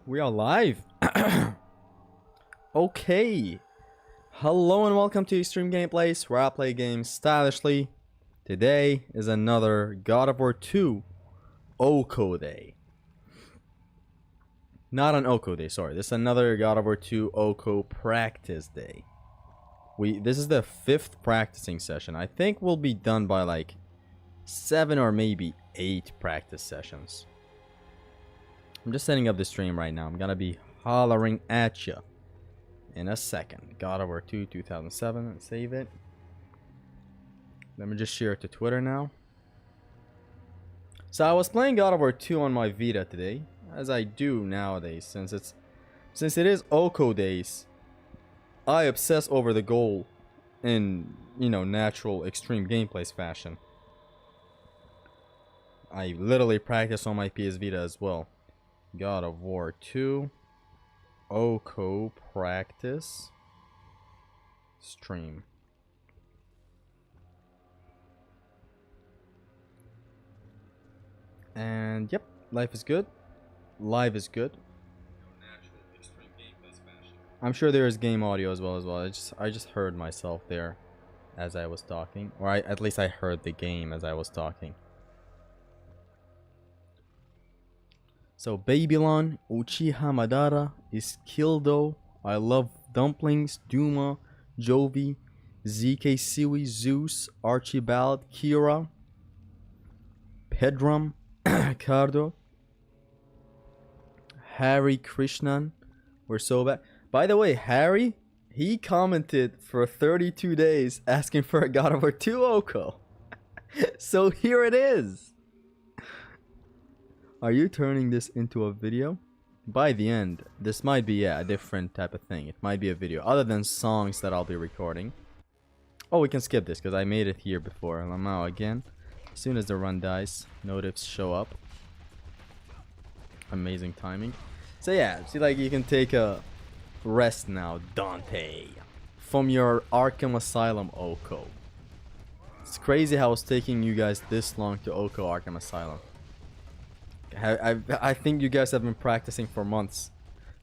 We are live. Okay. Hello and welcome to Extreme Gameplays, where I play games stylishly. Today is another God of War 2 Oko Day. Not an Oko Day, sorry. This is another God of War 2 Oko Practice Day. This is the 5th practicing session. I think we'll be done by like 7 or maybe 8 practice sessions. I'm just setting up the stream right now. I'm gonna be hollering at you in a second. God of War 2 2007 and save it. Let me just share it to Twitter now. So I was playing God of War 2 on my Vita today, as I do nowadays, since it is Oko days. I obsess over the goal in, natural extreme gameplays fashion. I literally practice on my PS Vita as well. God of War 2 Oko practice stream. And yep, life is good. Live is good. I'm sure there is game audio as well. I just heard myself there as I was talking, or at least I heard the game as I was talking. So Babylon, Uchiha Madara, Iskildo, I love dumplings, Duma, Jovi, ZK Siwi, Zeus, Archibald, Kira, Pedram, Cardo, Harry Krishnan. We're so bad. By the way, Harry, he commented for 32 days asking for a God of War 2 Oko. So here it is. Are you turning this into a video? By the end, this might be a different type of thing. It might be a video other than songs that I'll be recording. Oh, we can skip this because I made it here before. Lamau again. As soon as the run dies, notifs show up. Amazing timing. So yeah, see, like, you can take a rest now, Dante, from your Arkham Asylum Oko. It's crazy how it's taking you guys this long to Oko Arkham Asylum. I think you guys have been practicing for months.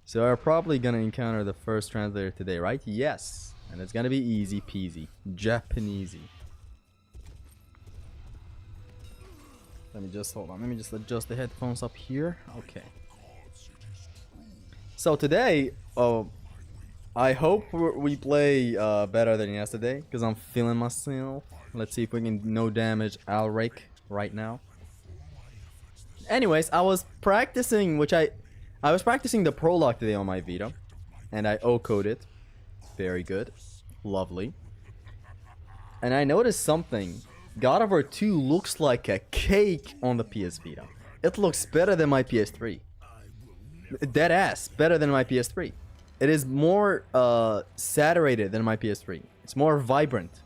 So I'm probably gonna encounter the first translator today, right? Yes. And it's gonna be easy peasy. Japanesey. Let me just hold on. Let me just adjust the headphones up here. Okay. So today, I hope we play better than yesterday, because I'm feeling myself. Let's see if we can no damage Alric right now. Anyways, I was practicing, I was practicing the prologue today on my Vita, and I Oko'd it. Very good. Lovely. And I noticed something. God of War 2 looks like a cake on the PS Vita. It looks better than my PS3. Dead ass, better than my PS3. It is more saturated than my PS3. It's more vibrant.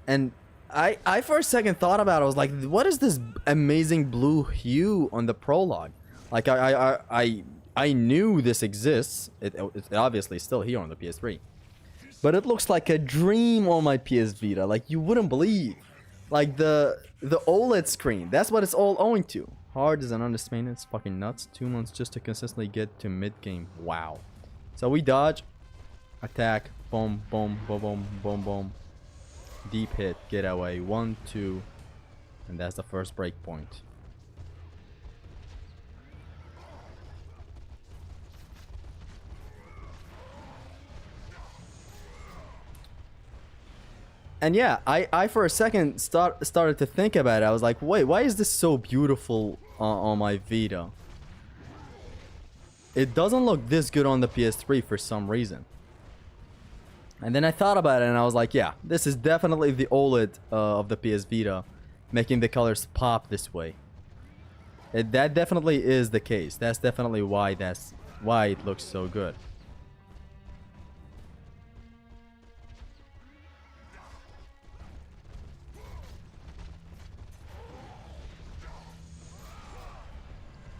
And I for a second thought about it. I was like, what is this amazing blue hue on the prologue? Like, I knew this exists. It's obviously still here on the PS3. But it looks like a dream on my PS Vita. Like, you wouldn't believe. Like, the OLED screen. That's what it's all owing to. Hard is an understatement. It's fucking nuts. 2 months just to consistently get to mid-game. Wow. So we dodge. Attack. Boom, boom, boom, boom, boom, boom. Deep hit, get away, 1, 2, and that's the first break point. And yeah, I for a second started to think about it. I was like, wait, why is this so beautiful on my Vita? It doesn't look this good on the PS3 for some reason. And then I thought about it and I was like, yeah, this is definitely the OLED of the PS Vita making the colors pop this way. That definitely is the case. That's definitely why it looks so good.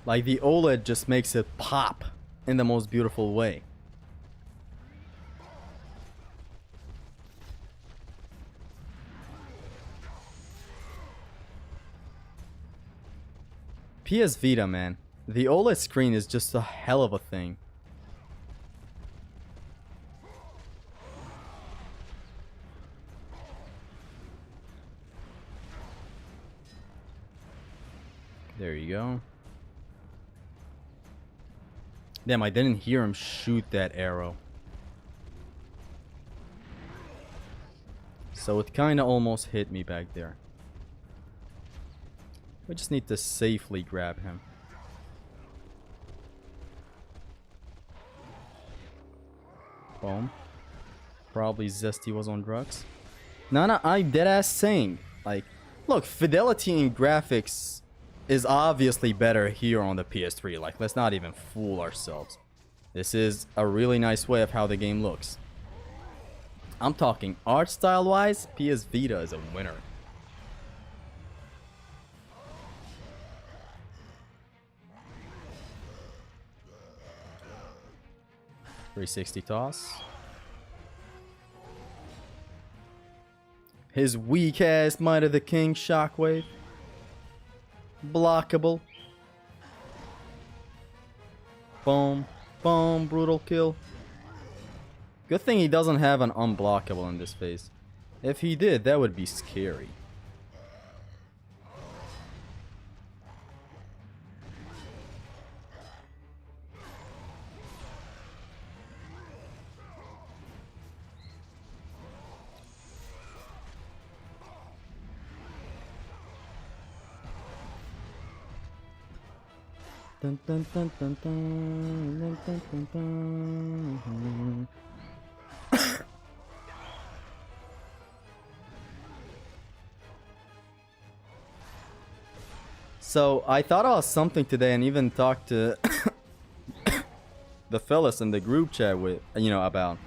Like, the OLED just makes it pop in the most beautiful way. PS Vita, man. The OLED screen is just a hell of a thing. There you go. Damn, I didn't hear him shoot that arrow. So it kind of almost hit me back there. We just need to safely grab him. Boom. Probably Zesty was on drugs. No, I'm deadass saying, like, look, fidelity in graphics is obviously better here on the PS3. Like, let's not even fool ourselves. This is a really nice way of how the game looks. I'm talking art style wise, PS Vita is a winner. .360 toss. His weak ass Might of the King shockwave. Blockable. Boom. Boom. Brutal kill. Good thing he doesn't have an unblockable in this phase. If he did, that would be scary. Dun, dun, dun, dun, dun, dun, dun, dun. So I thought about something today and even talked to the fellas in the group chat with, about.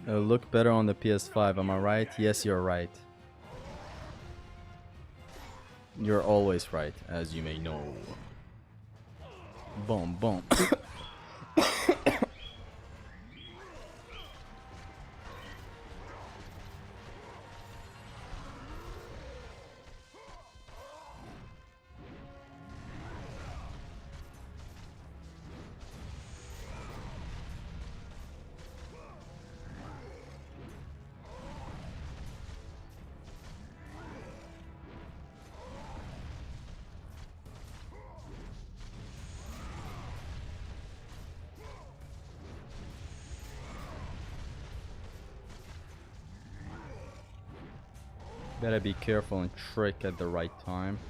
It'll look better on the PS5, am I right? Yes, you're right. You're always right, as you may know. Boom, boom. Gotta be careful and trick at the right time.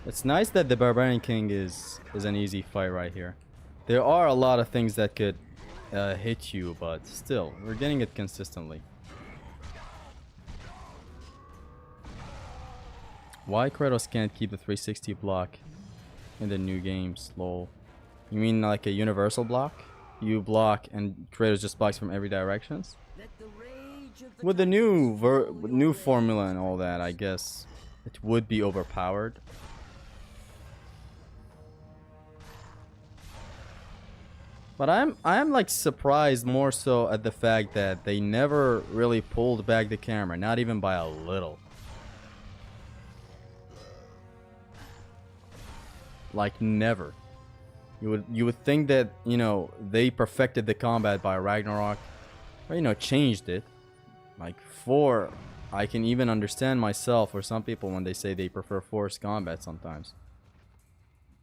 It's nice that the Barbarian King is an easy fight right here. There are a lot of things that could hit you, but still, we're getting it consistently. Why Kratos can't keep the 360 block in the new games, lol? You mean like a universal block? You block and Kratos just blocks from every directions? With the new formula and all that, I guess it would be overpowered. But I'm like surprised more so at the fact that they never really pulled back the camera, not even by a little. Like never. You would think that, they perfected the combat by Ragnarok, or changed it. Like 4, I can even understand myself or some people when they say they prefer forced combat sometimes.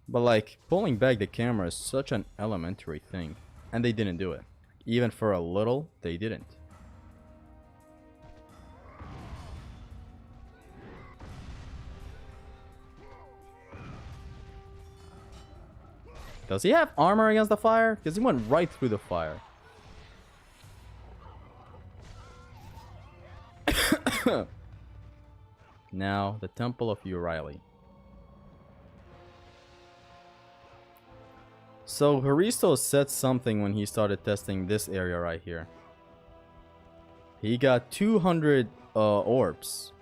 But like, pulling back the camera is such an elementary thing. And they didn't do it. Even for a little, they didn't. Does he have armor against the fire? Because he went right through the fire. Now, the Temple of Euryale. So, Haristo said something when he started testing this area right here. He got 200 orbs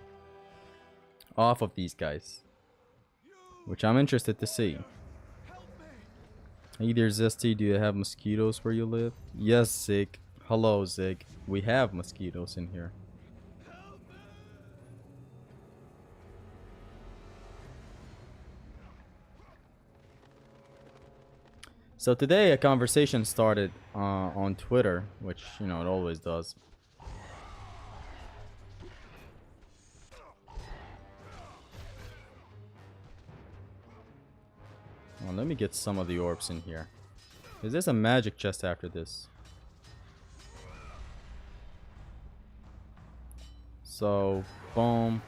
off of these guys, which I'm interested to see. Hey there, Zesty, do you have mosquitoes where you live? Yes, Zig. Hello, Zig. We have mosquitoes in here. So today a conversation started on Twitter, which, you know, it always does. Well, let me get some of the orbs in here. Is there a magic chest after this? So, boom,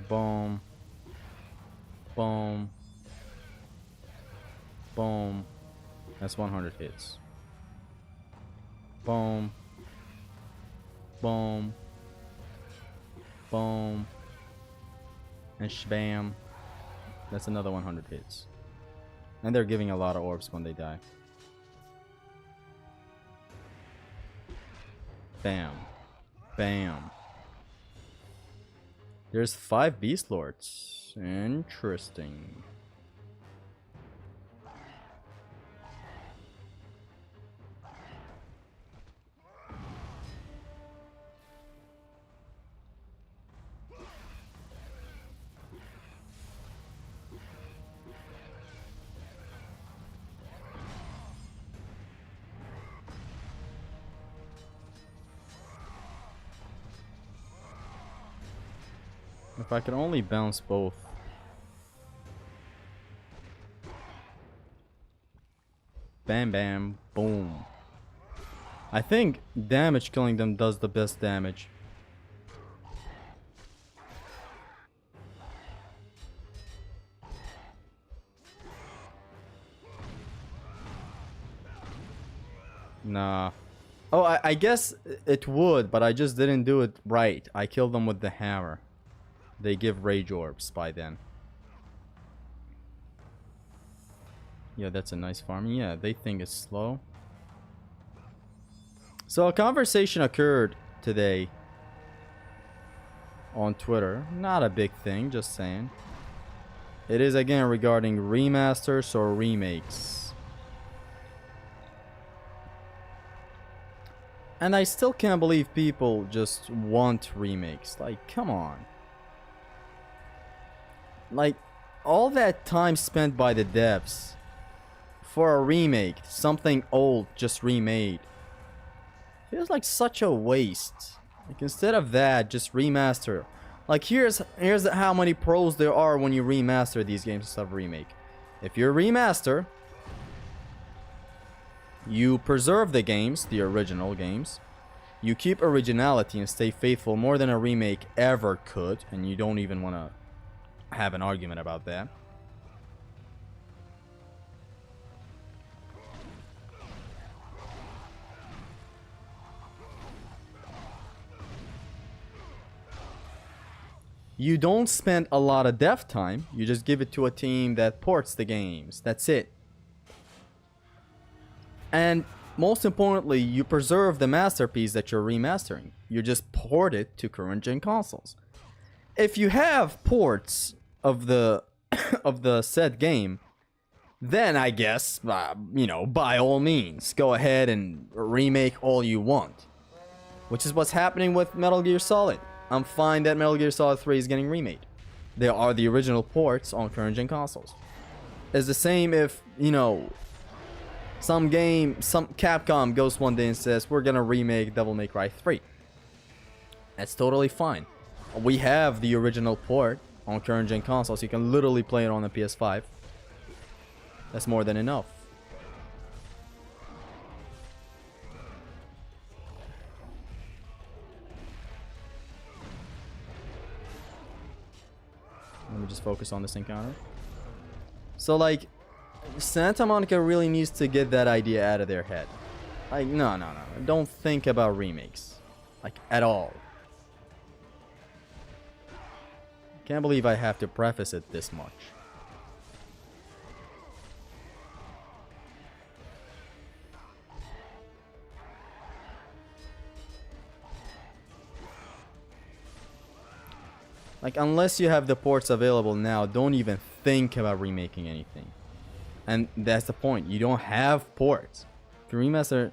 boom, boom, boom. That's 100 hits. Boom, boom, boom, and shbam. That's another 100 hits. And they're giving a lot of orbs when they die. Bam. Bam. There's 5 Beast Lords. Interesting. If I could only bounce both. Bam, bam, boom. I think damage killing them does the best damage. Nah. Oh, I guess it would, but I just didn't do it right. I killed them with the hammer. They give rage orbs by then. Yeah, that's a nice farm. Yeah, they think it's slow. So a conversation occurred today on Twitter. Not a big thing, just saying. It is again regarding remasters or remakes. And I still can't believe people just want remakes. Like, come on. Like, all that time spent by the devs for a remake, something old just remade, feels like such a waste. Like, instead of that, just remaster. Like, here's how many pros there are when you remaster these games instead of remake. If you remaster, you preserve the games, the original games. You keep originality and stay faithful more than a remake ever could, and you don't even want to have an argument about that. You don't spend a lot of dev time, you just give it to a team that ports the games. That's it. And most importantly, you preserve the masterpiece that you're remastering. You just port it to current gen consoles. If you have ports of the of the said game, then I guess, you know, by all means, go ahead and remake all you want. Which is what's happening with Metal Gear Solid. I'm fine that Metal Gear Solid 3 is getting remade. There are the original ports on current gen consoles. It's the same if, you know, some Capcom goes one day and says, we're gonna remake Devil May Cry 3. That's totally fine. We have the original port on current gen consoles. You can literally play it on the PS5. That's more than enough. Let me just focus on this encounter. So, like, Santa Monica really needs to get that idea out of their head. Like, no. Don't think about remakes. Like, at all. Can't believe I have to preface it this much. Like, unless you have the ports available now, don't even think about remaking anything. And that's the point. You don't have ports. If you remaster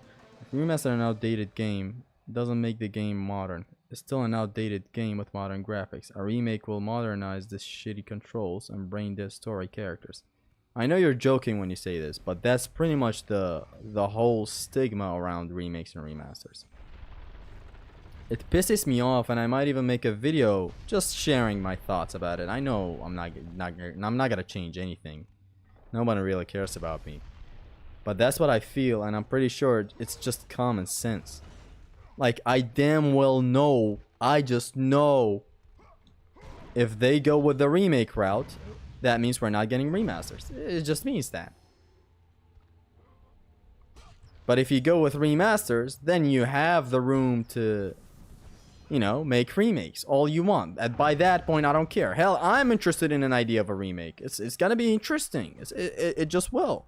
an outdated game, it doesn't make the game modern. It's still an outdated game with modern graphics. A remake will modernize the shitty controls and brain dead story characters. I know you're joking when you say this, but that's pretty much the whole stigma around remakes and remasters. It pisses me off, and I might even make a video just sharing my thoughts about it. I know I'm not gonna change anything. Nobody really cares about me. But that's what I feel, and I'm pretty sure it's just common sense. Like, I damn well know, I just know, if they go with the remake route, that means we're not getting remasters. It just means that. But if you go with remasters, then you have the room to, you know, make remakes all you want. And by that point, I don't care. Hell, I'm interested in an idea of a remake. It's gonna be interesting. It just will.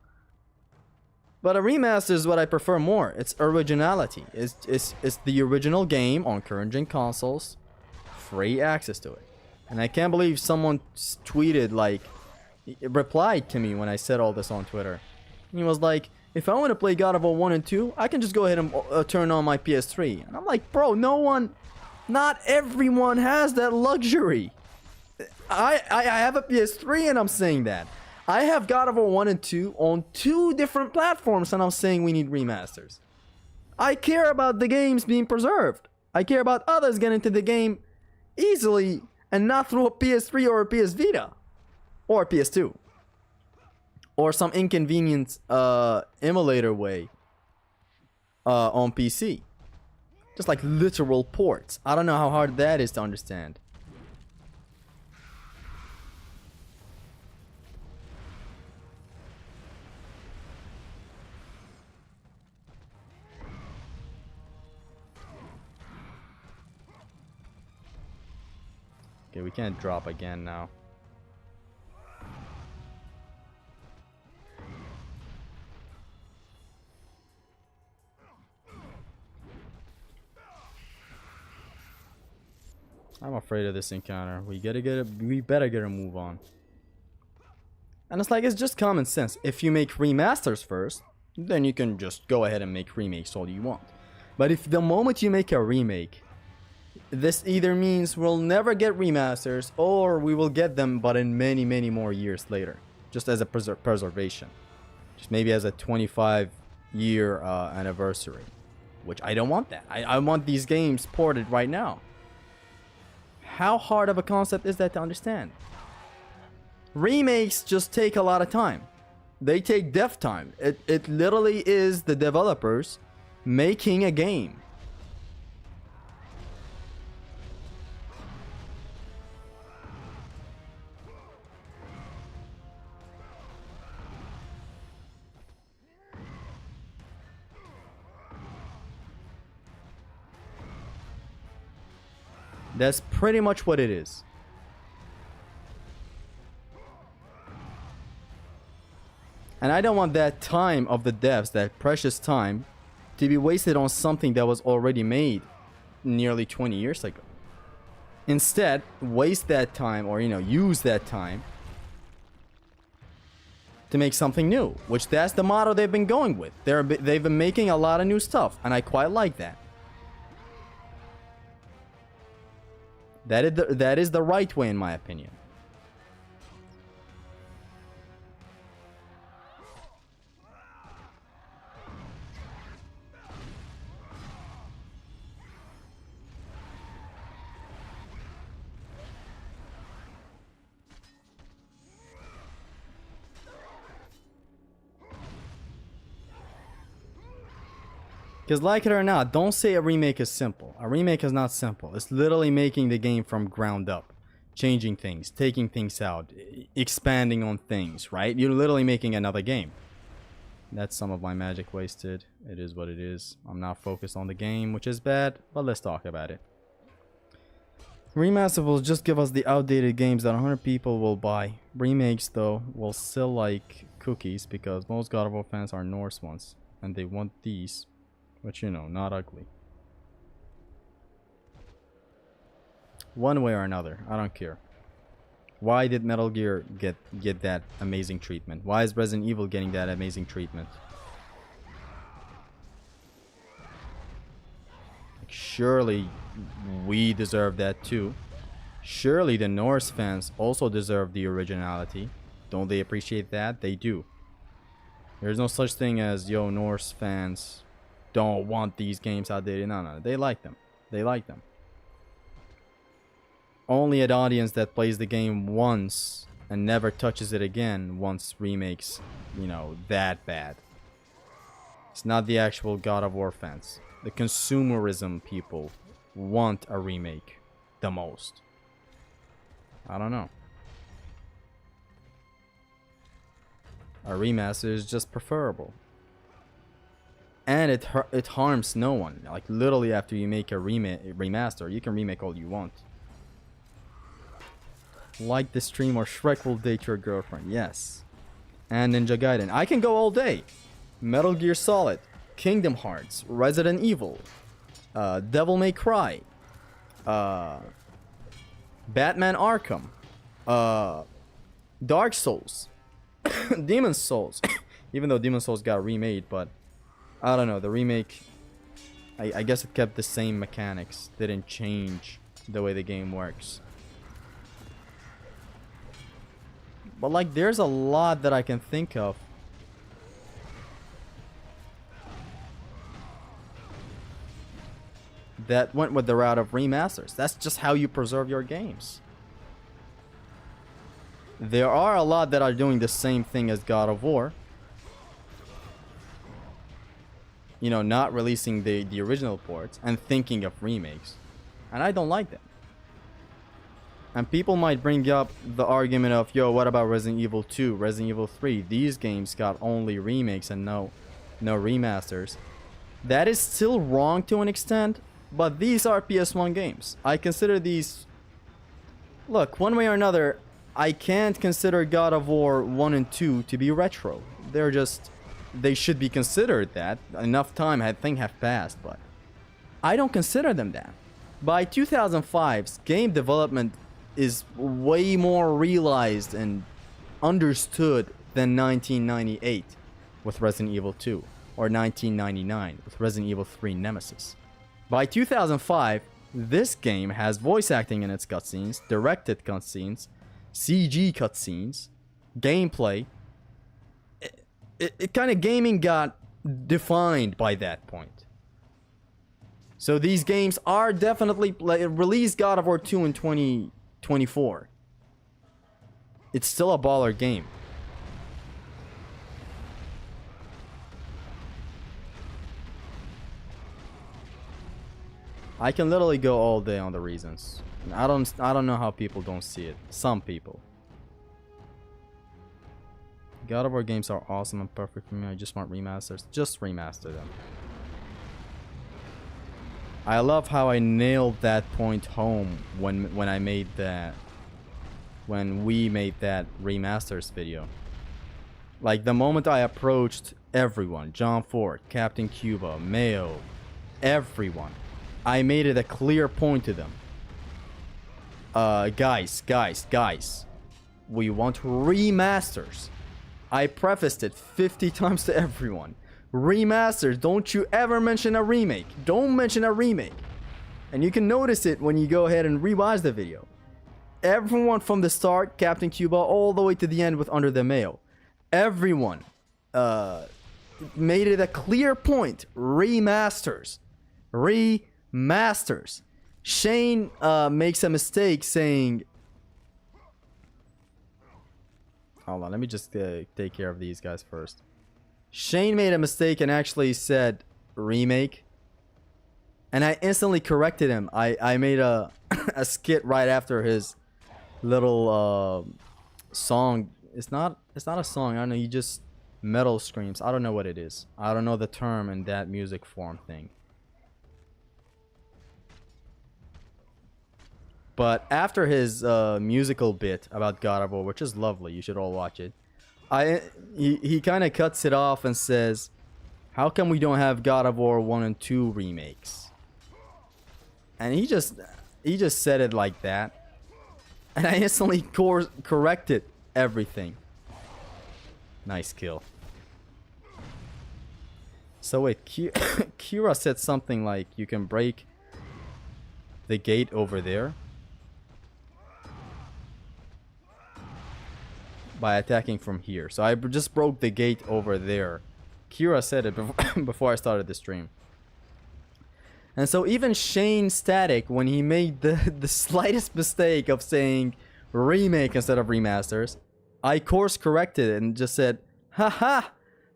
But a remaster is what I prefer more. It's originality. It's the original game on current gen consoles, free access to it. And I can't believe someone tweeted, like, replied to me when I said all this on Twitter. And he was like, if I want to play God of War 1 and 2, I can just go ahead and turn on my PS3. And I'm like, bro, not everyone has that luxury. I have a PS3 and I'm saying that. I have God of War 1 and 2 on 2 different platforms and I'm saying we need remasters. I care about the games being preserved. I care about others getting into the game easily and not through a PS3 or a PS Vita. Or a PS2. Or some inconvenient emulator way on PC. Just like literal ports. I don't know how hard that is to understand. Okay, we can't drop again now. I'm afraid of this encounter. We better get a move on. And it's like, it's just common sense. If you make remasters first, then you can just go ahead and make remakes all you want. But if the moment you make a remake, this either means we'll never get remasters, or we will get them, but in many, many more years later. Just as a preservation. Just maybe as a 25-year anniversary. Which I don't want that. I want these games ported right now. How hard of a concept is that to understand? Remakes just take a lot of time. They take dev time. It literally is the developers making a game. That's pretty much what it is. And I don't want that time of the devs, that precious time, to be wasted on something that was already made nearly 20 years ago. Instead, waste that time, or, you know, use that time to make something new. Which, that's the motto they've been going with. They've been making a lot of new stuff, and I quite like that. That is the right way, in my opinion. Because like it or not, don't say a remake is simple. A remake is not simple. It's literally making the game from ground up. changing things, taking things out, expanding on things, right? You're literally making another game. That's some of my magic wasted. It is what it is. I'm not focused on the game, which is bad, but let's talk about it. Remaster will just give us the outdated games that 100 people will buy. Remakes, though, will sell like cookies because most God of War fans are Norse ones. And they want these, but you know, not ugly. One way or another, I don't care. Why did Metal Gear get that amazing treatment? Why is Resident Evil getting that amazing treatment? Like, surely we deserve that too. Surely the Norse fans also deserve the originality. Don't they appreciate that? They do. There's no such thing as, yo, Norse fans don't want these games outdated. No, they like them. They like them. Only an audience that plays the game once and never touches it again wants remakes, you know, that bad. It's not the actual God of War fans. The consumerism people want a remake the most. I don't know. A remaster is just preferable. And it harms no one. Like, literally after you make a remaster, you can remake all you want. Like the stream or Shrek will date your girlfriend. Yes. And Ninja Gaiden. I can go all day. Metal Gear Solid. Kingdom Hearts. Resident Evil. Devil May Cry. Batman Arkham. Dark Souls. Demon's Souls. Even though Demon's Souls got remade, but I don't know. The remake, I guess it kept the same mechanics. Didn't change the way the game works. But like, there's a lot that I can think of that went with the route of remasters. That's just how you preserve your games. There are a lot that are doing the same thing as God of War. You know, not releasing the original ports and thinking of remakes. And I don't like that. And people might bring up the argument of, yo, what about Resident Evil 2, Resident Evil 3? These games got only remakes and no remasters. That is still wrong to an extent, but these are PS1 games. I consider these... Look, one way or another, I can't consider God of War 1 and 2 to be retro. They're just... They should be considered that. Enough time, I think, have passed, but... I don't consider them that. By 2005's game development is way more realized and understood than 1998 with Resident Evil 2 or 1999 with Resident Evil 3 Nemesis. By 2005, this game has voice acting in its cutscenes, directed cutscenes, CG cutscenes, gameplay. It kind of gaming got defined by that point. So these games are definitely release God of War 2 in 2024. It's still a baller game. I can literally go all day on the reasons. I don't know how people don't see it. Some people. God of War games are awesome and perfect for me. I just want remasters. Just remaster them. I love how I nailed that point home when I made that, when we made that remasters video. Like, the moment I approached everyone, John Ford, Captain Cuba, Mayo, everyone, I made it a clear point to them. Guys, we want remasters. I prefaced it 50 times to everyone. Remasters, don't you ever mention a remake. Don't mention a remake. And you can notice it when you go ahead and rewatch the video. Everyone from the start, Captain Cuba, all the way to the end with Under the Mayo. Everyone made it a clear point. Remasters. Remasters. Shane makes a mistake saying... Hold on, let me just take care of these guys first. Shane made a mistake and actually said remake. And I instantly corrected him. I made a skit right after his little song. It's not a song. I don't know. He just metal screams. I don't know what it is. I don't know the term in that music form thing. But after his musical bit about God of War, which is lovely, you should all watch it. He kind of cuts it off and says, "How come we don't have God of War 1 and 2 remakes?" And he just said it like that, and I instantly corrected everything. Nice kill. So wait, Kira said something like you can break the gate over there by attacking from here. So I just broke the gate over there. Kira said it before I started the stream. And so even Shane Static, when he made the slightest mistake of saying remake instead of remasters, I course corrected it and just said, haha,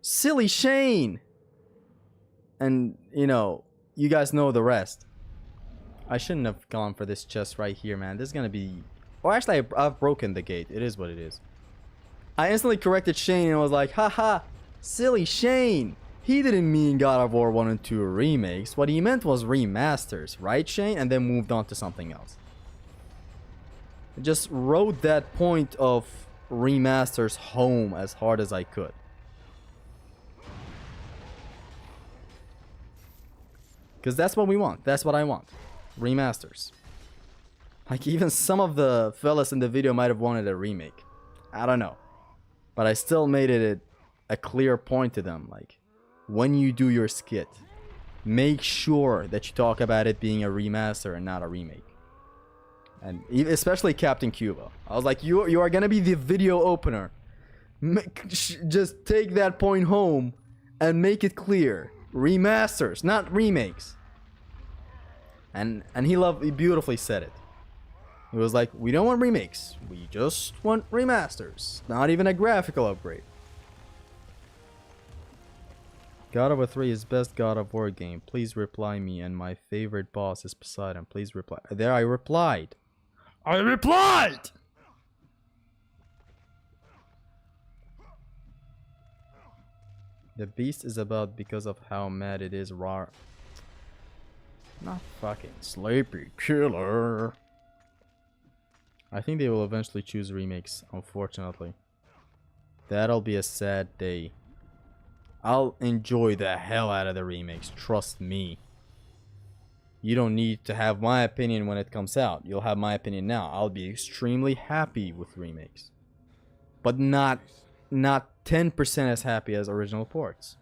silly Shane. And, you know, you guys know the rest. I shouldn't have gone for this chest right here, man. This is gonna be... Or actually, I've broken the gate. It is what it is. I instantly corrected Shane and was like, haha, silly Shane. He didn't mean God of War 1 and 2 remakes. What he meant was remasters, right, Shane? And then moved on to something else. I just wrote that point of remasters home as hard as I could. Because that's what we want. That's what I want. Remasters. Like, even some of the fellas in the video might have wanted a remake. I don't know. But I still made it a clear point to them. Like, when you do your skit, make sure that you talk about it being a remaster and not a remake. And especially Captain Cuba. I was like, you are gonna be the video opener. Just take that point home and make it clear. Remasters, not remakes. And he beautifully said it. He was like, we don't want remakes. We just want remasters. Not even a graphical upgrade. God of War 3 is best God of War game. Please reply me, and my favorite boss is Poseidon. Please reply. There, I replied. I replied! The beast is about because of how mad it is raw. Not fucking sleepy killer. I think they will eventually choose remakes, unfortunately. That'll be a sad day. I'll enjoy the hell out of the remakes, trust me. You don't need to have my opinion when it comes out. You'll have my opinion now. I'll be extremely happy with remakes. But not 10% as happy as original ports.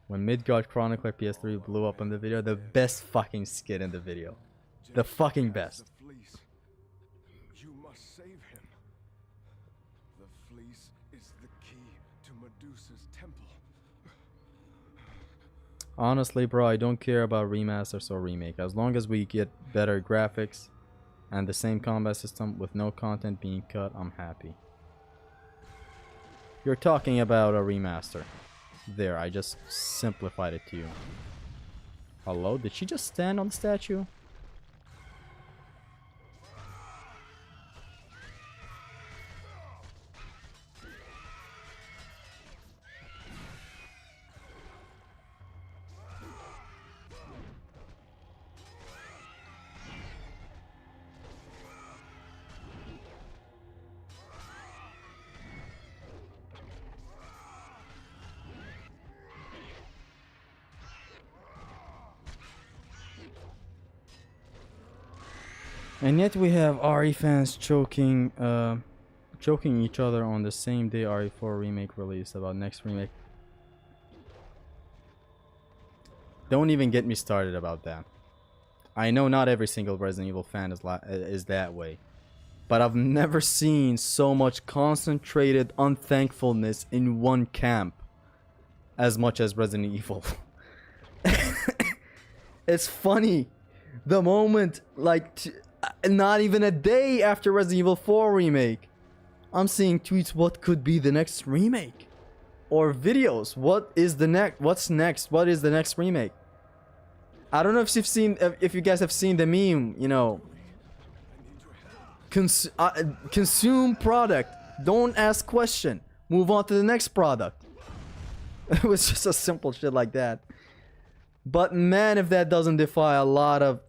When Midgard Chronicler PS3 blew up in the video, the best fucking skit in the video. The fucking best. You must save him. The fleece is the key to Medusa's temple. Honestly, bro, I don't care about remasters or remake. As long as we get better graphics and the same combat system with no content being cut, I'm happy. You're talking about a remaster. There, I just simplified it to you. Hello? Did she just stand on the statue? And yet we have RE fans choking each other on the same day RE4 remake release about next remake. Don't even get me started about that. I know not every single Resident Evil fan is that way. But I've never seen so much concentrated unthankfulness in one camp as much as Resident Evil. It's funny. The moment, like... not even a day after Resident Evil 4 remake, I'm seeing tweets, what could be the next remake? Or videos, what's next? What is the next remake? I don't know if you guys have seen the meme, you know, Consume product. Don't ask question. Move on to the next product. It was just a simple shit like that. But man, if that doesn't define a lot of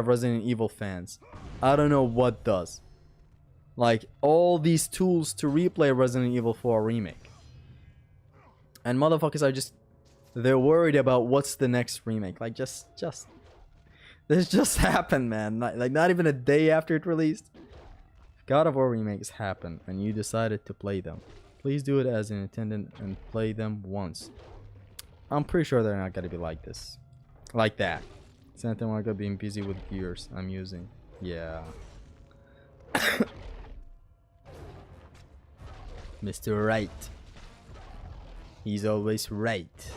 Resident Evil fans, I don't know what does. Like all these tools to replay Resident Evil 4 remake. And motherfuckers are they're worried about what's the next remake. Like this just happened, man. Like not even a day after it released. God of War remakes happen and you decided to play them. Please do it as an attendant and play them once. I'm pretty sure they're not gonna be like this. Like that. Santa Monica being busy with gears I'm using. Yeah. Mr. Right. He's always right.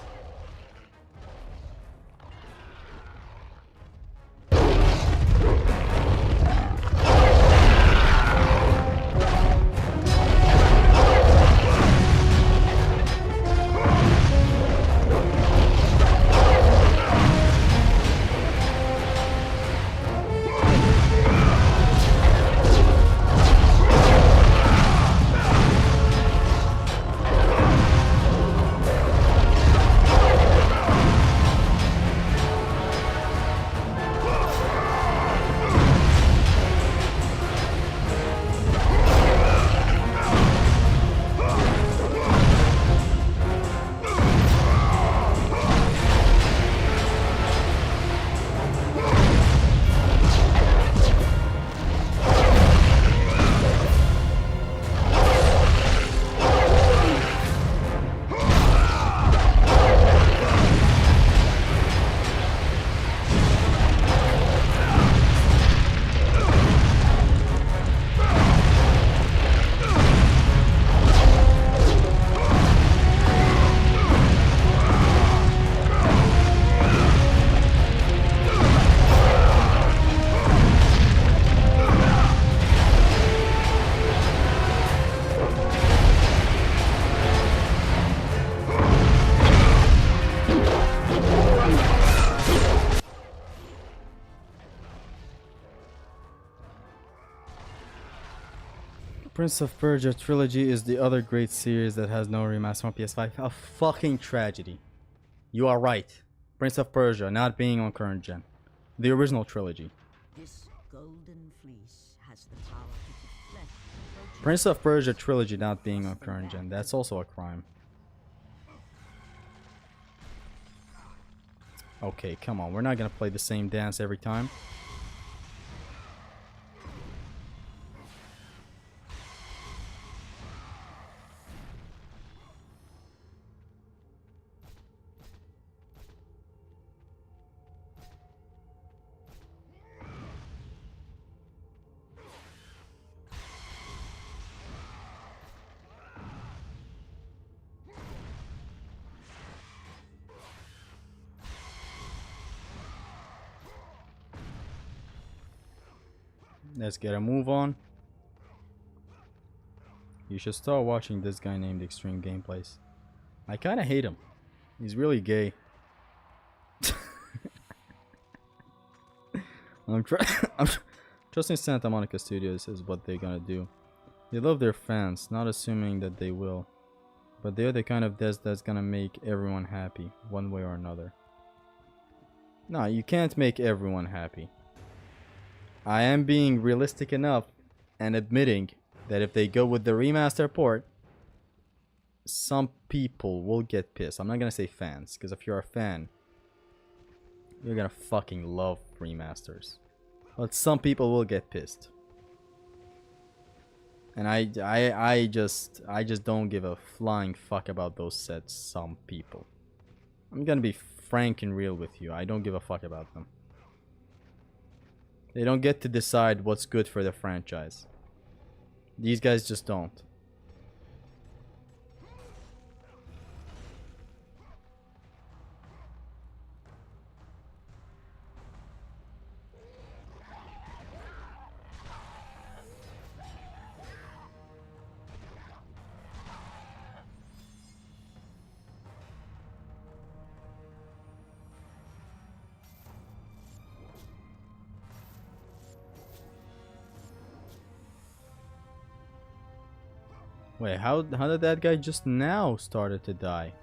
Prince of Persia Trilogy is the other great series that has no remaster on PS5. A fucking tragedy. You are right. Prince of Persia not being on current gen. The original trilogy. This golden fleece has the power to deflect. Prince of Persia Trilogy not being on current gen. That's also a crime. Okay, come on. We're not gonna play the same dance every time. Let's get a move on. You should start watching this guy named Extreme Gameplays. I kinda hate him. He's really gay. I'm trusting Santa Monica Studios is what they're gonna do. They love their fans, not assuming that they will. But they're the kind of devs that's gonna make everyone happy, one way or another. No, you can't make everyone happy. I am being realistic enough and admitting that if they go with the remaster port, some people will get pissed. I'm not gonna say fans, because if you're a fan, you're gonna fucking love remasters. But some people will get pissed. And I just don't give a flying fuck about those said some people. I'm gonna be frank and real with you. I don't give a fuck about them. They don't get to decide what's good for the franchise. These guys just don't. Wait, how did that guy just now started to die?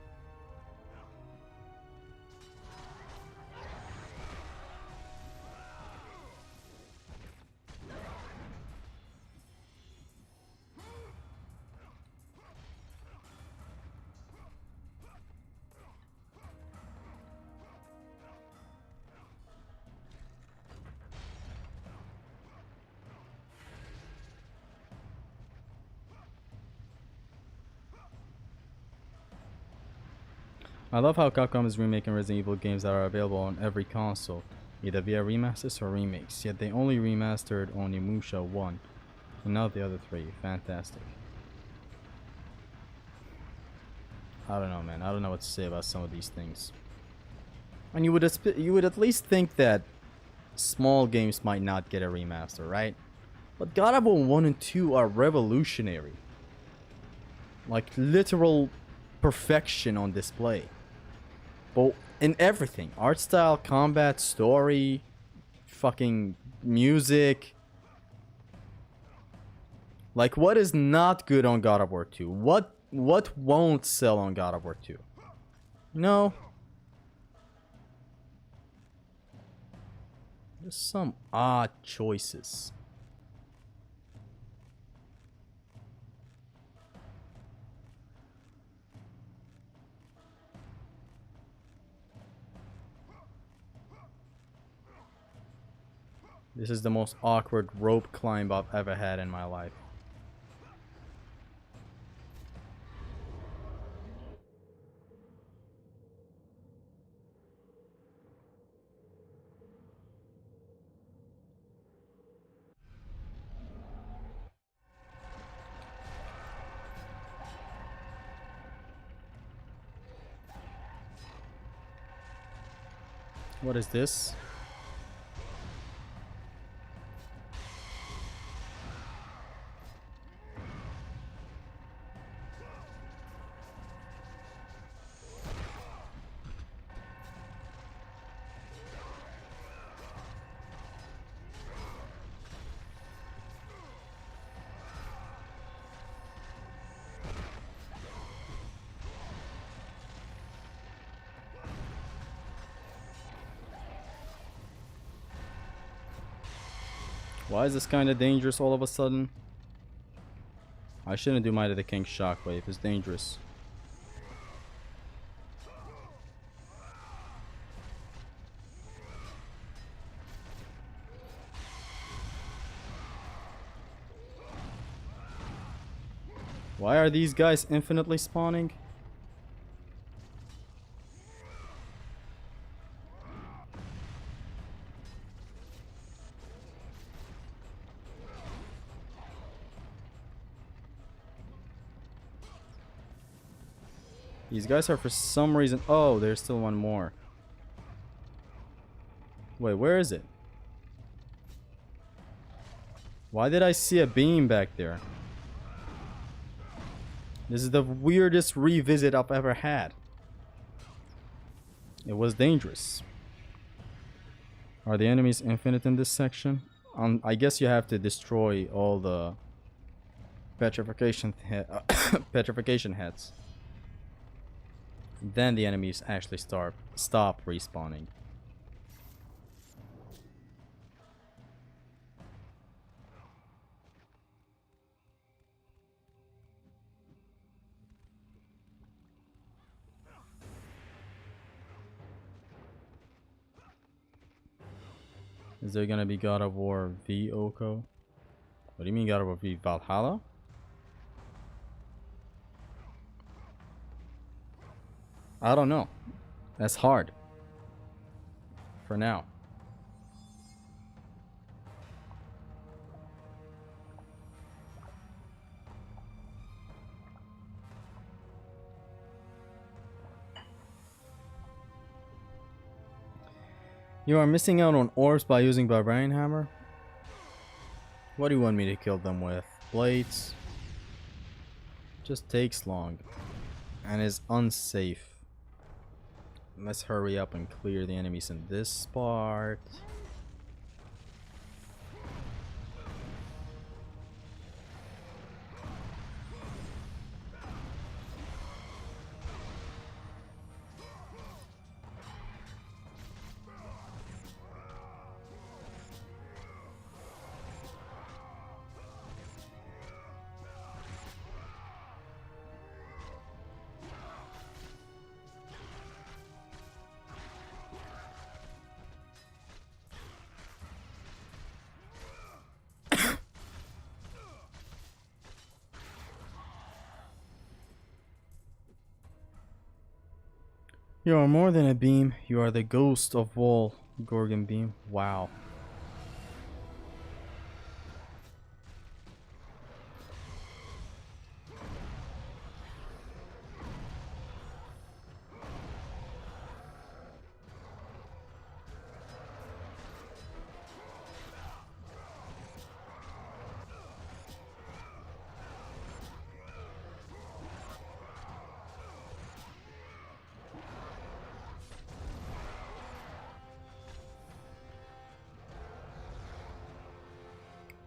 I love how Capcom is remaking Resident Evil games that are available on every console, either via remasters or remakes, yet they only remastered Onimusha 1, and not the other 3. Fantastic. I don't know, man. I don't know what to say about some of these things. And you would at least think that small games might not get a remaster, right? But God of War 1 and 2 are revolutionary. Like literal perfection on display. But in everything. Art style, combat, story, fucking music. Like what is not good on God of War 2? What won't sell on God of War 2? No. There's some odd choices. This is the most awkward rope climb I've ever had in my life. What is this? Why is this kind of dangerous all of a sudden? I shouldn't do Might of the King Shockwave. It's dangerous. Why are these guys infinitely spawning? These guys are for some reason... Oh, there's still one more. Wait, where is it? Why did I see a beam back there? This is the weirdest revisit I've ever had. It was dangerous. Are the enemies infinite in this section? I guess you have to destroy all the petrification heads. Then the enemies actually stop respawning. Is there gonna be God of War V Oko? What do you mean God of War V Valhalla? I don't know. That's hard. For now. You are missing out on orbs by using Barbarian Hammer? What do you want me to kill them with? Blades? Just takes long. And is unsafe. Let's hurry up and clear the enemies in this part. You are more than a beam. You are the ghost of Wall. Gorgon beam. Wow.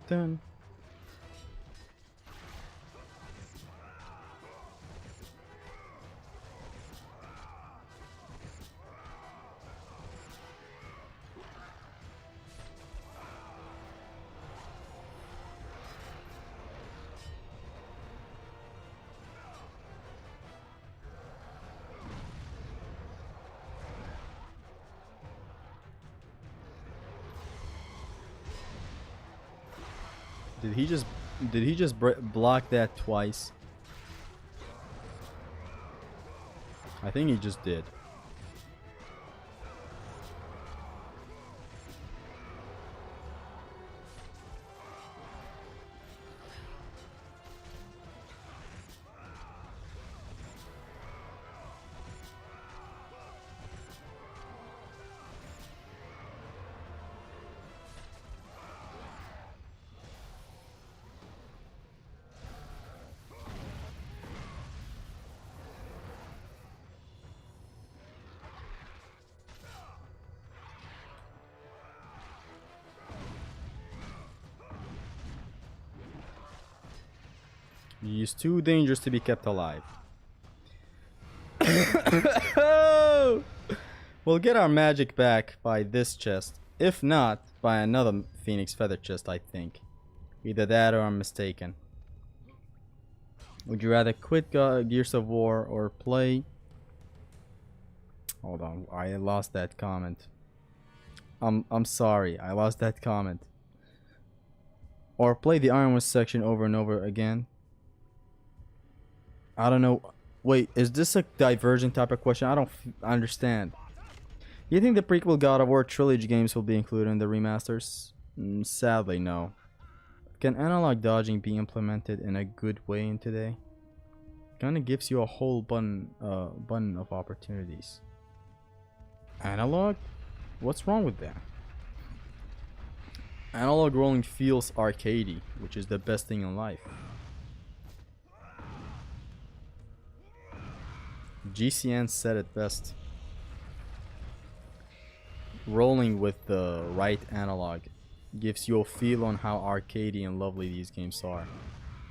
Done. Did he just block that twice? I think he just did. He is too dangerous to be kept alive. We'll get our magic back by this chest. If not, by another Phoenix Feather chest, I think. Either that or I'm mistaken. Would you rather quit Gears of War or play... Hold on, I lost that comment. I'm sorry, I lost that comment. Or play the Ironwood section over and over again. I don't know. Wait, is this a divergent type of question? I don't understand. You think the prequel God of War trilogy games will be included in the remasters? Sadly, no. Can analog dodging be implemented in a good way in today? Kinda gives you a whole button of opportunities. Analog? What's wrong with that? Analog rolling feels arcadey, which is the best thing in life. GCN said it best. Rolling with the right analog gives you a feel on how arcadey and lovely these games are.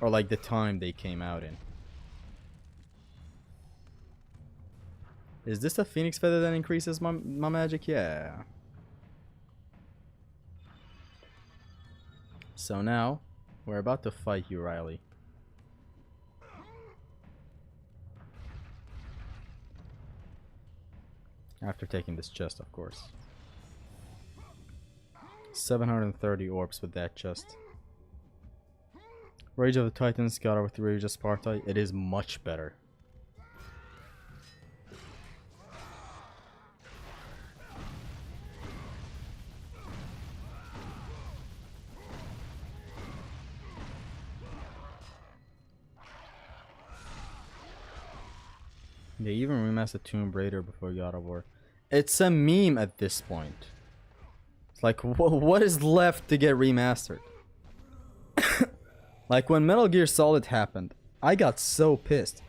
Or like the time they came out in. Is this a Phoenix Feather that increases my magic? Yeah. So now, we're about to fight you, Riley. After taking this chest, of course. 730 orbs with that chest. Rage of the Titans, God of the Rage of Sparta. It is much better. They even remastered Tomb Raider before God of War. It's a meme at this point. It's like, what is left to get remastered? Like when Metal Gear Solid happened, I got so pissed.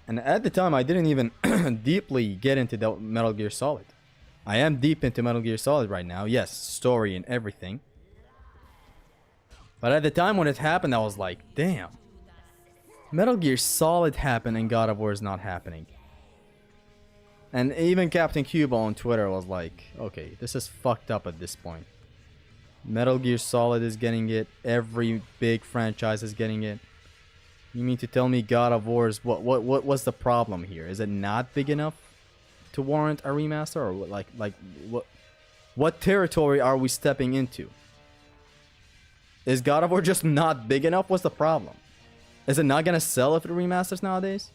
And at the time, I didn't even deeply get into the Metal Gear Solid. I am deep into Metal Gear Solid right now. Yes, story and everything. But at the time when it happened, I was like, damn. Metal Gear Solid happened and God of War is not happening. And even Captain Cuba on Twitter was like, okay, this is fucked up at this point. Metal Gear Solid is getting it. Every big franchise is getting it. You mean to tell me God of War is... What was the problem here? Is it not big enough to warrant a remaster? Or what territory are we stepping into? Is God of War just not big enough? What's the problem? Is it not gonna sell if it remasters nowadays?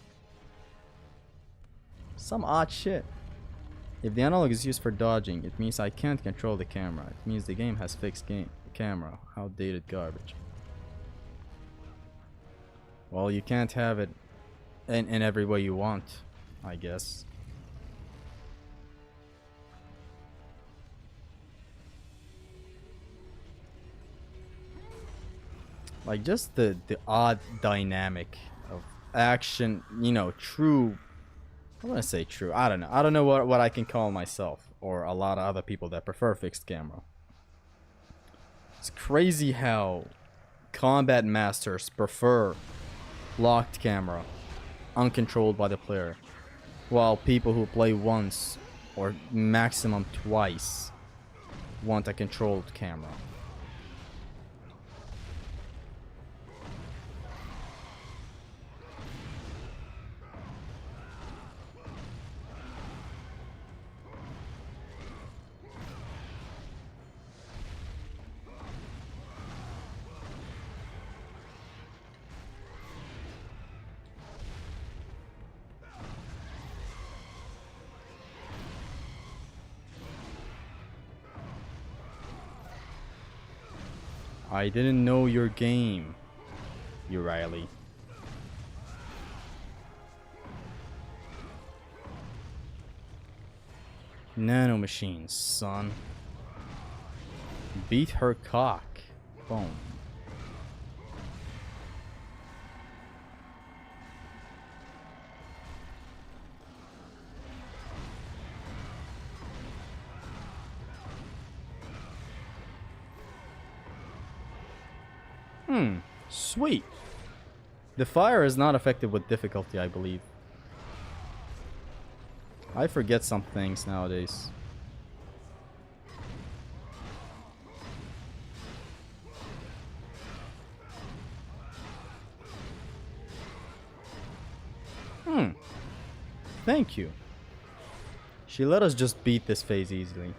Some odd shit. If the analog is used for dodging, it means I can't control the camera. It means the game has fixed camera. Outdated garbage. Well, you can't have it in every way you want, I guess. Like just the odd dynamic of action, you know, true. I want to say true. I don't know. I don't know what I can call myself or a lot of other people that prefer fixed camera. It's crazy how combat masters prefer locked camera, uncontrolled by the player, while people who play once or maximum twice want a controlled camera. I didn't know your game, you Riley. Nano machines, son. Beat her cock. Boom. Sweet. The fire is not affected with difficulty, I believe. I forget some things nowadays. Thank you. She let us just beat this phase easily.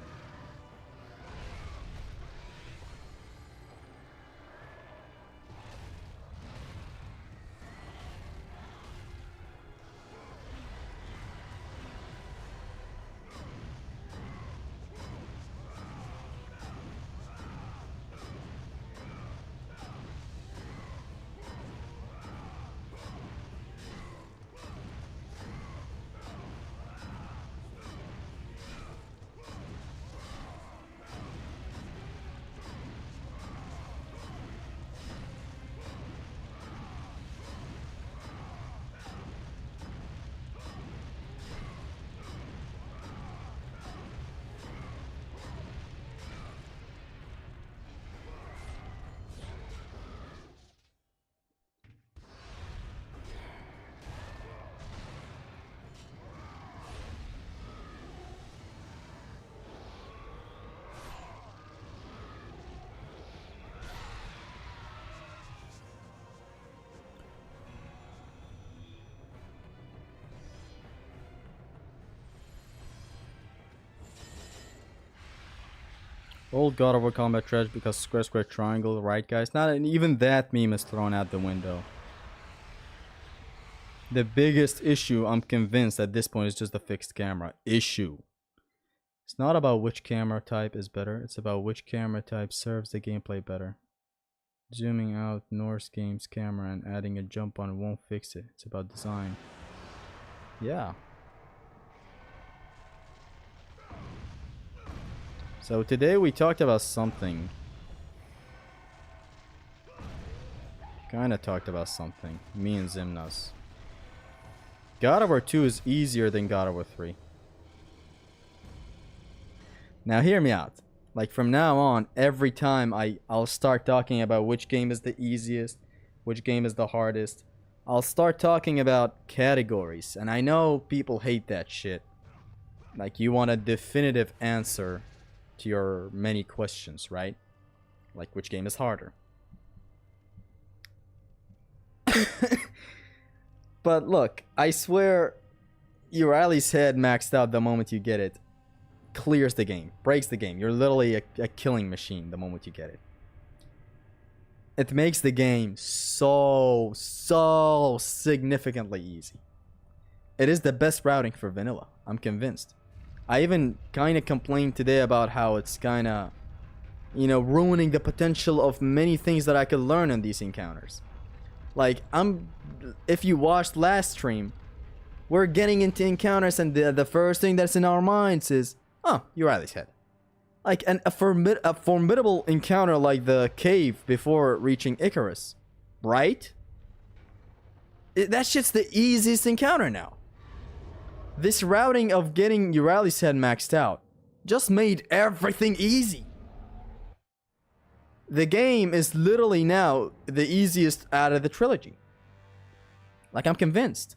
Old God of War combat trash because square square triangle, right guys? Not even that meme is thrown out the window. The biggest issue, I'm convinced at this point, is just the fixed camera issue. It's not about which camera type is better, it's about which camera type serves the gameplay better. Zooming out Norse game's camera and adding a jump on won't fix it. It's about design. Yeah. So today we talked about something. Kinda talked about something. Me and Zimnas. God of War 2 is easier than God of War 3. Now hear me out. Like from now on, every time I'll start talking about which game is the easiest, which game is the hardest, I'll start talking about categories. And I know people hate that shit. Like you want a definitive answer to your many questions, right? Like which game is harder? But look, I swear Riley's head maxed out the moment you get it. Clears the game, breaks the game. You're literally a killing machine the moment you get it. It makes the game so significantly easy. It is the best routing for vanilla, I'm convinced. I even kind of complained today about how it's kind of, you know, ruining the potential of many things that I could learn in these encounters. Like, if you watched last stream, we're getting into encounters and the first thing that's in our minds is, oh, Uriah's head. Like, a formidable encounter like the cave before reaching Icarus, right? That shit's the easiest encounter now. This routing of getting Uriah's head maxed out just made everything easy. The game is literally now the easiest out of the trilogy. Like, I'm convinced.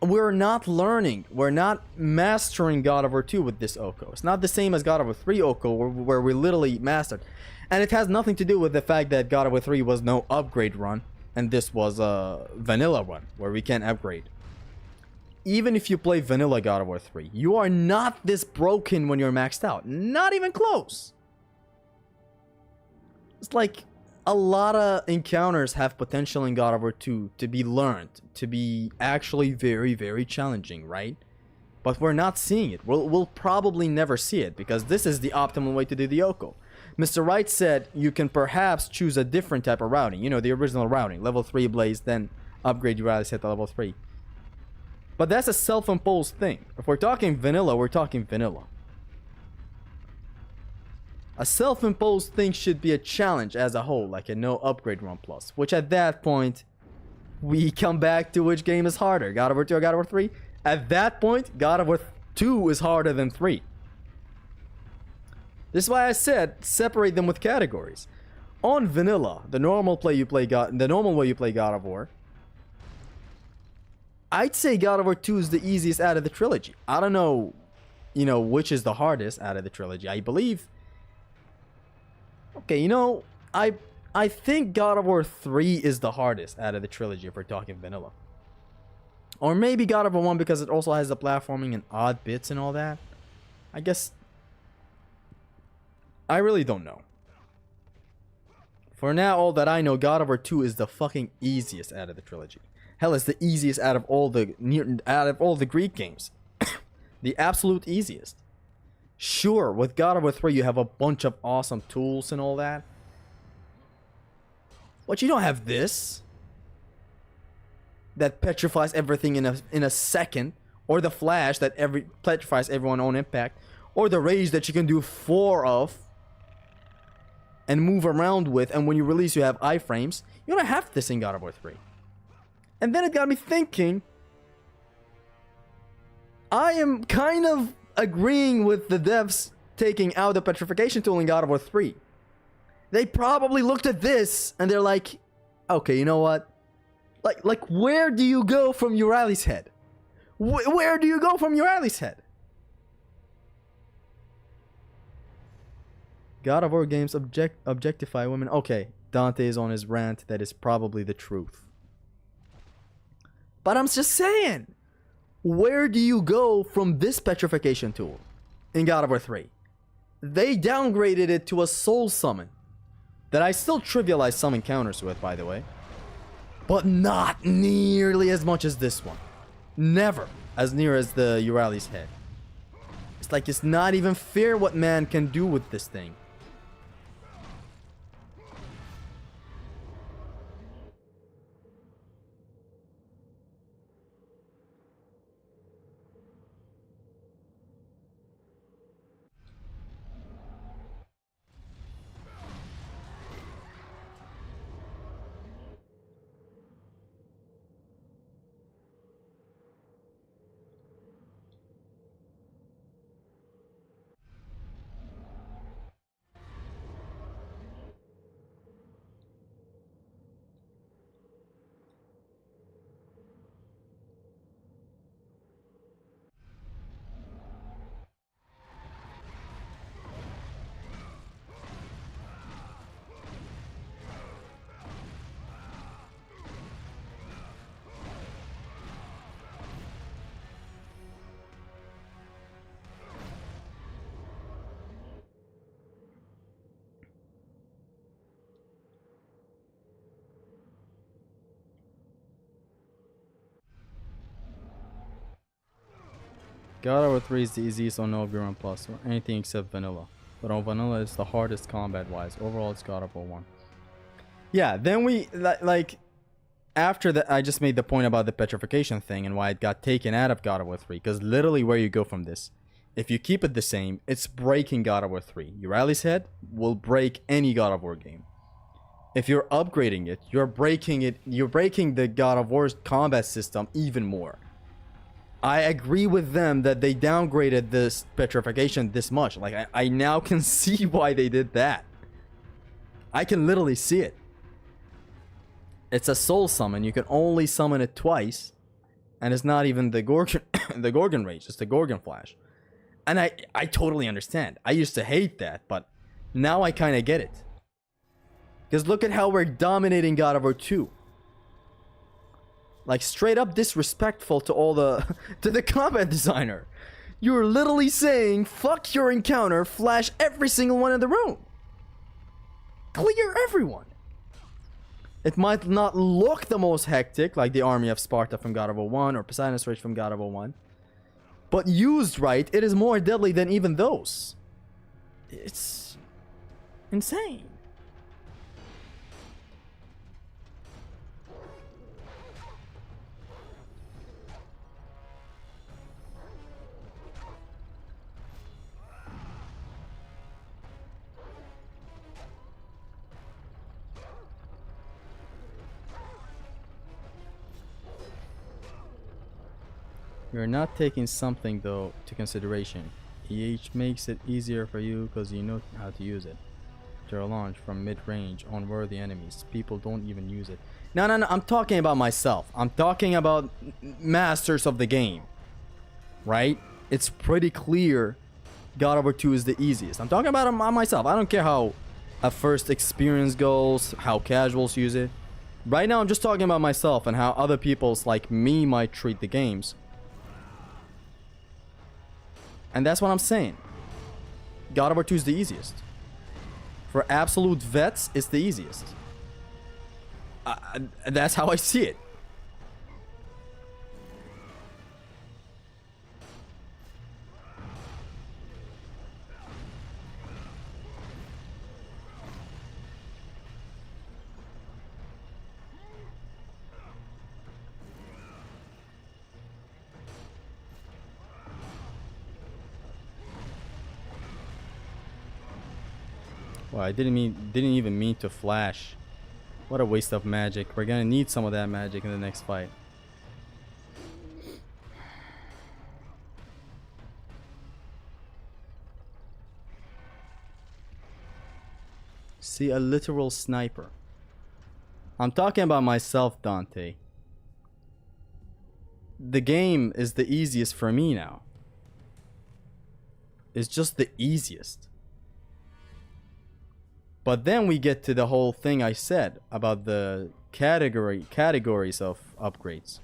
We're not learning, we're not mastering God of War 2 with this Oko. It's not the same as God of War 3 Oko, where we literally mastered. And it has nothing to do with the fact that God of War 3 was no upgrade run, and this was a vanilla run, where we can't upgrade. Even if you play vanilla God of War 3, you are not this broken when you're maxed out. Not even close. It's like, a lot of encounters have potential in God of War 2 to be learned, to be actually very, very challenging, right? But we're not seeing it. We'll probably never see it, because this is the optimal way to do the Oko. Mr. Wright said you can perhaps choose a different type of routing. You know, the original routing. Level 3 Blaze, then upgrade your Riley's head to level 3. But that's a self-imposed thing. If we're talking vanilla, we're talking vanilla. A self-imposed thing should be a challenge as a whole, like a no upgrade run plus. Which at that point, we come back to which game is harder, God of War 2 or God of War 3? At that point, God of War 2 is harder than 3. This is why I said separate them with categories. On vanilla, the normal way you play God of War, I'd say God of War 2 is the easiest out of the trilogy. I don't know, you know, which is the hardest out of the trilogy. I believe. Okay, you know, I think God of War 3 is the hardest out of the trilogy if we're talking vanilla. Or maybe God of War 1 because it also has the platforming and odd bits and all that. I guess. I really don't know. For now, all that I know, God of War 2 is the fucking easiest out of the trilogy. Hell, it's the easiest out of all the Greek games. The absolute easiest. Sure, with God of War 3 you have a bunch of awesome tools and all that. But you don't have this. That petrifies everything in a second. Or the flash that petrifies everyone on impact. Or the rage that you can do 4 of. And move around with. And when you release you have iframes. You don't have this in God of War 3. And then it got me thinking. I am kind of agreeing with the devs taking out the petrification tool in God of War 3. They probably looked at this and they're like, okay, you know what? Like where do you go from Uriah's head? Where do you go from Uriah's head? God of War games objectify women. Okay, Dante is on his rant. That is probably the truth. But I'm just saying. Where do you go from this petrification tool in God of War 3? They downgraded it to a soul summon. That I still trivialize some encounters with, by the way. But not nearly as much as this one. Never as near as the Uriah's head. It's like it's not even fair what man can do with this thing. God of War 3 is the easiest on no Buran Plus, or anything except vanilla. But on vanilla, it's the hardest combat-wise. Overall, it's God of War 1. Yeah, then we, like, after that, I just made the point about the petrification thing and why it got taken out of God of War 3. Because literally where you go from this, if you keep it the same, it's breaking God of War 3. Uriah's head will break any God of War game. If you're upgrading it, you're breaking the God of War's combat system even more. I agree with them that they downgraded this petrification this much. Like, I now can see why they did that. I can literally see it. It's a soul summon. You can only summon it twice. And it's not even the Gorgon, the Gorgon Rage. It's the Gorgon Flash. And I totally understand. I used to hate that, but now I kind of get it. Because look at how we're dominating God of War 2. Like, straight up disrespectful to all the to the combat designer. You're literally saying, fuck your encounter, flash every single one in the room. Clear everyone. It might not look the most hectic, like the army of Sparta from God of War 1 or Poseidon's Rage from God of War 1. But used right, it is more deadly than even those. It's insane. You're not taking something though to consideration. EH makes it easier for you because you know how to use it. After a launch from mid-range on worthy enemies, people don't even use it. No, I'm talking about myself. I'm talking about masters of the game. Right? It's pretty clear God of War 2 is the easiest. I'm talking about myself. I don't care how a first experience goes, how casuals use it. Right now I'm just talking about myself and how other people's like me might treat the games. And that's what I'm saying. God of War 2 is the easiest. For absolute vets, it's the easiest. That's how I see it. Well, I didn't even mean to flash. What a waste of magic. We're gonna need some of that magic in the next fight. See, a literal sniper. I'm talking about myself, Dante. The game is the easiest for me now. It's just the easiest. But then we get to the whole thing I said about the categories of upgrades.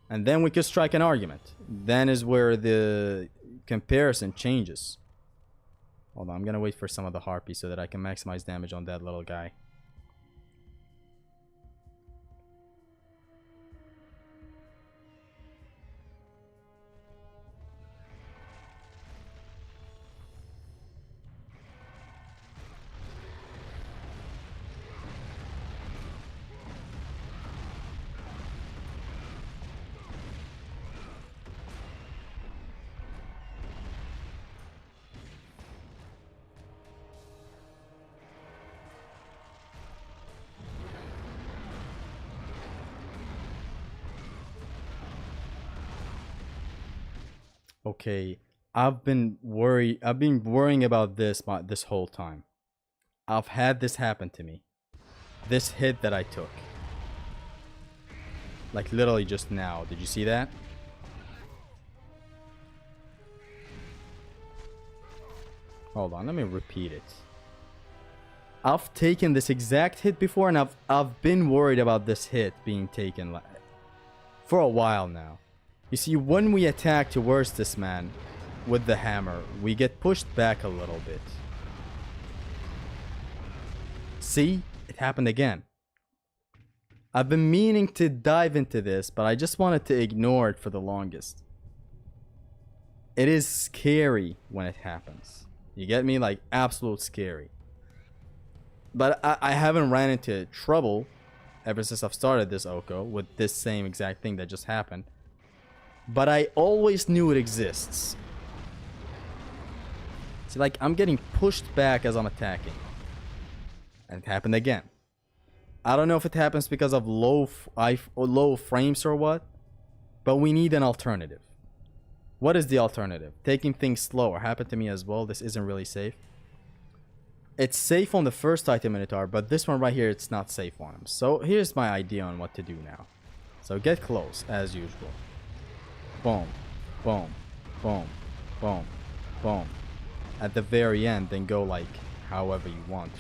And then we could strike an argument. Then is where the comparison changes. Hold on, I'm gonna wait for some of the harpies so that I can maximize damage on that little guy. Okay, I've been worrying about this this whole time. I've had this happen to me. This hit that I took. Like literally just now. Did you see that? Hold on, let me repeat it. I've taken this exact hit before and I've been worried about this hit being taken for a while now. You see, when we attack towards this man with the hammer, we get pushed back a little bit. See? It happened again. I've been meaning to dive into this, but I just wanted to ignore it for the longest. it is scary when it happens. You get me? Like, absolute scary. But I haven't ran into trouble ever since I've started this Oko with this same exact thing that just happened. But I always knew it exists. See, like, I'm getting pushed back as I'm attacking. And it happened again. I don't know if it happens because of low frames or what, but we need an alternative. What is the alternative? Taking things slower. Happened to me as well. This isn't really safe. It's safe on the first item Minotaur, but this one right here, it's not safe on him. So here's my idea on what to do now. So get close, as usual. Boom, boom, boom, boom, boom. At the very end, then go like however you want.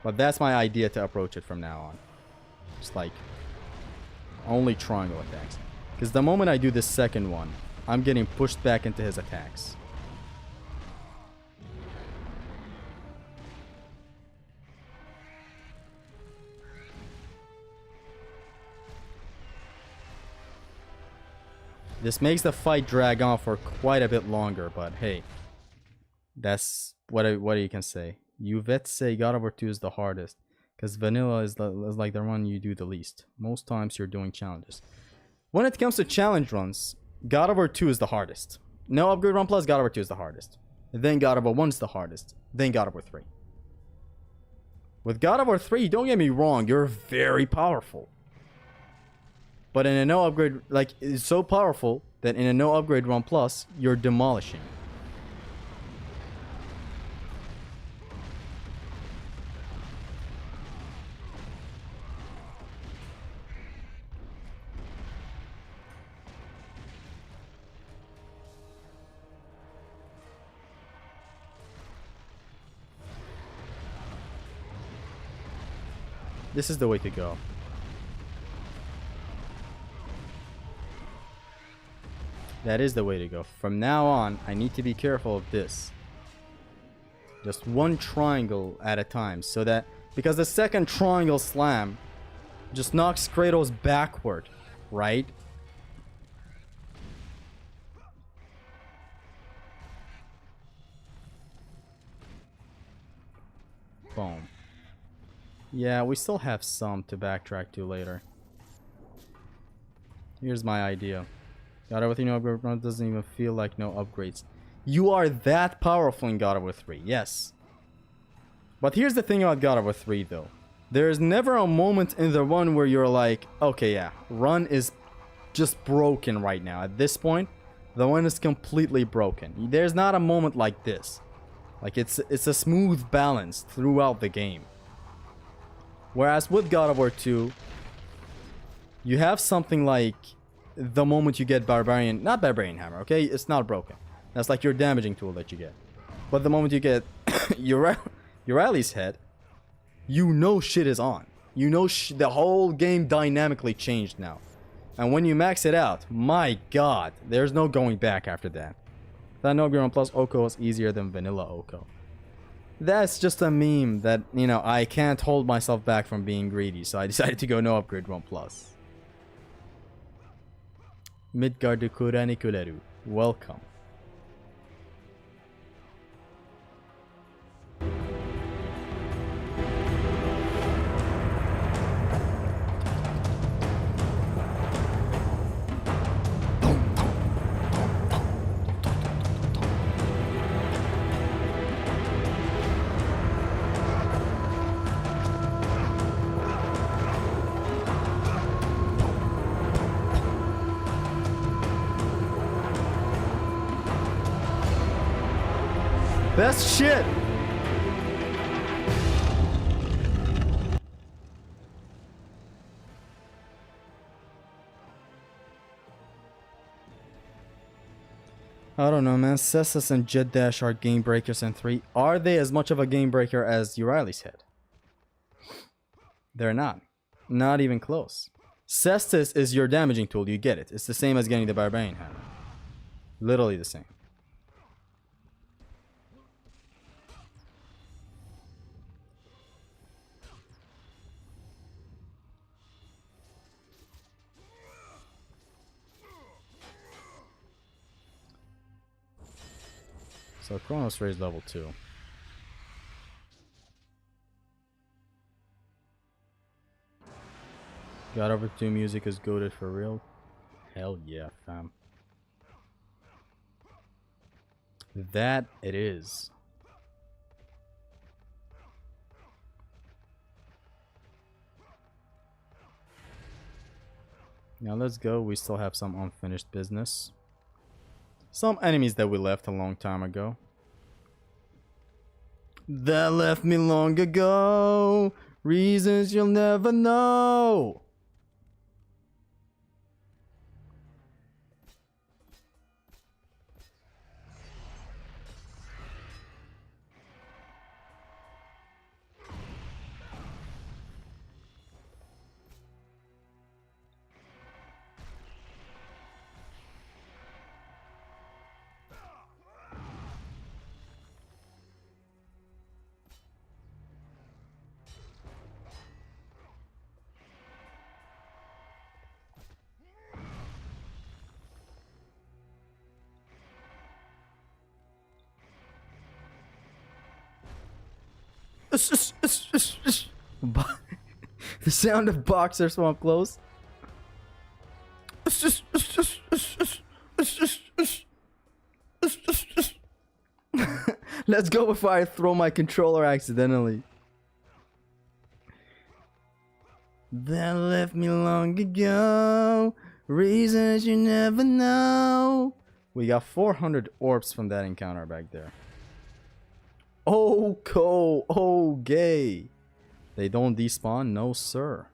But that's my idea to approach it from now on. Just like only triangle attacks. Because the moment I do this second one, I'm getting pushed back into his attacks. This makes the fight drag on for quite a bit longer, but hey, that's what you can say. You vets say God of War 2 is the hardest, because vanilla is like the one you do the least. Most times you're doing challenges. When it comes to challenge runs, God of War 2 is the hardest. No upgrade run plus, God of War 2 is the hardest. Then God of War 1 is the hardest. Then God of War 3. With God of War 3, don't get me wrong, you're very powerful. But in a no upgrade, like, it's so powerful that in a no upgrade run plus, you're demolishing. This is the way to go. That is the way to go. From now on, I need to be careful of this. Just one triangle at a time. So that, because the second triangle slam just knocks Kratos backward, right? Boom. Yeah, we still have some to backtrack to later. Here's my idea. God of War 3 no upgrade run doesn't even feel like no upgrades. You are that powerful in God of War 3, yes. But here's the thing about God of War 3 though. There's never a moment in the run where you're like, okay, yeah, run is just broken right now. At this point, the run is completely broken. There's not a moment like this. Like, it's a smooth balance throughout the game. Whereas with God of War 2, you have something like the moment you get Barbarian, not Barbarian Hammer, okay? It's not broken. That's like your damaging tool that you get. But the moment you get Uriah's head, you know shit is on. You know the whole game dynamically changed now. And when you max it out, my god, there's no going back after that. That no upgrade plus Oko is easier than vanilla Oko. That's just a meme that, you know, I can't hold myself back from being greedy, so I decided to go no upgrade 1 plus. Midgardu Kurani Kuleru. Welcome. Best shit! I don't know, man. Cessus and Jet Dash are game breakers in 3. Are they as much of a game breaker as Uriah's head? They're not. Not even close. Cestus is your damaging tool, you get it. It's the same as getting the Barbarian Hammer. Literally the same. So Chronos Ray is level 2. God Over 2 music is goated for real. Hell yeah, fam. That it is. Now let's go. We still have some unfinished business. Some enemies that we left a long time ago. That left me long ago. Reasons you'll never know. The sound of boxers when close. Let's go before I throw my controller accidentally. That left me long ago. Reasons you never know. We got 400 orbs from that encounter back there. Oh, Ko, oh, gay. They don't despawn? No, sir.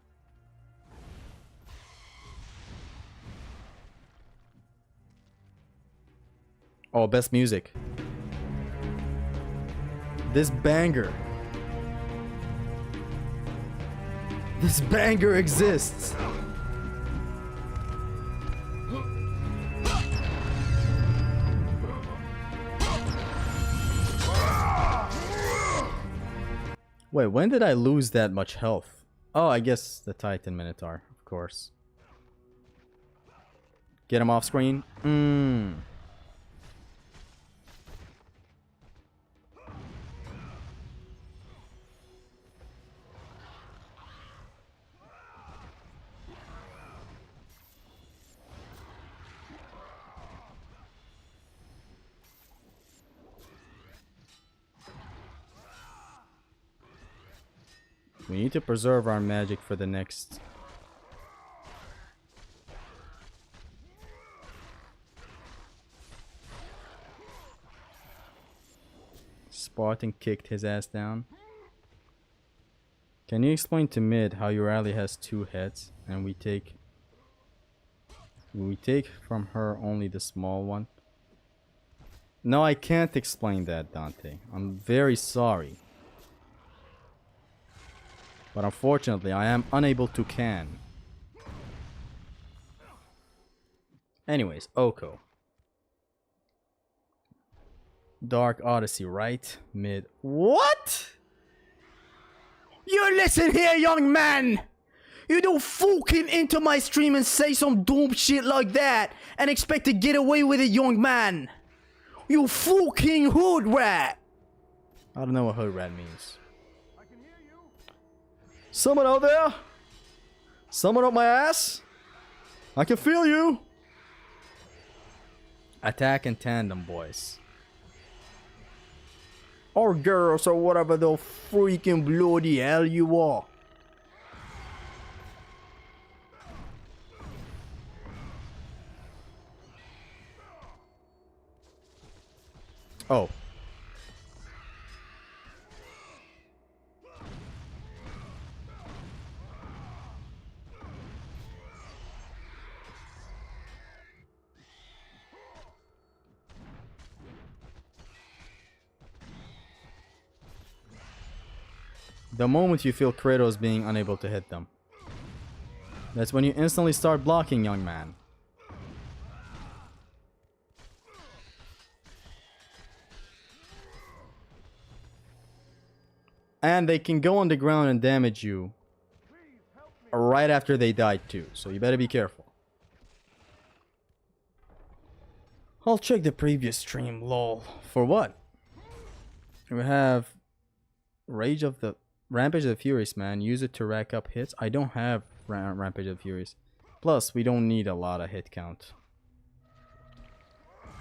Oh, best music. This banger. This banger exists. Wait, when did I lose that much health? Oh, I guess the Titan Minotaur, of course. Get him off screen. We need to preserve our magic for the next. Spartan kicked his ass down. Can you explain to Mid how your ally has 2 heads and we take from her only the small one? No, I can't explain that, Dante. I'm very sorry. But unfortunately, I am unable to can. Anyways, Oko. Dark Odyssey, right? Mid. What? You listen here, young man! You don't fucking into my stream and say some dumb shit like that and expect to get away with it, young man! You fucking hood rat! I don't know what hood rat means. Someone out there? Someone up my ass? I can feel you. Attack in tandem, boys. Or girls, or whatever the freaking bloody hell you are. Oh. The moment you feel Kratos being unable to hit them. That's when you instantly start blocking, young man. And they can go on the ground and damage you right after they die too, so you better be careful. I'll check the previous stream, lol. For what? We have Rage of the Rampage of the Furies, man. Use it to rack up hits. I don't have Rampage of the Furies. Plus, we don't need a lot of hit count.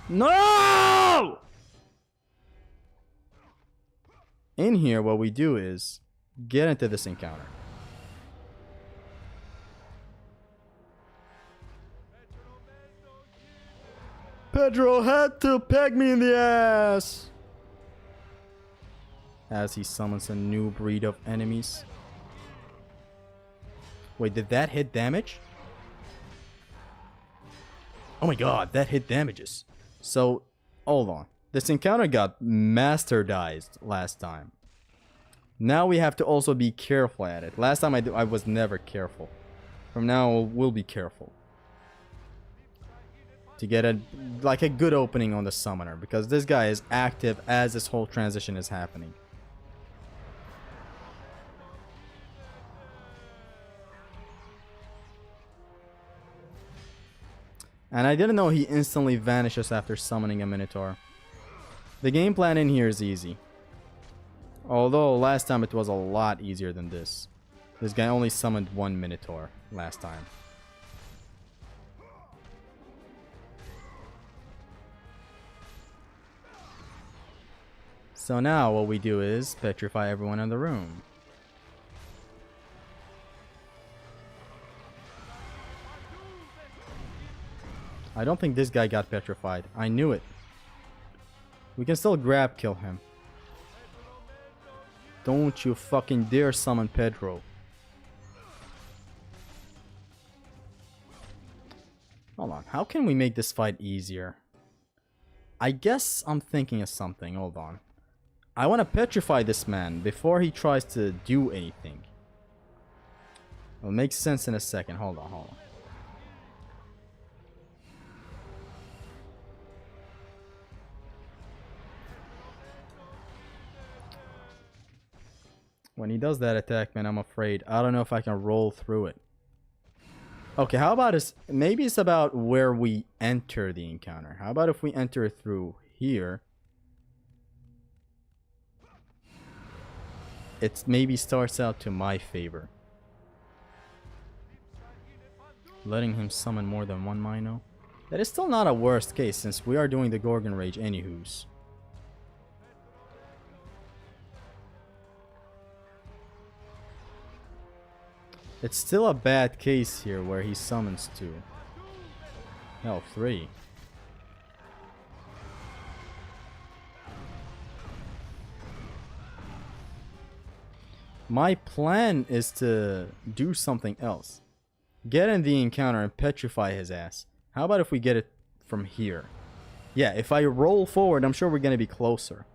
No! In here, what we do is get into this encounter. Pedro had to peg me in the ass! As he summons a new breed of enemies. Wait, did that hit damage? Oh my god, that hit damages. So, hold on. This encounter got masterized last time. Now we have to also be careful at it. Last time I was never careful. From now we'll be careful. To get a good opening on the summoner. Because this guy is active as this whole transition is happening. And I didn't know he instantly vanishes after summoning a Minotaur. The game plan in here is easy. Although last time it was a lot easier than this. This guy only summoned one Minotaur last time. So now what we do is petrify everyone in the room. I don't think this guy got petrified. I knew it. We can still grab kill him. Don't you fucking dare summon Pedro. Hold on. How can we make this fight easier? I guess I'm thinking of something. Hold on. I want to petrify this man before he tries to do anything. It'll make sense in a second. Hold on, hold on. When he does that attack, man, I'm afraid. I don't know if I can roll through it. Okay, how about this? Maybe it's about where we enter the encounter. How about if we enter through here? It maybe starts out to my favor. Letting him summon more than one Mino. That is still not a worst case since we are doing the Gorgon Rage anywho's. It's still a bad case here where he summons two. Hell, three. My plan is to do something else. Get in the encounter and petrify his ass. How about if we get it from here? Yeah, if I roll forward, I'm sure we're going to be closer.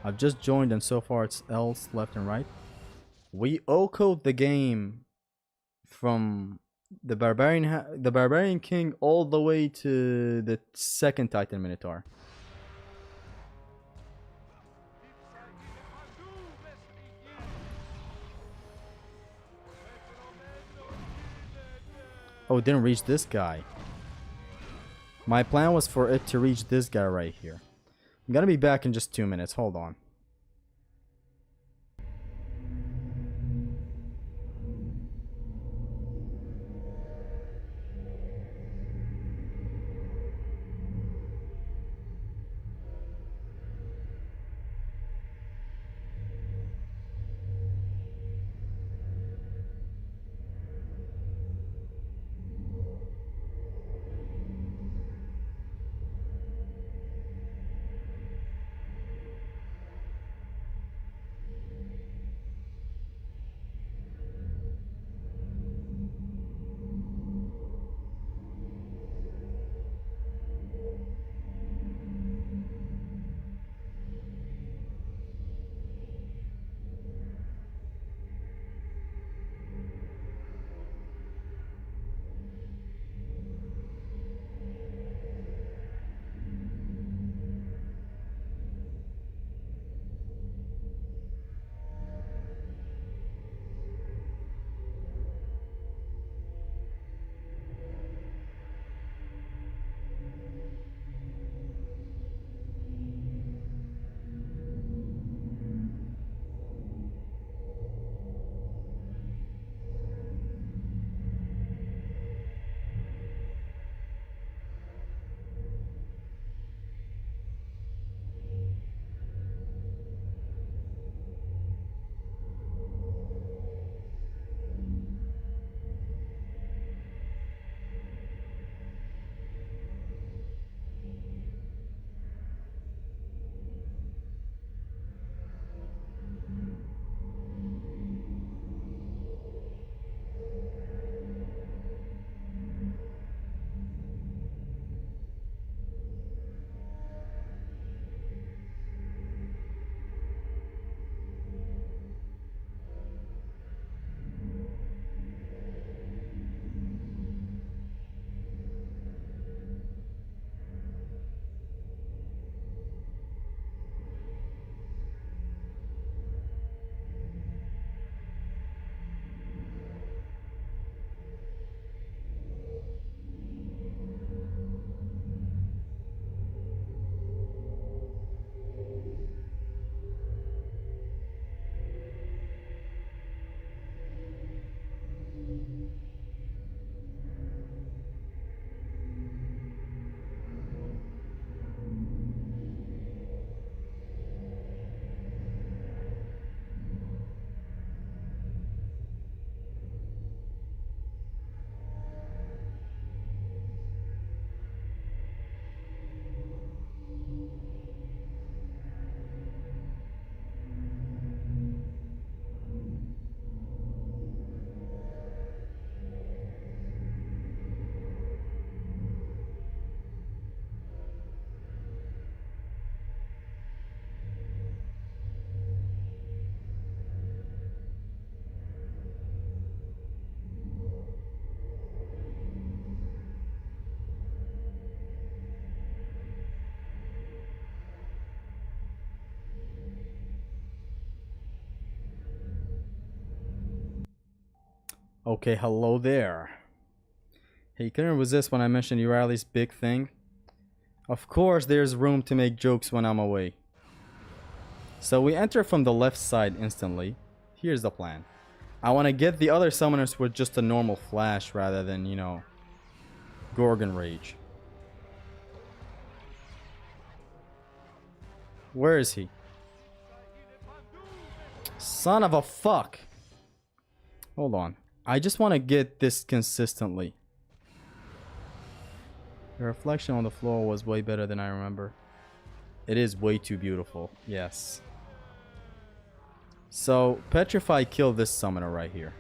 I've just joined and so far it's L's left and right. We O-code the game from the Barbarian King all the way to the second Titan Minotaur. Oh, it didn't reach this guy. My plan was for it to reach this guy right here. I'm gonna be back in just 2 minutes. Hold on. Okay, hello there. Hey, couldn't resist when I mentioned Uriah's big thing. Of course, there's room to make jokes when I'm away. So we enter from the left side instantly. Here's the plan. I want to get the other summoners with just a normal flash rather than, you know, Gorgon Rage. Where is he? Son of a fuck. Hold on. I just want to get this consistently. The reflection on the floor was way better than I remember. It is way too beautiful. Yes. So, Petrify killed this summoner right here.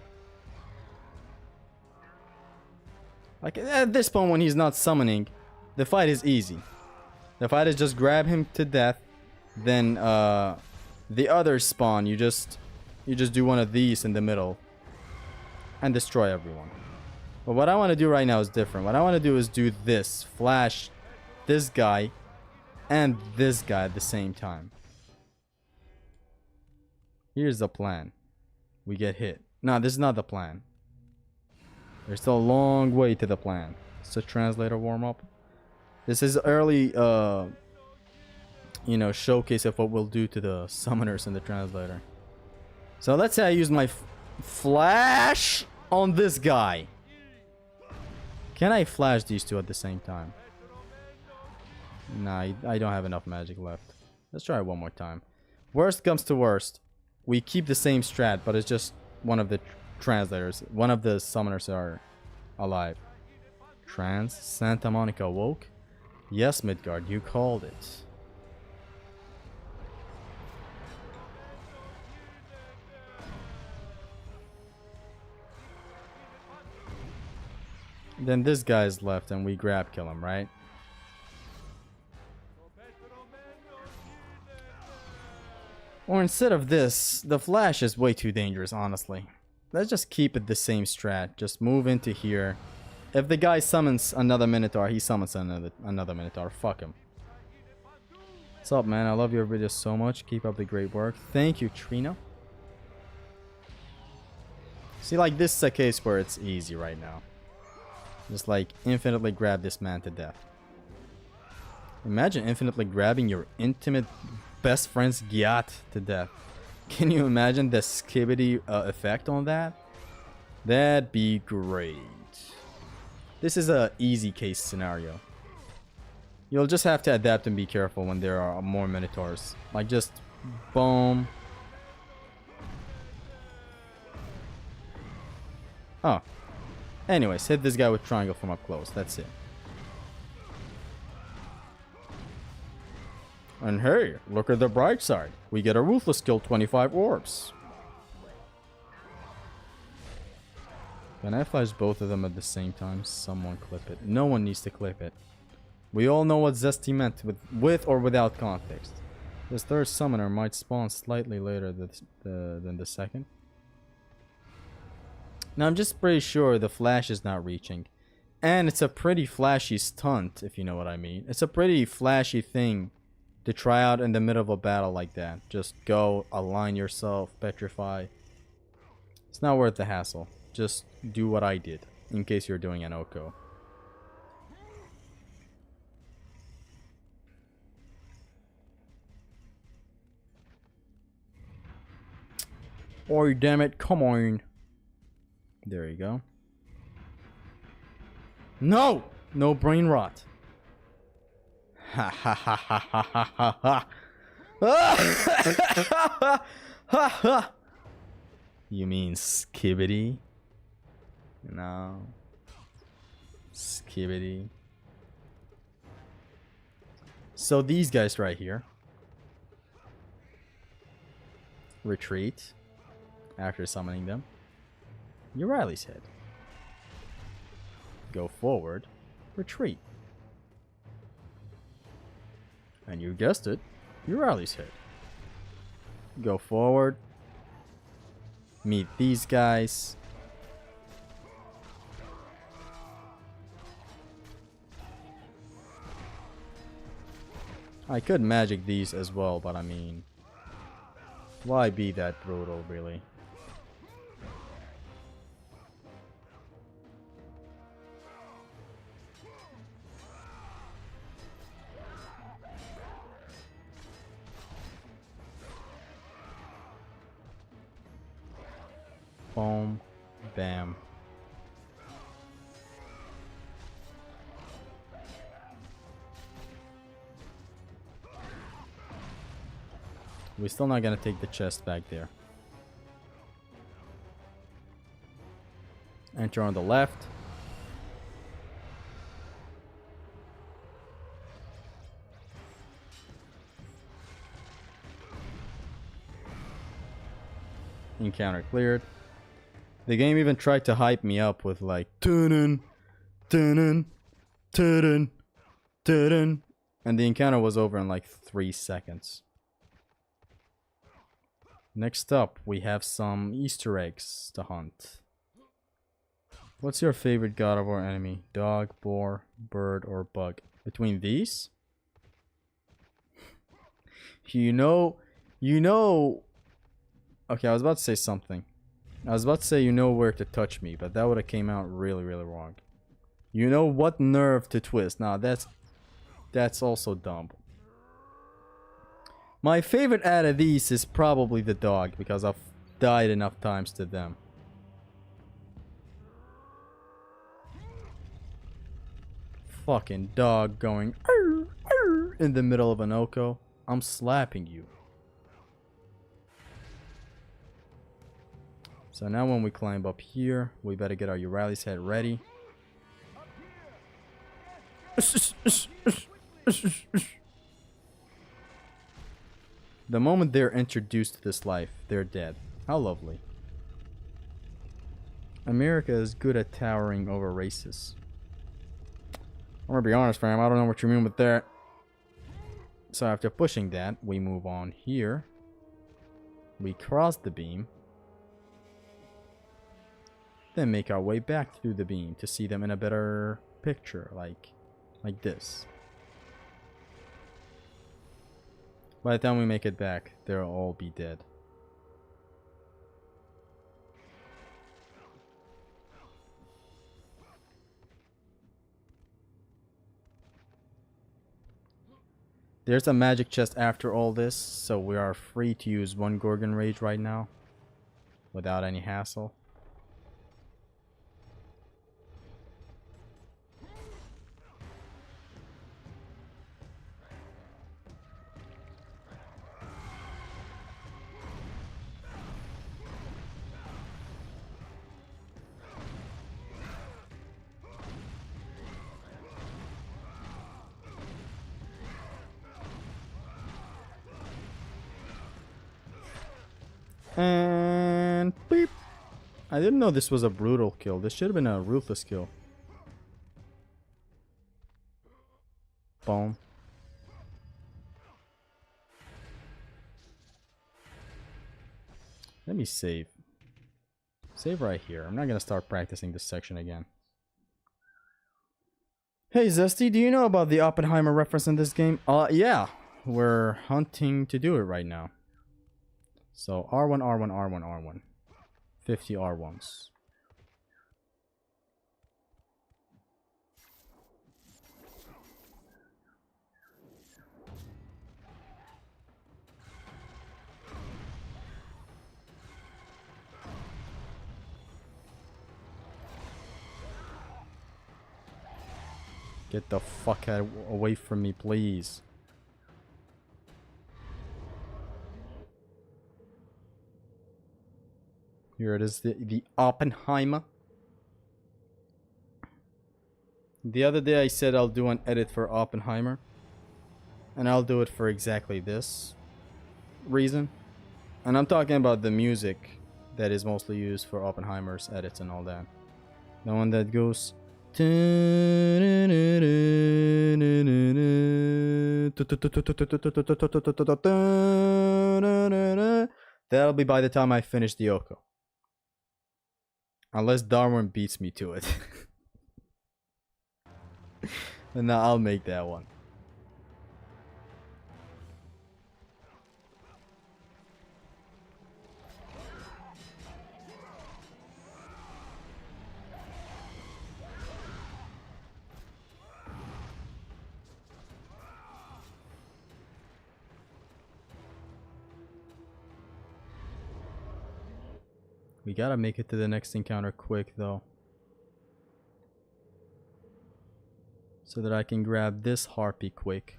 Like, at this point when he's not summoning, the fight is easy. The fight is just grab him to death. Then, the other spawn, you just do one of these in the middle. And destroy everyone. But what I want to do right now is different. What I want to do is do this. Flash this guy and this guy at the same time. Here's the plan. We get hit. No, this is not the plan. There's still a long way to the plan. It's a translator warm-up. This is early, you know, showcase of what we'll do to the summoners in the translator. So let's say I use my flash on this guy. Can I flash these two at the same time? Nah, I don't have enough magic left. Let's try it one more time. Worst comes to worst. We keep the same strat, but it's just one of the translators. One of the summoners are alive. Santa Monica woke? Yes, Midgard, you called it. Then this guy's left and we grab kill him, right? Or instead of this, the flash is way too dangerous, honestly. Let's just keep it the same strat. Just move into here. If the guy summons another Minotaur, he summons another Minotaur. Fuck him. What's up, man? I love your videos so much. Keep up the great work. Thank you, Trina. See, like, this is a case where it's easy right now. Just like infinitely grab this man to death. Imagine infinitely grabbing your intimate best friend's Gyat to death. Can you imagine the skibbity effect on that? That'd be great. This is a easy case scenario. You'll just have to adapt and be careful when there are more Minotaurs. Like just boom. Oh. Anyways, hit this guy with triangle from up close. That's it. And hey, look at the bright side. We get a Ruthless kill 25 orbs. Can I flash both of them at the same time? Someone clip it. No one needs to clip it. We all know what Zesty meant with or without context. This third summoner might spawn slightly later than the second. Now I'm just pretty sure the flash is not reaching. And it's a pretty flashy stunt, if you know what I mean. It's a pretty flashy thing to try out in the middle of a battle like that. Just go, align yourself, petrify. It's not worth the hassle. Just do what I did, in case you're doing an Oko. Oh, damn it, come on. There you go. No! No brain rot. Ha ha ha ha ha ha ha ha. Ha ha. You mean skibbity? No. Skibbity. So these guys right here. Retreat. After summoning them. Uriah's head. Go forward. Retreat. And you guessed it. Uriah's head. Go forward. Meet these guys. I could magic these as well, but I mean, why be that brutal, really? Boom. Bam. We're still not gonna take the chest back there. Enter on the left. Encounter cleared. The game even tried to hype me up with like dun dun dun dun, and the encounter was over in like 3 seconds. Next up, we have some Easter eggs to hunt. What's your favorite God of War enemy? Dog, boar, bird, or bug? Between these? You know... Okay, I was about to say something. I was about to say you know where to touch me, but that would have came out really, really wrong. You know what nerve to twist. Nah, that's also dumb. My favorite out of these is probably the dog, because I've died enough times to them. Fucking dog going "Arr, arr," in the middle of an Oko. I'm slapping you. So now when we climb up here, we better get our Urali's head ready. The moment they're introduced to this life, they're dead. How lovely. America is good at towering over races. I'm gonna be honest, fam, I don't know what you mean with that. So after pushing that, we move on here. We cross the beam. Then make our way back through the beam to see them in a better picture, like this. By the time we make it back, they'll all be dead. There's a magic chest after all this, so we are free to use one Gorgon Rage right now without any hassle. And beep. I didn't know this was a brutal kill. This should have been a ruthless kill. Boom. Let me save. Save right here. I'm not gonna start practicing this section again. Hey Zesty, do you know about the Oppenheimer reference in this game? Yeah. We're hunting to do it right now. So R1, R1, R1, R1. 50 R1s. Get the fuck out away from me, please. Here it is, the Oppenheimer. The other day I said I'll do an edit for Oppenheimer. And I'll do it for exactly this reason. And I'm talking about the music that is mostly used for Oppenheimer's edits and all that. The one that goes... That'll be by the time I finish the Oko. Unless Darwin beats me to it. And now I'll make that one. We gotta make it to the next encounter quick though. So that I can grab this harpy quick.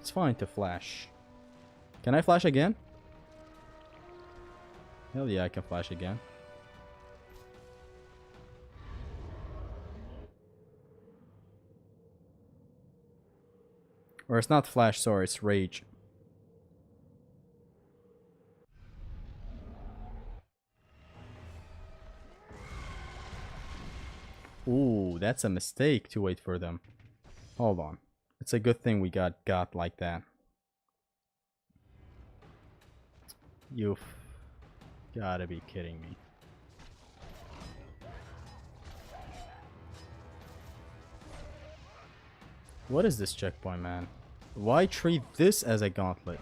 It's fine to flash. Can I flash again? Hell yeah, I can flash again. Or it's not flash, sorry, it's rage. Ooh, that's a mistake to wait for them. Hold on. It's a good thing we got like that. You've gotta be kidding me. What is this checkpoint, man? Why treat this as a gauntlet?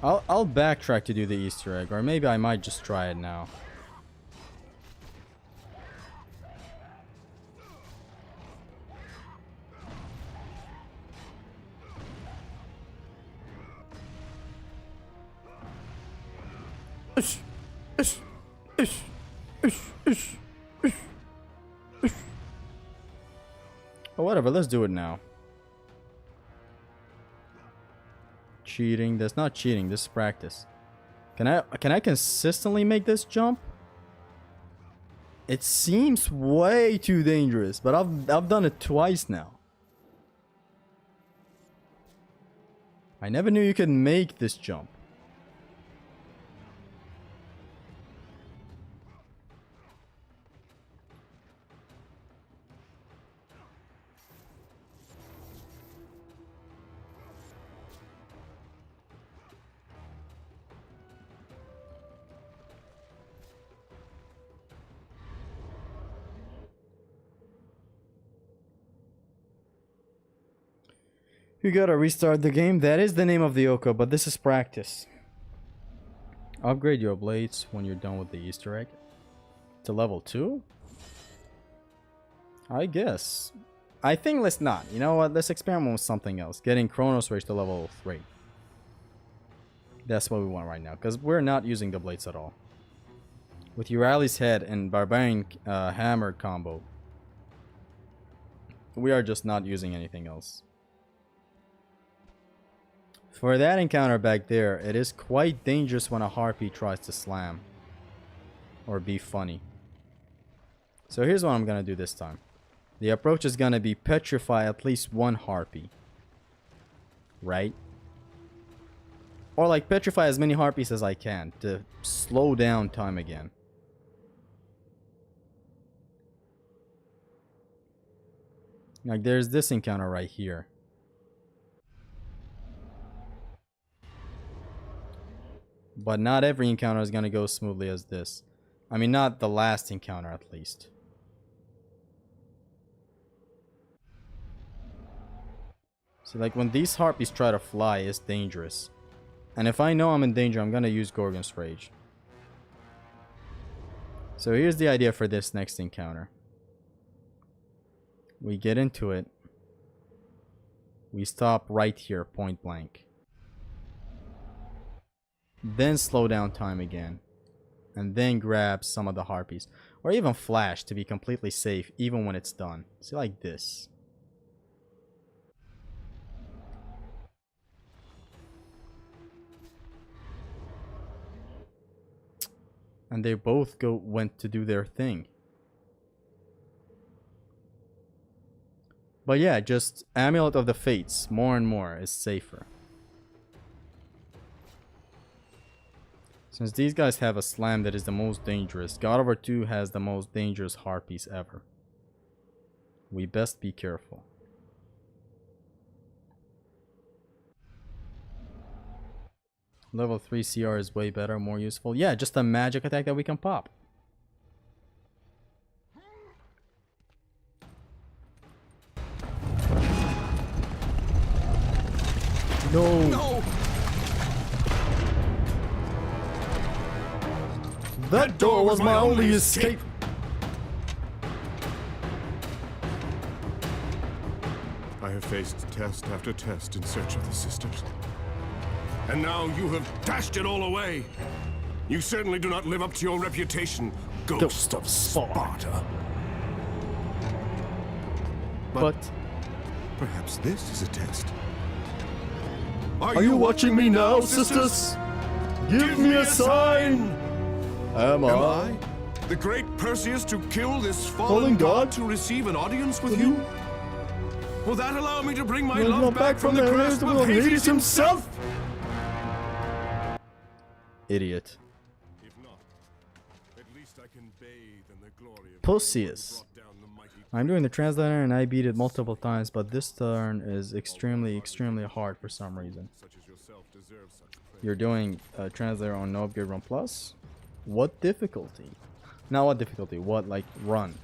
I'll backtrack to do the Easter egg, or maybe I might just try it now. Oh, whatever, let's do it now. Cheating, that's not cheating, this is practice. Can I consistently make this jump? It seems way too dangerous, but I've done it twice now. I never knew you could make this jump. You gotta restart the game. That is the name of the Oko, but this is practice. Upgrade your blades when you're done with the Easter egg. To level 2? I guess. I think let's not. You know what? Let's experiment with something else. Getting Chronos Rage to level 3. That's what we want right now, because we're not using the blades at all. With Urali's Head and Barbarian Hammer combo, we are just not using anything else. For that encounter back there, it is quite dangerous when a harpy tries to slam or be funny. So here's what I'm gonna do this time. The approach is gonna be petrify at least one harpy. Right? Or like petrify as many harpies as I can to slow down time again. Like there's this encounter right here. But not every encounter is gonna go smoothly as this. I mean, not the last encounter at least. So like when these harpies try to fly, it's dangerous. And if I know I'm in danger, I'm gonna use Gorgon's Rage. So here's the idea for this next encounter. We get into it. We stop right here, point blank. Then slow down time again. And then grab some of the harpies. Or even flash to be completely safe even when it's done. See, like this. And they both went to do their thing. But yeah, just Amulet of the Fates more and more is safer. Since these guys have a slam that is the most dangerous, God of War 2 has the most dangerous harpies ever. We best be careful. Level 3 CR is way better, more useful. Yeah, just a magic attack that we can pop. No! That door was my only escape. I have faced test after test in search of the sisters. And now you have dashed it all away. You certainly do not live up to your reputation, Ghost of Sparta. But Perhaps this is a test. are you watching me now, sisters? Give me a sign. Am Am I, the great Perseus, to kill this Fallen fallen god? god to receive an audience with you? Will that allow me to bring my Love love back from the grasp of Hades himself? Idiot. If not, at least I can bathe in the glory of Perseus. brought down the mighty. I'm doing the translator and I beat it multiple times, but this turn is extremely hard for some reason. Such as yourself deserve such praise. You're doing a translator on no upgrade run plus? What difficulty? Not what difficulty, what like run?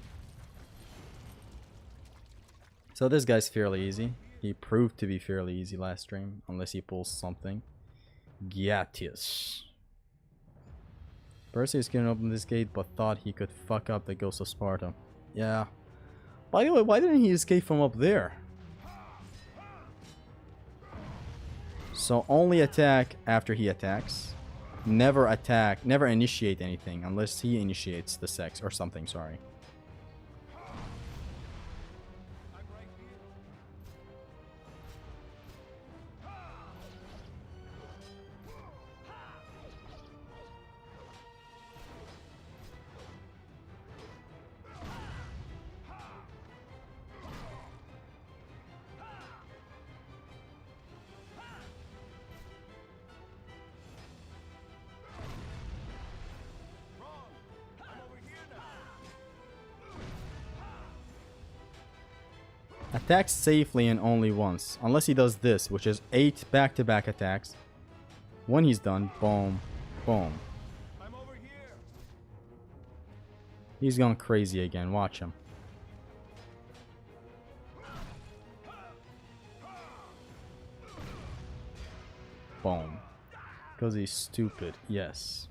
So this guy's fairly easy. He proved to be fairly easy last stream, unless he pulls something. Giatius. Perseus couldn't open this gate, but thought he could fuck up the Ghost of Sparta. Yeah. By the way, why didn't he escape from up there? So only attack after he attacks. Never attack, never initiate anything unless he initiates the sex or something, sorry. Attacks safely and only once, unless he does this, which is 8 back-to-back attacks. When he's done, boom, boom. I'm over here. He's gone crazy again, watch him. Boom. Because he's stupid, yes.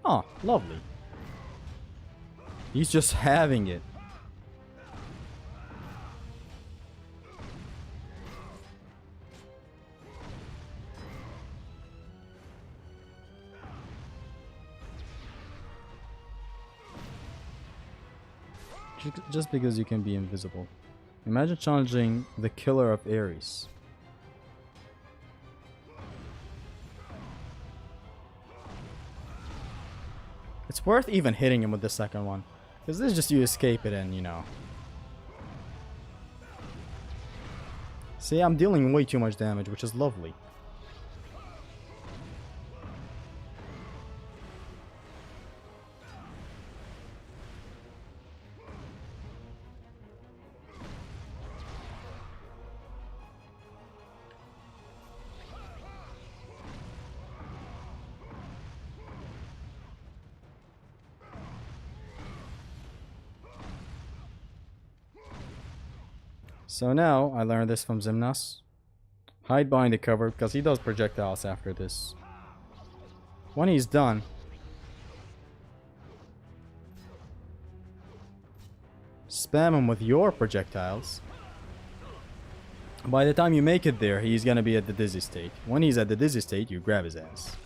Oh, lovely. He's just having it. Just because you can be invisible. Imagine challenging the killer of Ares. It's worth even hitting him with the second one. Because this is just you escape it and, you know. See, I'm dealing way too much damage, which is lovely. So now, I learned this from Zimnas. Hide behind the cover, because he does projectiles after this. When he's done, spam him with your projectiles. By the time you make it there, he's gonna be at the dizzy state. When he's at the dizzy state, you grab his ass.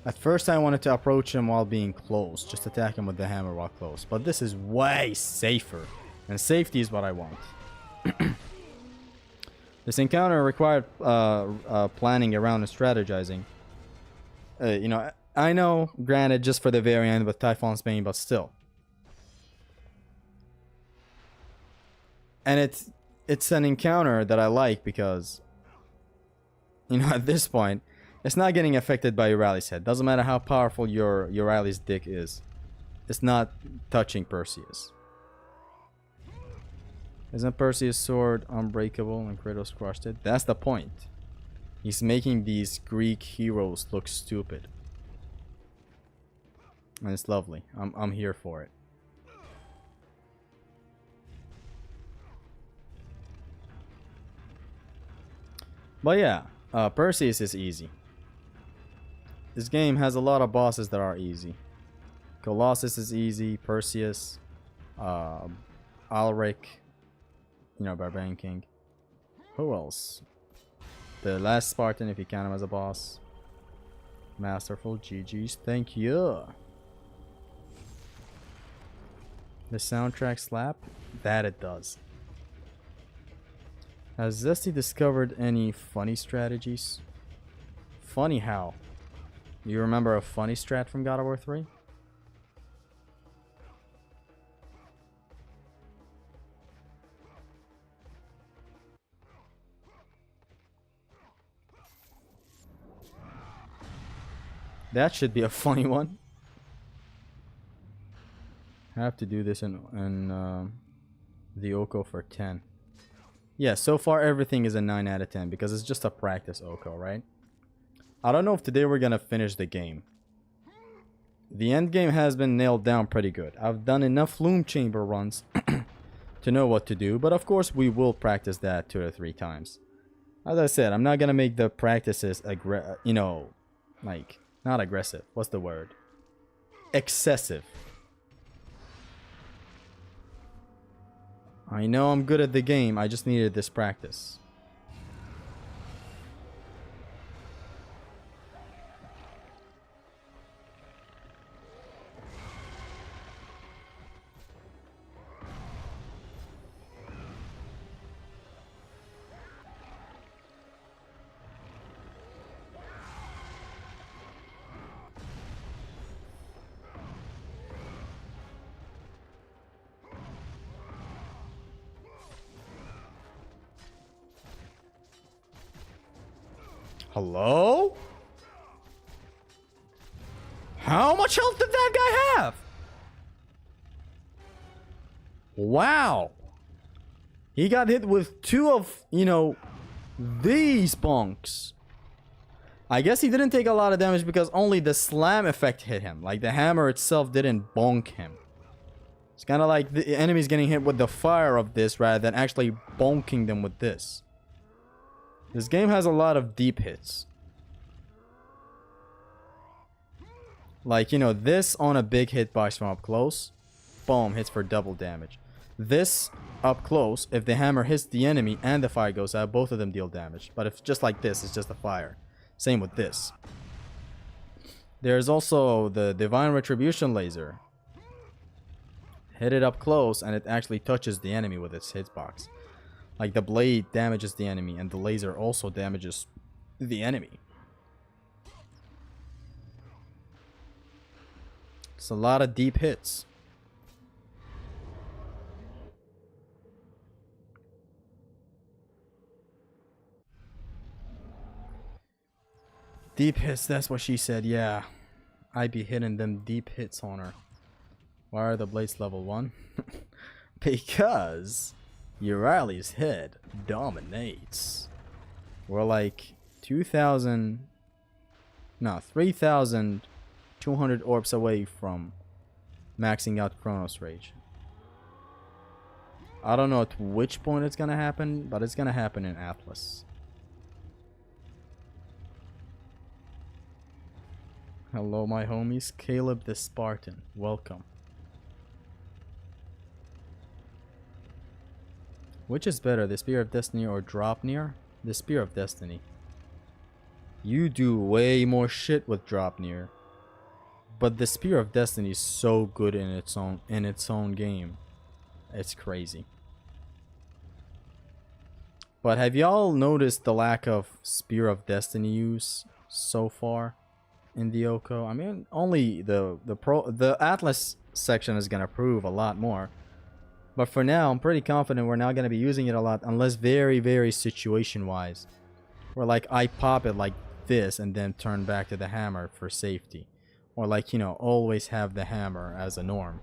At first I wanted to approach him while being close, just attack him with the hammer while close. But this is way safer, and safety is what I want. This encounter required planning around and strategizing. You know, I know, granted, just for the very end with Typhon's Bane, but still. And it's an encounter that I like because, you know, at this point, it's not getting affected by Euryal's head. Doesn't matter how powerful your Euryal's dick is. It's not touching Perseus. Isn't Perseus' sword unbreakable and Kratos crushed it? That's the point. He's making these Greek heroes look stupid. And it's lovely. I'm here for it. But yeah, Perseus is easy. This game has a lot of bosses that are easy. Colossus is easy. Perseus, Alric, you know, Barbarian King. Who else? The last Spartan, if you count him as a boss. Masterful. GG's. Thank you. The soundtrack slap? That it does. Has Zesty discovered any funny strategies? Funny how? You remember a funny strat from God of War 3? That should be a funny one. I have to do this in the Oko for 10. Yeah, so far everything is a 9 out of 10 because it's just a practice Oko, right? I don't know if today we're gonna finish the game. The end game has been nailed down pretty good. I've done enough Loom Chamber runs to know what to do, but of course we will practice that 2 or 3 times. As I said, I'm not gonna make the practices like, not aggressive. What's the word? Excessive. I know I'm good at the game, I just needed this practice. Hello? How much health did that guy have? Wow. He got hit with 2 of, you know, these bonks. I guess he didn't take a lot of damage because only the slam effect hit him. Like, the hammer itself didn't bonk him. It's kind of like the enemies getting hit with the fire of this rather than actually bonking them with this. This game has a lot of deep hits. Like, you know, this on a big hitbox from up close, boom, hits for double damage. This up close, if the hammer hits the enemy and the fire goes out, both of them deal damage. But if just like this, it's just a fire. Same with this. There's also the Divine Retribution laser. Hit it up close and it actually touches the enemy with its hitbox. Like, the blade damages the enemy and the laser also damages the enemy. It's a lot of deep hits. Deep hits, that's what she said, yeah. I be hitting them deep hits on her. Why are the blades level 1? Because Euryale's head dominates. We're like 3,200 orbs away from maxing out Chronos Rage. I don't know at which point it's gonna happen, but it's gonna happen in Atlas. Hello my homies, Caleb the Spartan, welcome. Which is better, the Spear of Destiny or Dropnir? The Spear of Destiny. You do way more shit with Dropnir. But the Spear of Destiny is so good in its own game. It's crazy. But have y'all noticed the lack of Spear of Destiny use so far in the Oko? I mean, only the Atlas section is gonna prove a lot more. But for now, I'm pretty confident we're not going to be using it a lot unless very, very situation-wise. Where, like, I pop it like this and then turn back to the hammer for safety. Or, like, you know, always have the hammer as a norm.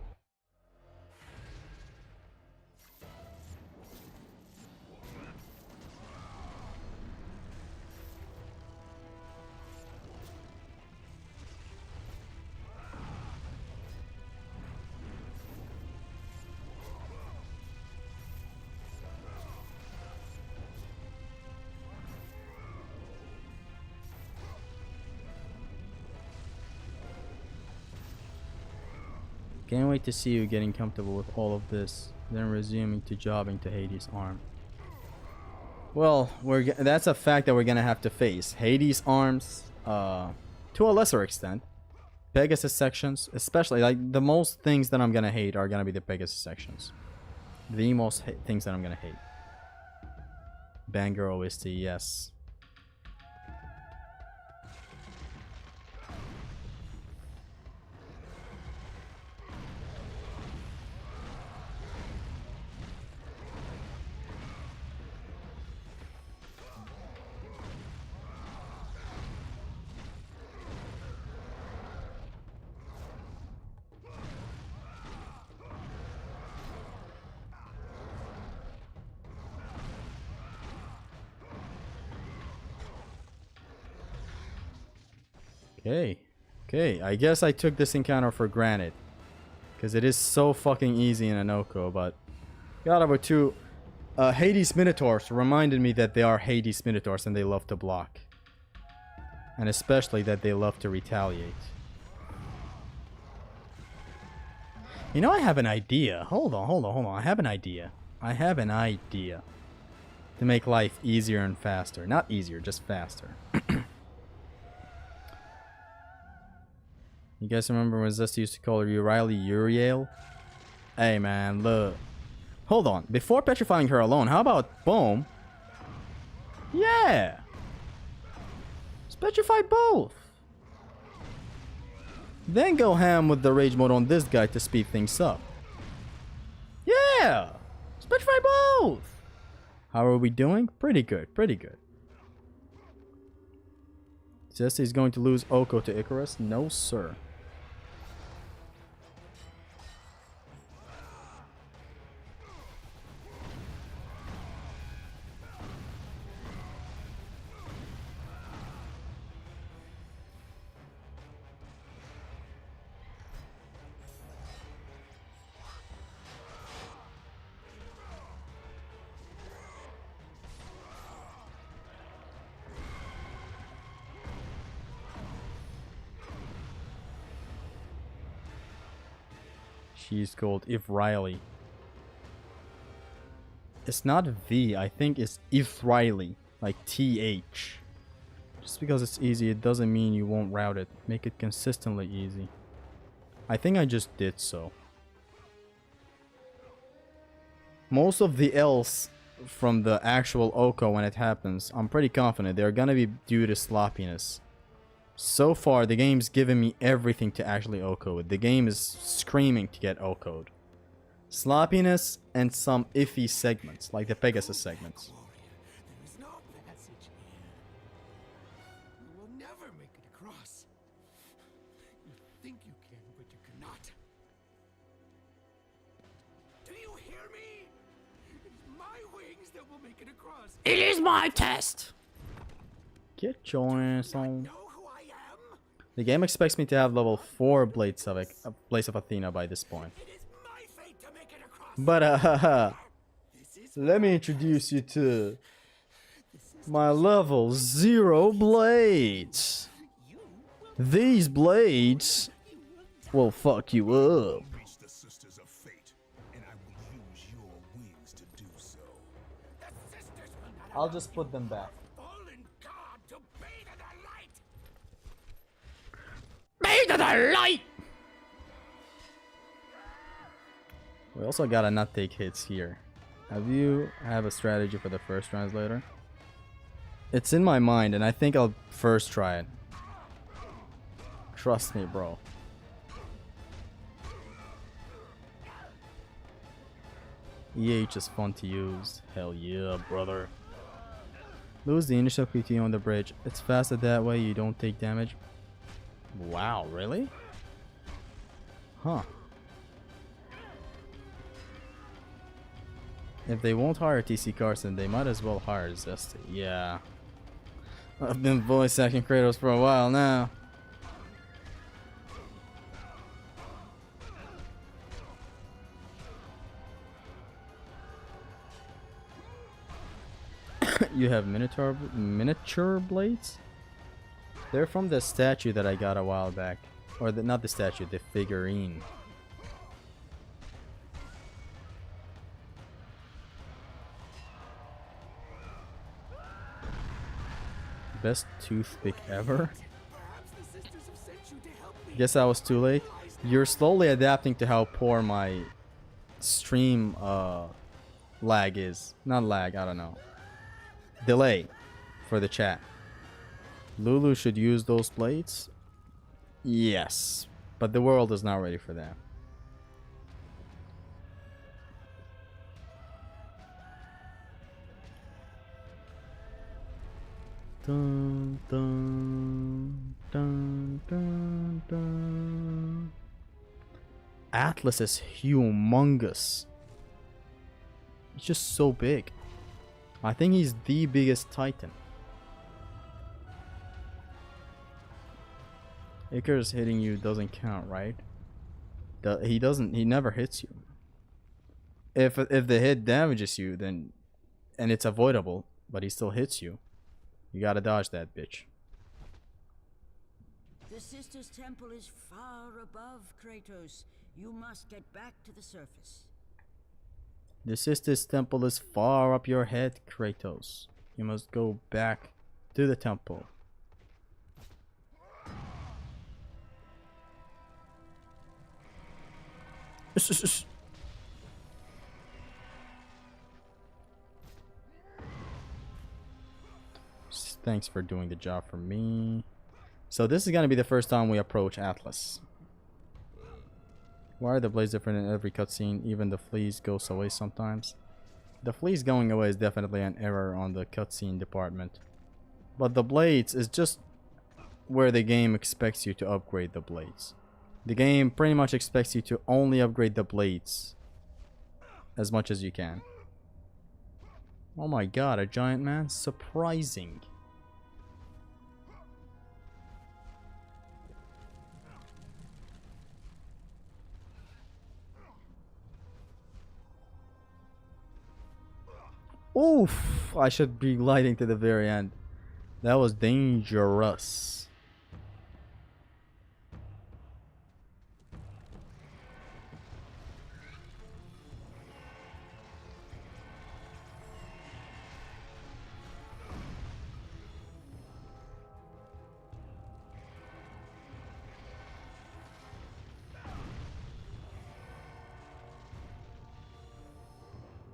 Can't wait to see you getting comfortable with all of this, then resuming to jobbing to Hades' arm. Well, that's a fact that we're gonna have to face. Hades' arms, to a lesser extent. Pegasus sections, especially, like, the most things that I'm gonna hate are gonna be the Pegasus sections. The most things that I'm gonna hate. Banger OST, yes. Okay, I guess I took this encounter for granted. Because it is so fucking easy in Anoko, but... God over 2... Hades Minotaurs reminded me that they are Hades Minotaurs and they love to block. And especially that they love to retaliate. You know, I have an idea. Hold on. I have an idea. To make life easier and faster. Not easier, just faster. You guys remember when Zesty used to call her Riley Uriel? Hey man, look. Hold on. Before petrifying her alone, how about boom? Yeah! Let's petrify both. Then go ham with the rage mode on this guy to speed things up. Yeah! Let's petrify both! How are we doing? Pretty good. Zesty's going to lose Oko to Icarus? No, sir. She's called If Riley. It's not V, I think it's If Riley. Like TH. Just because it's easy, it doesn't mean you won't route it. Make it consistently easy. I think I just did so. Most of the L's from the actual Oko when it happens, I'm pretty confident they're gonna be due to sloppiness. So far, the game's given me everything to actually Oko it. The game is screaming to get Oko'd. Sloppiness and some iffy segments, like the Pegasus segments. There is no passage here. You will never make it across. You think you can, but you cannot. Do you hear me? It is my wings that will make it across. It is my test! Get your ass on. Know who I am? The game expects me to have level 4 Blades of Athena by this point. It is my fate to make it across. But This is let me introduce you to my level 0 blades. These blades will fuck you up. Reach the Sisters of Fate, and I will use your wings to do so. the sisters will not I'll just put them back. fallen God to bathe in the light. Bathe in the light! We also gotta not take hits here. Have a strategy for the first translator? It's in my mind, and I think I'll first try it. Trust me, bro. EH is fun to use. Hell yeah, brother. Lose the initial PT on the bridge. It's faster that way, you don't take damage. Wow, really? Huh. If they won't hire TC Carson, they might as well hire Zesty. Yeah. I've been voice acting Kratos for a while now. You have miniature blades? They're from the statue that I got a while back. Or not the statue, the figurine. Best toothpick ever? Perhaps the sisters have sent you to help me. Guess I was too late. You're slowly adapting to how poor my stream lag is. Not lag, I don't know. Delay for the chat. Lulu should use those blades? Yes. But the world is not ready for that. Dun, dun, dun, dun, dun. Atlas is humongous. He's just so big. I think he's the biggest Titan. Icarus hitting you doesn't count, right? He doesn't. He never hits you. If the hit damages you, then and it's avoidable, but he still hits you, you gotta dodge that bitch. The Sisters' Temple is far above Kratos. You must get back to the surface. The Sisters' Temple is far up your head, Kratos. You must go back to the temple. Thanks for doing the job for me. So this is gonna be the first time we approach Atlas. Why are the blades different in every cutscene? Even the fleas goes away sometimes. The fleas going away is definitely an error on the cutscene department. But the blades is just where the game expects you to upgrade the blades. The game pretty much expects you to only upgrade the blades as much as you can. Oh my god, a giant man? Surprising. Oof! I should be gliding to the very end. That was dangerous.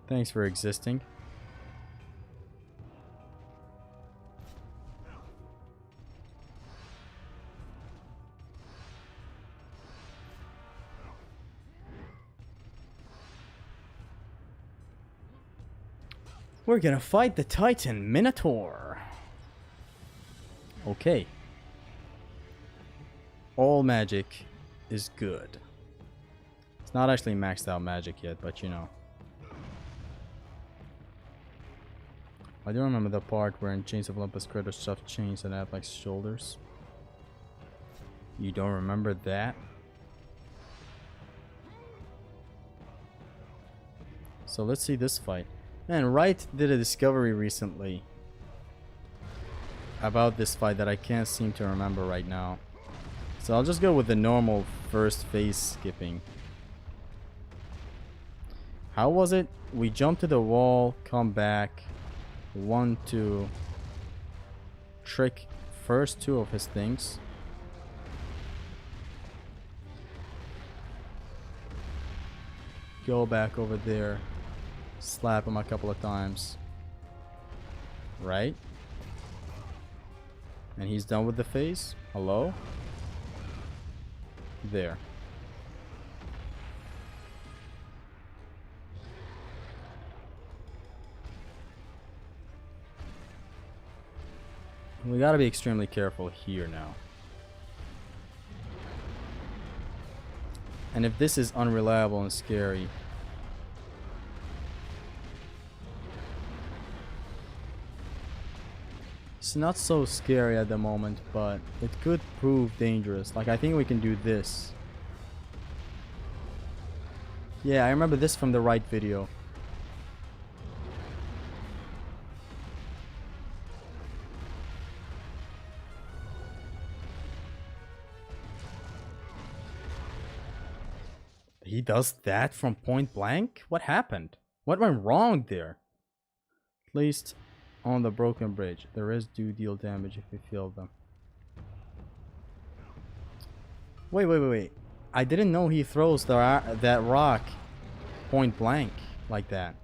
Thanks for existing. We're gonna fight the Titan Minotaur. Okay. All magic is good. It's not actually maxed out magic yet, but you know. I do remember the part where in Chains of Olympus Kratos stuffed chains and had like shoulders. You don't remember that? So let's see this fight. Man, Wright did a discovery recently about this fight that I can't seem to remember right now. So I'll just go with the normal first phase skipping. How was it? We jump to the wall, come back, 1, 2, trick first 2 of his things. Go back over there. Slap him a couple of times. Right? And he's done with the phase. Hello? There. We gotta be extremely careful here now. And if this is unreliable and scary, it's not so scary at the moment, but it could prove dangerous. Like, I think we can do this. Yeah, I remember this from the right video. He does that from point blank? What happened? What went wrong there? Placed on the broken bridge. The rest do deal damage if you feel them. Wait. I didn't know he throws that rock point blank like that.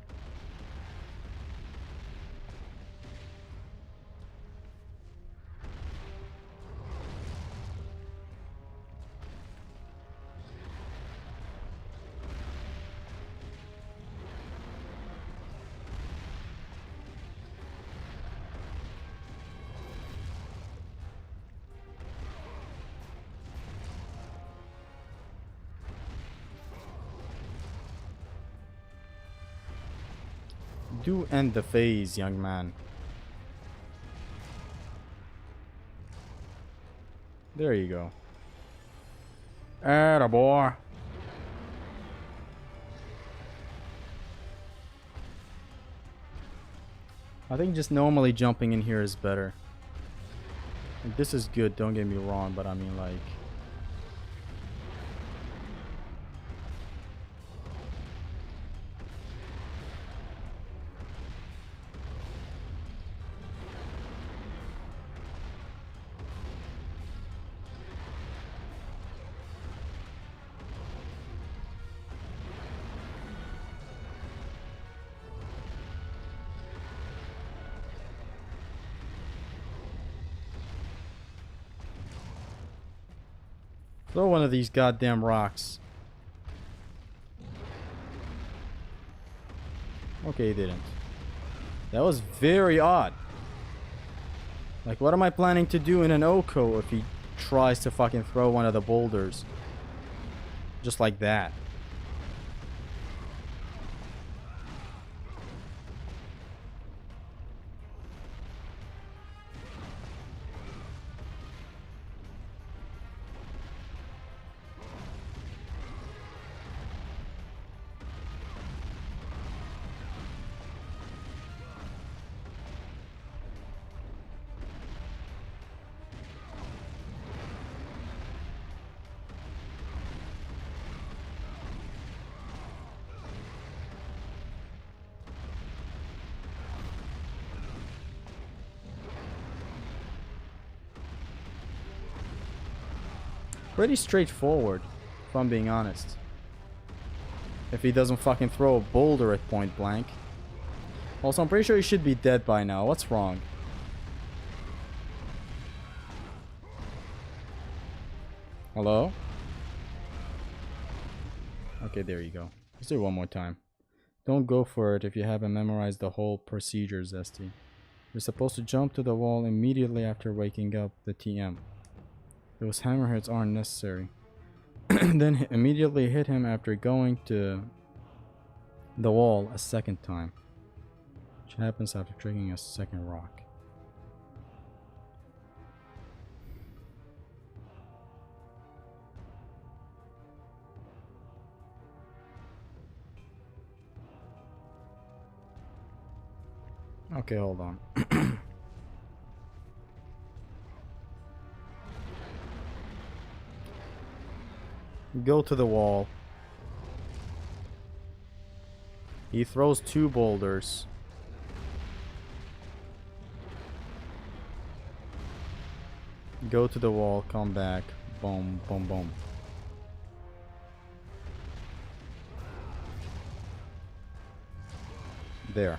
Do end the phase, young man. There you go. Atta boy. I think just normally jumping in here is better. Like, this is good, don't get me wrong, but I mean like... Throw one of these goddamn rocks. Okay, he didn't. That was very odd. Like, what am I planning to do in an Oko if he tries to fucking throw one of the boulders? Just like that. Pretty straightforward, if I'm being honest. If he doesn't fucking throw a boulder at point blank. Also, I'm pretty sure he should be dead by now. What's wrong? Hello? Okay, there you go. Let's do it one more time. Don't go for it if you haven't memorized the whole procedure, Zesty. You're supposed to jump to the wall immediately after waking up the TM. Those hammerheads aren't necessary. Then immediately hit him after going to the wall a second time. Which happens after triggering a second rock. Okay, hold on. Go to the wall. He throws 2 boulders. Go to the wall, come back. Boom, boom, boom. There.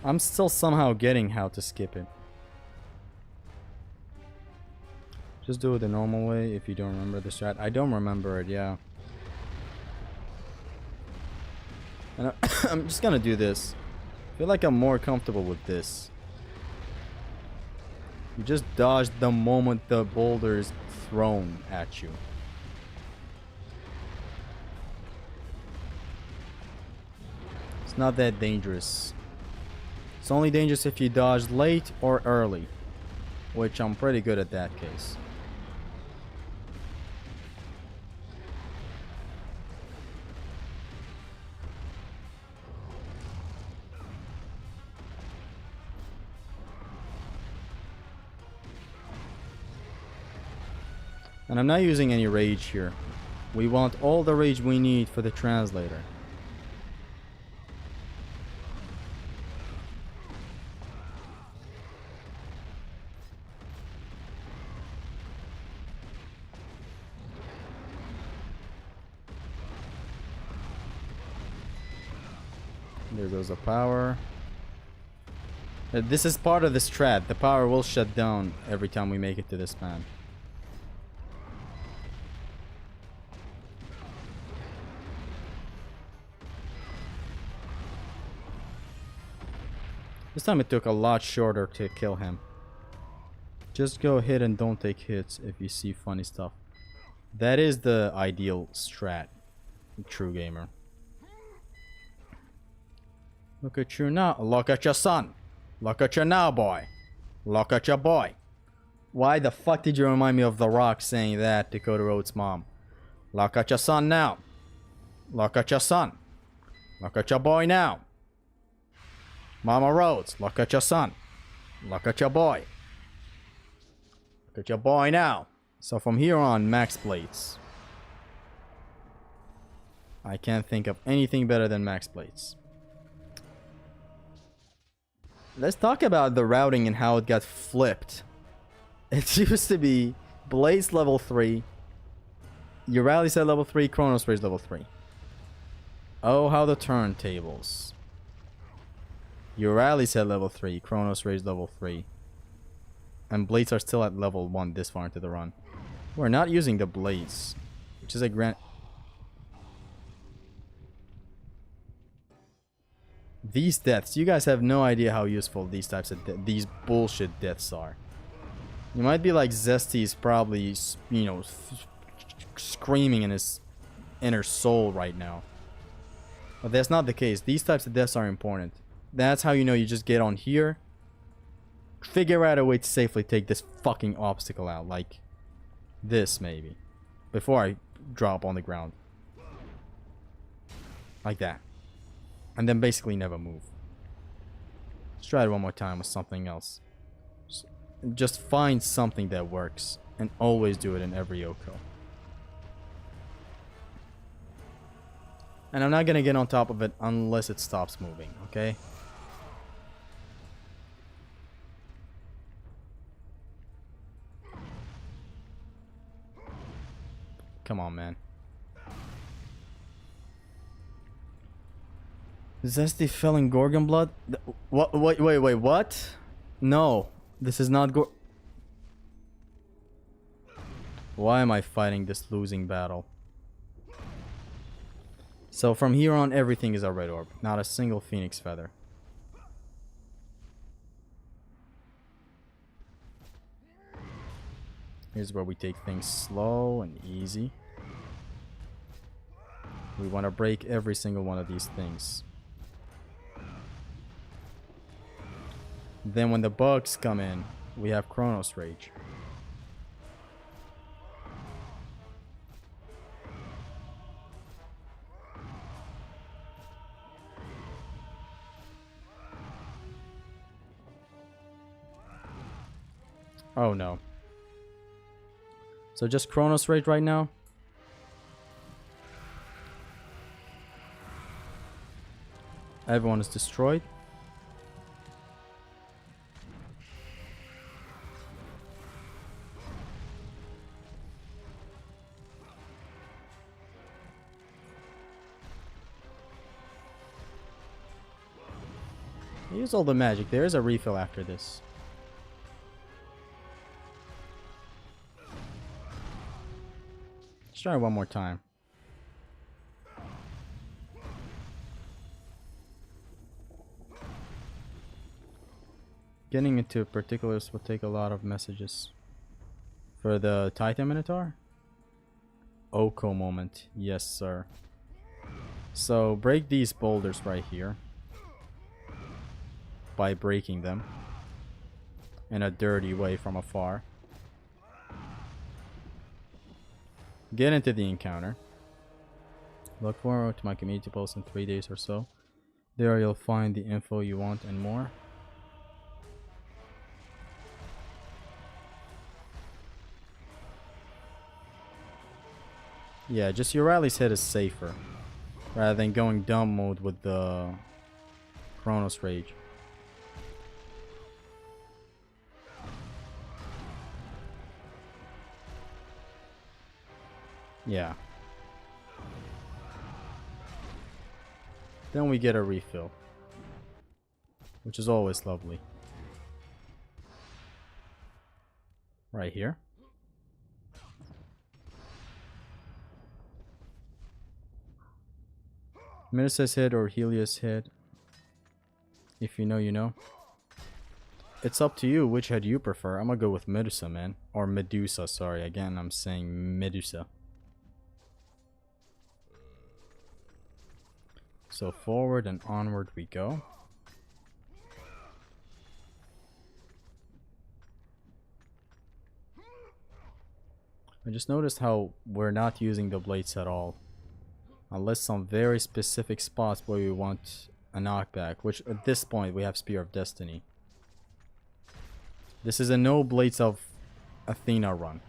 I'm still somehow getting how to skip it. Just do it the normal way if you don't remember the strat. I don't remember it, yeah. And I'm just gonna do this. I feel like I'm more comfortable with this. You just dodge the moment the boulder is thrown at you. It's not that dangerous. It's only dangerous if you dodge late or early, which I'm pretty good at that case. And I'm not using any rage here. We want all the rage we need for the translator. There goes the power. This is part of the strat. The power will shut down every time we make it to this man. This time it took a lot shorter to kill him. Just go hit and don't take hits if you see funny stuff. That is the ideal strat. True gamer. Look at you now. Look at your son. Look at you now, boy. Look at your boy. Why the fuck did you remind me of The Rock saying that to Cody Rhodes' mom? Look at your son now. Look at your son. Look at your boy now. Mama Rhodes, look at your son. Look at your boy. Look at your boy now. So from here on, max plates. I can't think of anything better than max plates. Let's talk about the routing and how it got flipped. It used to be Blaze level 3, Uralis at level 3, Chronos Rage level 3. Oh, how the turntables. Uralis at level 3, Chronos Rage level 3. And Blades are still at level 1 this far into the run. We're not using the Blades, which is a grand... These deaths, you guys have no idea how useful these types of these bullshit deaths are. You might be like Zesty's probably, you know, screaming in his inner soul right now. But that's not the case. These types of deaths are important. That's how you know you just get on here. Figure out a way to safely take this fucking obstacle out. Like this, maybe. Before I drop on the ground. Like that. And then basically never move. Let's try it one more time with something else. Just find something that works. And always do it in every Oko. And I'm not gonna get on top of it unless it stops moving, okay? Come on, man. Zesty fell in Gorgon blood? What? Wait, what? No. This is not Why am I fighting this losing battle? So from here on, everything is a red orb. Not a single phoenix feather. Here's where we take things slow and easy. We want to break every single one of these things. Then when the bugs come in, we have Chronos Rage. Oh no. So just Chronos Rage right now. Everyone is destroyed. Use all the magic. There is a refill after this. Let's try it one more time. Getting into particulars will take a lot of messages. For the Titan Minotaur? Oko moment. Yes, sir. So, break these boulders right here. By breaking them. In a dirty way from afar. Get into the encounter. Look forward to my community post in 3 days or so. There you'll find the info you want and more. Yeah, just Uralis hit is safer. Rather than going dumb mode with the Chronos Rage. Yeah. Then we get a refill, which is always lovely. Right here. Medusa's head or Helios head. If you know, you know. It's up to you which head you prefer. I'm gonna go with Medusa, man. Or Medusa, sorry. Again, I'm saying Medusa. So forward and onward we go. I just noticed how we're not using the blades at all. Unless some very specific spots where we want a knockback. Which at this point we have Spear of Destiny. This is a no Blades of Athena run.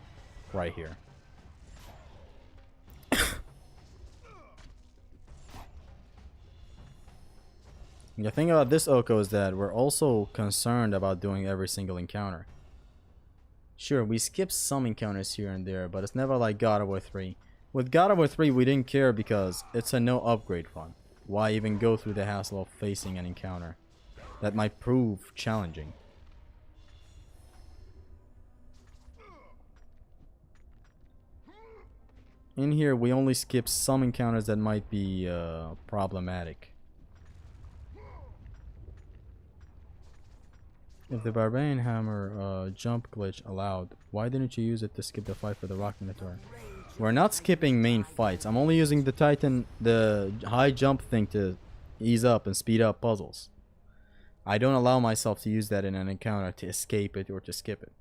Right here. The thing about this Oko is that we're also concerned about doing every single encounter. Sure, we skip some encounters here and there, but it's never like God of War 3. With God of War 3, we didn't care because it's a no upgrade run. Why even go through the hassle of facing an encounter that might prove challenging? In here, we only skip some encounters that might be problematic. If the Barbarian Hammer jump glitch allowed, why didn't you use it to skip the fight for the Rock Minotaur? We're not skipping main fights. I'm only using the Titan, the high jump thing to ease up and speed up puzzles. I don't allow myself to use that in an encounter to escape it or to skip it.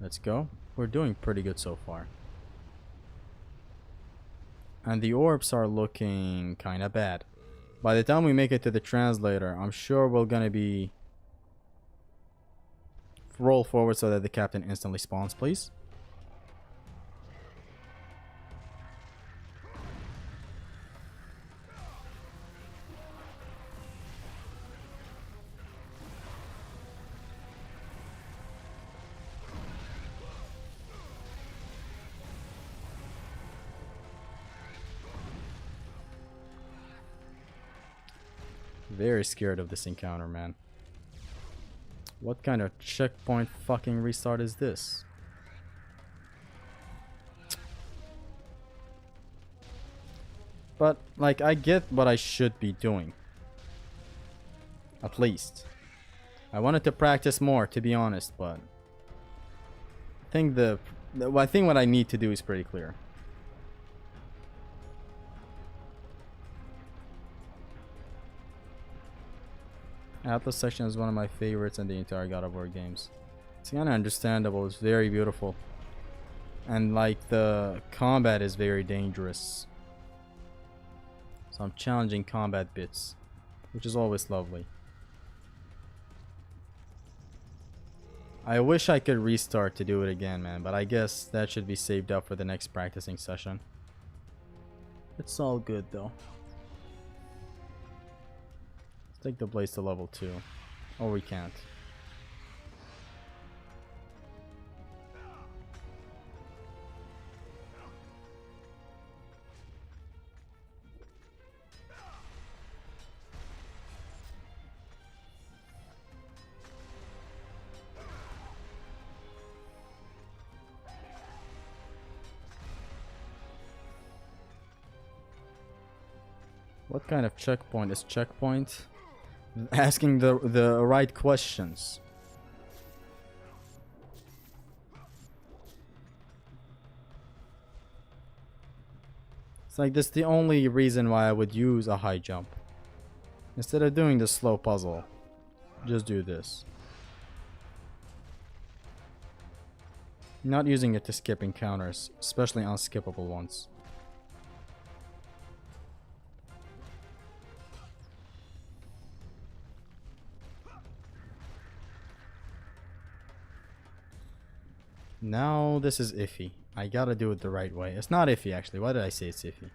Let's go. We're doing pretty good so far. And the orbs are looking kinda bad. By the time we make it to the translator, I'm sure we're gonna be... Roll forward so that the captain instantly spawns, please. Very scared of this encounter, man. What kind of checkpoint fucking restart is this? But, like, I get what I should be doing. At least. I wanted to practice more, to be honest, but... I think what I need to do is pretty clear. Atlas section is one of my favorites in the entire God of War games. It's kind of understandable. It's very beautiful. And like the combat is very dangerous. Some challenging combat bits, which is always lovely. I wish I could restart to do it again, man, but I guess that should be saved up for the next practicing session. It's all good though. Take the blaze to level 2. Or we can't. What kind of checkpoint is checkpoint? Asking the right questions. It's like this is the only reason why I would use a high jump. Instead of doing the slow puzzle, just do this. Not using it to skip encounters, especially unskippable ones. Now this is iffy. I gotta do it the right way. It's not iffy actually. Why did I say it's iffy?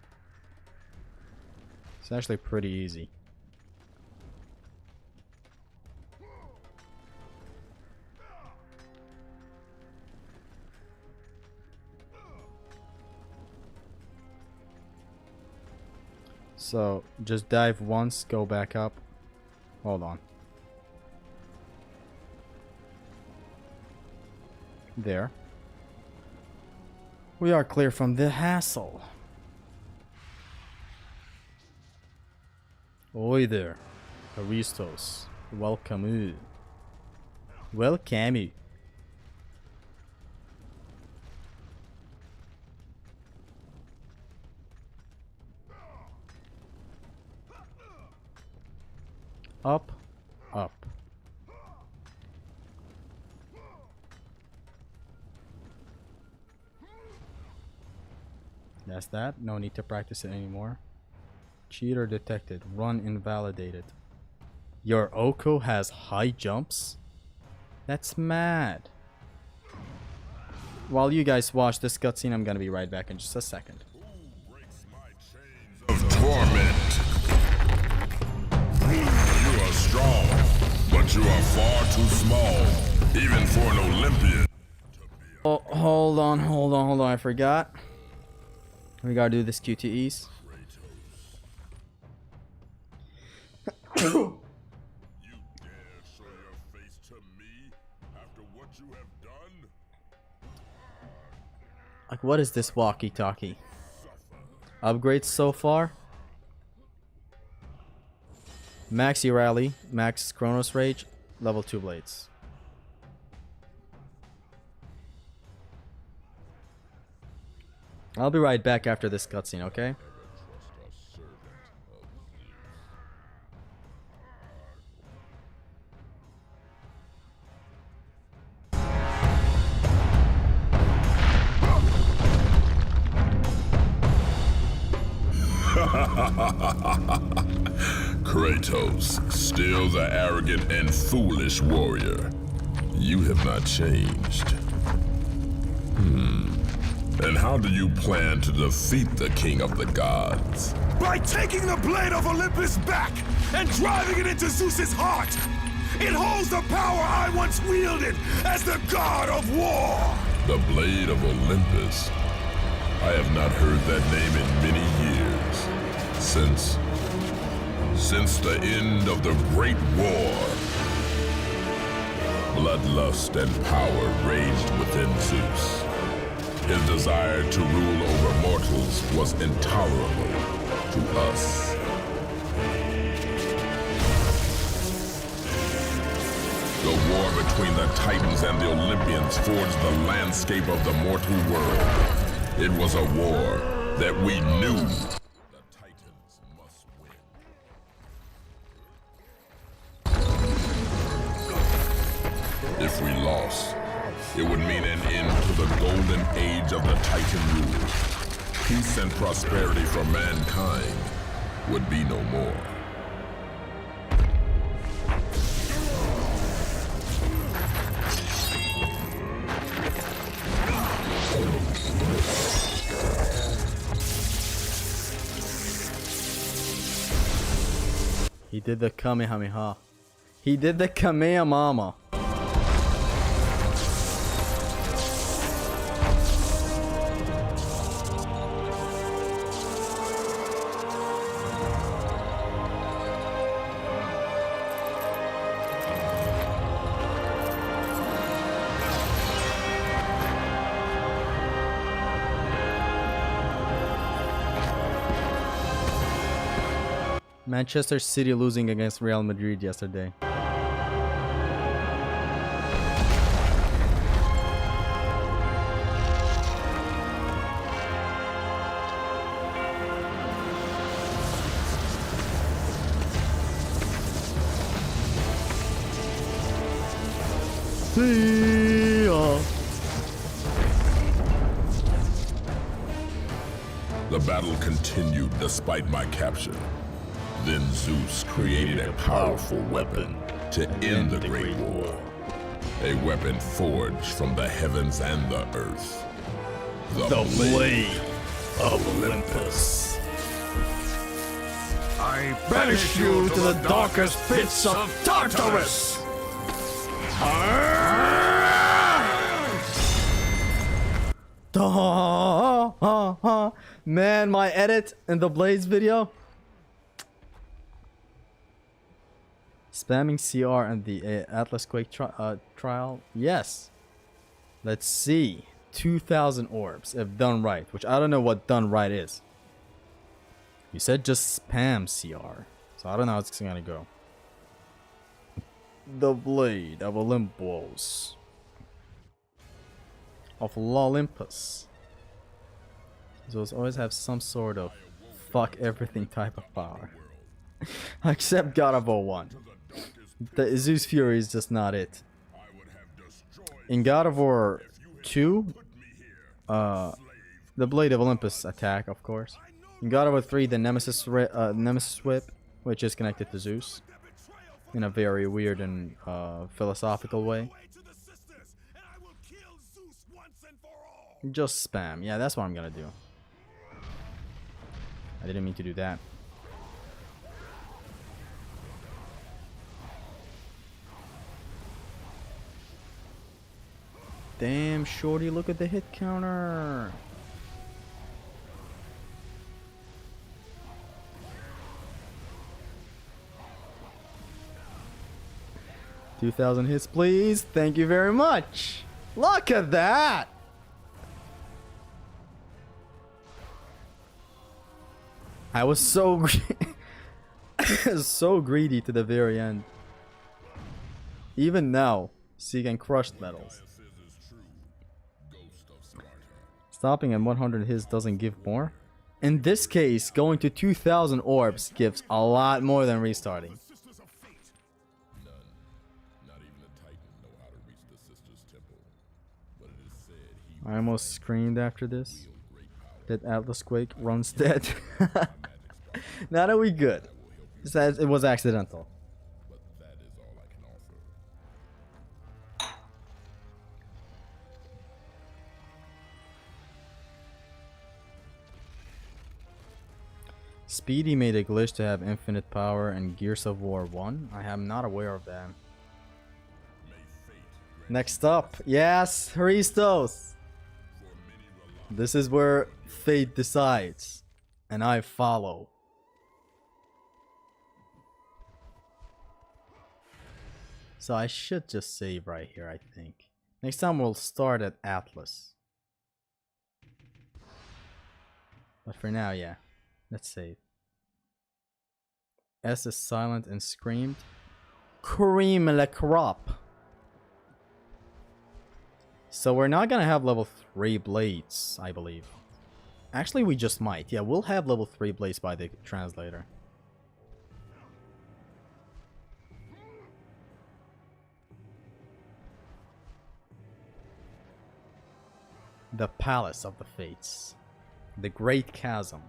It's actually pretty easy. So just dive once, go back up. Hold on. There. We are clear from the hassle. Oi there, Aristos. Welcome. Welcome. Up, up. That's that. No need to practice it anymore. Cheater detected. Run invalidated. Your Oko has high jumps? That's mad. While you guys watch this cutscene, I'm gonna be right back in just a second. Of torment. You are strong, but you are far too small, even for an Olympian. Oh, hold on. I forgot. We gotta do this QTEs. You dare show your face to me after what you have done? Like, what is this walkie-talkie? Upgrades so far? Maxi Rally, Max Chronos Rage, level 2 blades. I'll be right back after this cutscene, okay? Kratos, still the arrogant and foolish warrior. You have not changed. And how do you plan to defeat the king of the gods? By taking the blade of Olympus back and driving it into Zeus's heart! It holds the power I once wielded as the god of war! The blade of Olympus? I have not heard that name in many years. Since the end of the Great War. Bloodlust and power raged within Zeus. His desire to rule over mortals was intolerable to us. The war between the Titans and the Olympians forged the landscape of the mortal world. It was a war that we knew the Titans must win. If we lost, it would mean an end to the golden age of the Titan rule. Peace and prosperity for mankind would be no more. He did the Kamehameha. He did the Kamehameha. Manchester City losing against Real Madrid yesterday. See ya. The battle continued despite my capture. Then Zeus created a powerful weapon to end the Great War. A weapon forged from the heavens and the earth. The blade of Olympus. I banish you to the darkest pits of Tartarus! Man, my edit in the Blaze video, Spamming CR and the Atlas Quake trial? Yes. Let's see. 2,000 orbs if done right, which I don't know what done right is. You said just spam CR, so I don't know how it's gonna go. The Blade of Olympus. Of Olympus. Those always have some sort of fuck everything type of power. Except God of War 1. The Zeus Fury is just not it. In God of War 2, the Blade of Olympus attack, of course. In God of War 3, the Nemesis Whip, which is connected to Zeus. In a very weird and philosophical way. Just spam. Yeah, that's what I'm gonna do. I didn't mean to do that. Damn, shorty, look at the hit counter. $2,000 hits, please. Thank you very much. Look at that. I was so so greedy to the very end. Even now, seeking crushed metals. Stopping at 100 hits doesn't give more. In this case, going to 2,000 orbs gives a lot more than restarting. I almost screamed after this. That Atlas Quake runs dead. Now that we good. It says it was accidental. Speedy made a glitch to have infinite power in Gears of War 1. I am not aware of that. Next up, yes, Hristos. This is where fate decides, and I follow. So I should just save right here, I think. Next time we'll start at Atlas. But for now, yeah. Let's save. S is silent and screamed. Cream la crop. So we're not gonna have level 3 blades, I believe. Actually, we just might. Yeah, we'll have level 3 blades by the translator. The Palace of the Fates. The Great Chasm.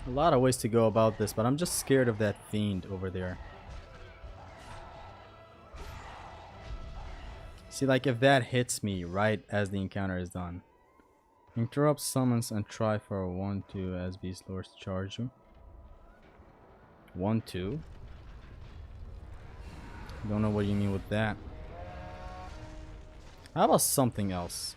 A lot of ways to go about this, but I'm just scared of that fiend over there. See, like if that hits me right as the encounter is done. Interrupt summons and try for a 1-2 as beast lords charge you. 1-2? Don't know what you mean with that. How about something else?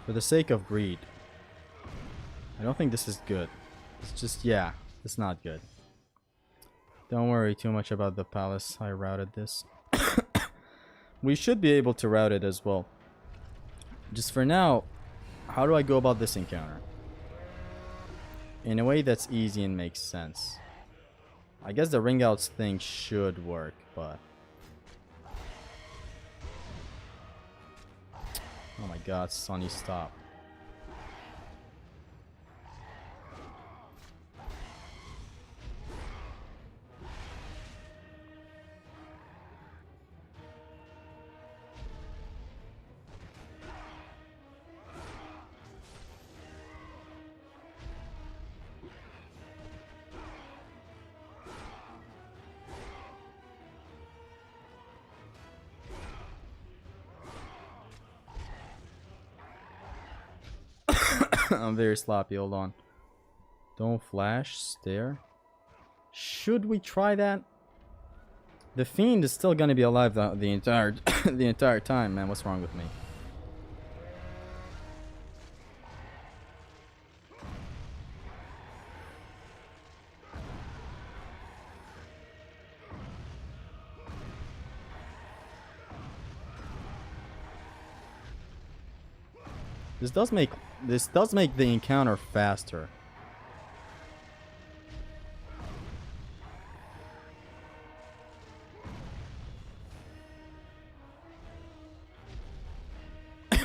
For the sake of greed. I don't think this is good. It's just, yeah, it's not good. Don't worry too much about the palace. I routed this. We should be able to route it as well. Just for now, how do I go about this encounter? In a way that's easy and makes sense. I guess the ring outs thing should work, but... Oh my god, Sonny, stop. I'm very sloppy. Hold on. Don't flash. Stare. Should we try that? The Fiend is still gonna be alive the entire the entire time, man. What's wrong with me? This does make the encounter faster.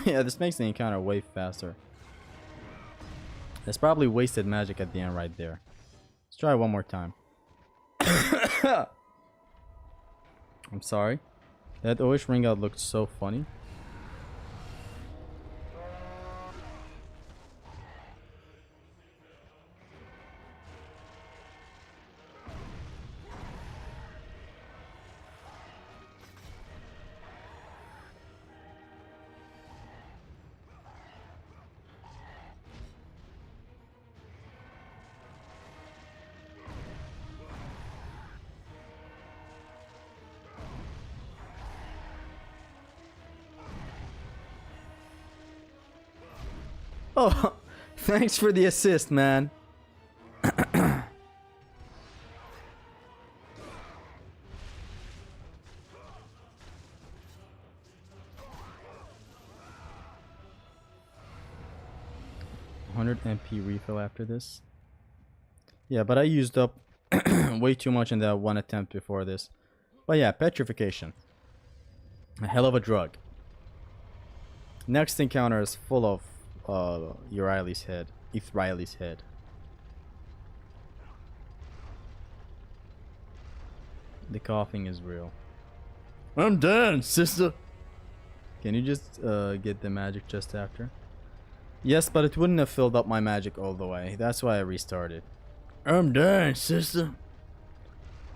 Yeah, this makes the encounter way faster. It's probably wasted magic at the end right there. Let's try it one more time. I'm sorry. That Oish ring out looked so funny. Oh, thanks for the assist, man. MP refill after this. Yeah, but I used up way too much in that one attempt before this. But yeah, petrification. A hell of a drug. Next encounter is full of Ethriley's head. The coughing is real. I'm done, sister. Can you just get the magic just after? Yes, but it wouldn't have filled up my magic all the way. That's why I restarted. I'm done, sister.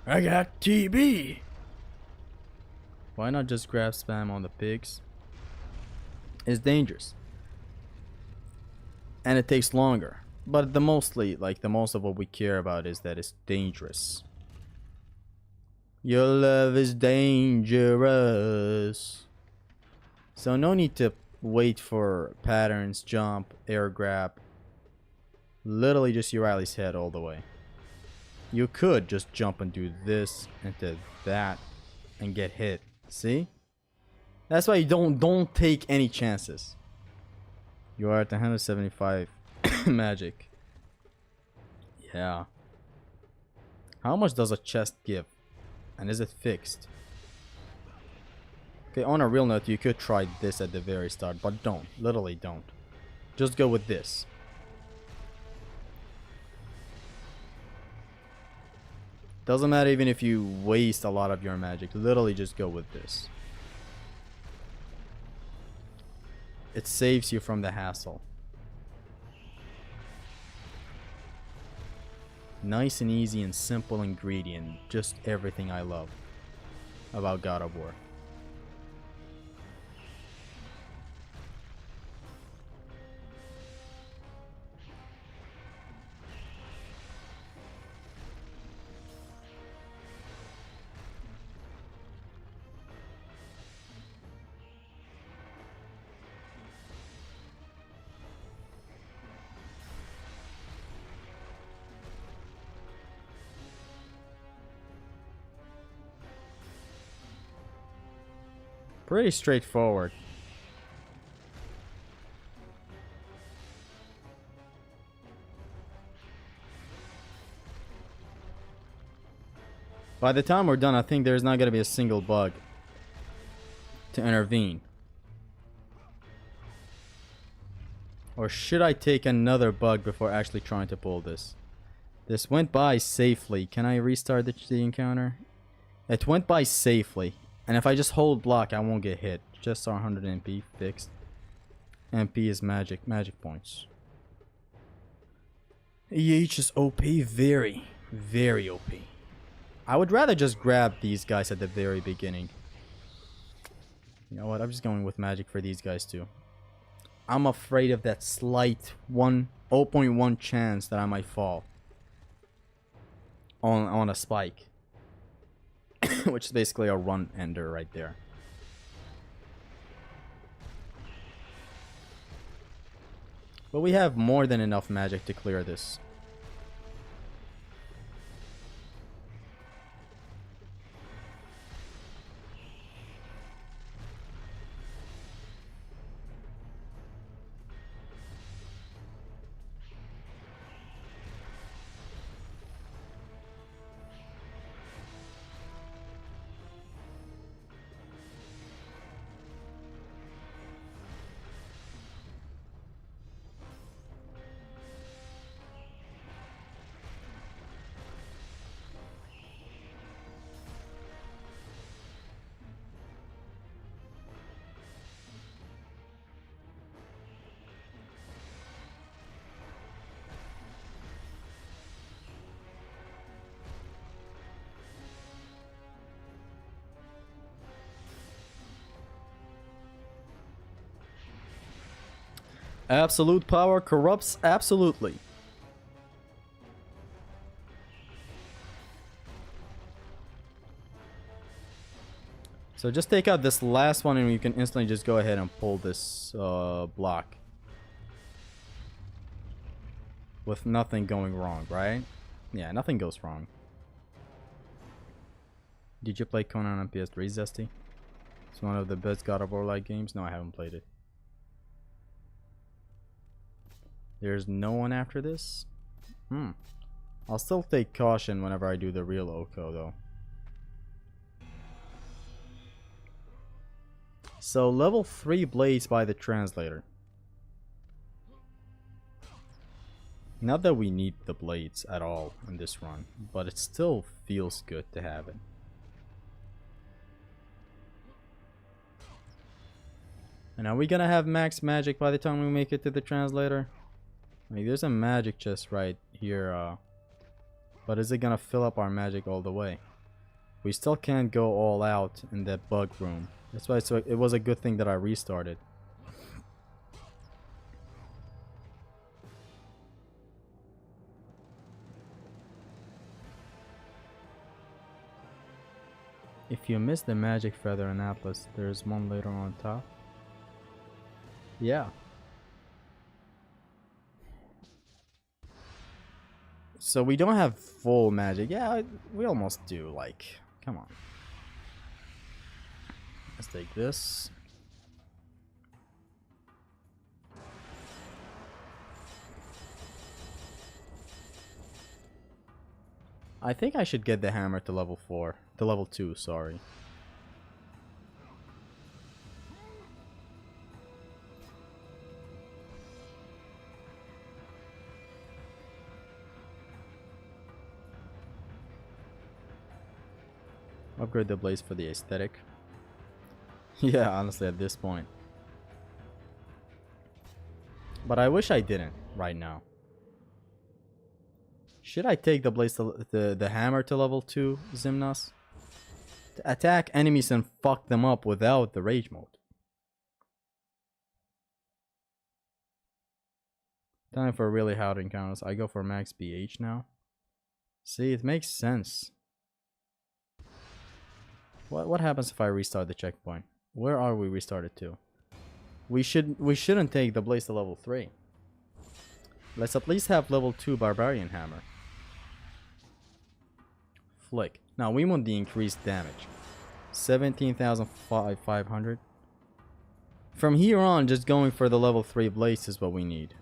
I got TB. Why not just grab spam on the pigs? It's dangerous. And it takes longer. But the most of what we care about is that it's dangerous. Your love is dangerous. So no need to wait for patterns, jump, air grab. Literally just Ethriley's head all the way. You could just jump and do this into that and get hit. See? That's why you don't take any chances. You are at 175 magic. Yeah. How much does a chest give? And is it fixed? Okay, on a real note, you could try this at the very start, but don't. Literally don't. Just go with this. Doesn't matter even if you waste a lot of your magic. Literally just go with this. It saves you from the hassle. Nice and easy and simple ingredient. Just everything I love about God of War. Pretty straightforward. By the time we're done, I think there's not going to be a single bug to intervene. Or should I take another bug before actually trying to pull this? This went by safely. Can I restart the encounter? It went by safely. And if I just hold block, I won't get hit. Just our 100 MP fixed. MP is magic points. EH is OP, very, very OP. I would rather just grab these guys at the very beginning. You know what? I'm just going with magic for these guys too. I'm afraid of that slight 0.1 chance that I might fall on a spike. Which is basically a run ender right there. But we have more than enough magic to clear this. Absolute power corrupts absolutely. So just take out this last one and you can instantly just go ahead and pull this block. With nothing going wrong, right? Yeah, nothing goes wrong. Did you play Conan on PS3, Zesty? It's one of the best God of War-like games. No, I haven't played it. There's no one after this? I'll still take caution whenever I do the real Oko, though. So, level 3 blades by the translator. Not that we need the blades at all in this run, but it still feels good to have it. And are we gonna have max magic by the time we make it to the translator? Like, there's a magic chest right here, but is it gonna fill up our magic all the way? We still can't go all out in that bug room. That's why it was a good thing that I restarted. If you miss the magic feather in Atlas, there's one later on top. Yeah. So we don't have full magic. Yeah, we almost do. Like, come on. Let's take this. I think I should get the hammer to level 4. To level 2, sorry. Upgrade the blades for the aesthetic. Yeah, honestly, at this point. But I wish I didn't right now. Should I take the blades to the hammer to level 2, Zimnas? To attack enemies and fuck them up without the rage mode. Time for really hard encounters. I go for max BH now. See, it makes sense. What happens if I restart the checkpoint? Where are we restarted to? We shouldn't take the blades to level 3. Let's at least have level 2 barbarian hammer. Flick. Now we want the increased damage. 17,500. From here on, just going for the level 3 blades is what we need.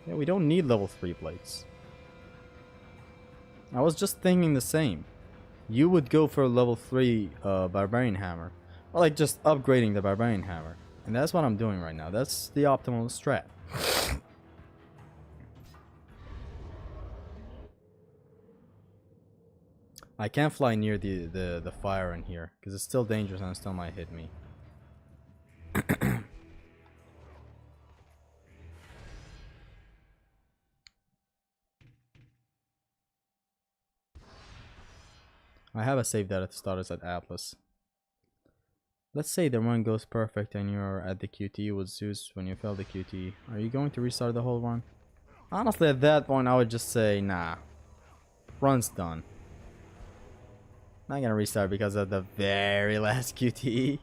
Yeah, we don't need level 3 blades. I was just thinking the same. You would go for a level 3 barbarian hammer. Or like just upgrading the barbarian hammer. And that's what I'm doing right now. That's the optimal strat. I can't fly near the fire in here. Because it's still dangerous and it still might hit me. I have a save data status at Atlas. Let's say the run goes perfect and you're at the QT with Zeus when you fail the QT. Are you going to restart the whole run? Honestly, at that point, I would just say, nah. Run's done. Not gonna restart because of the very last QT.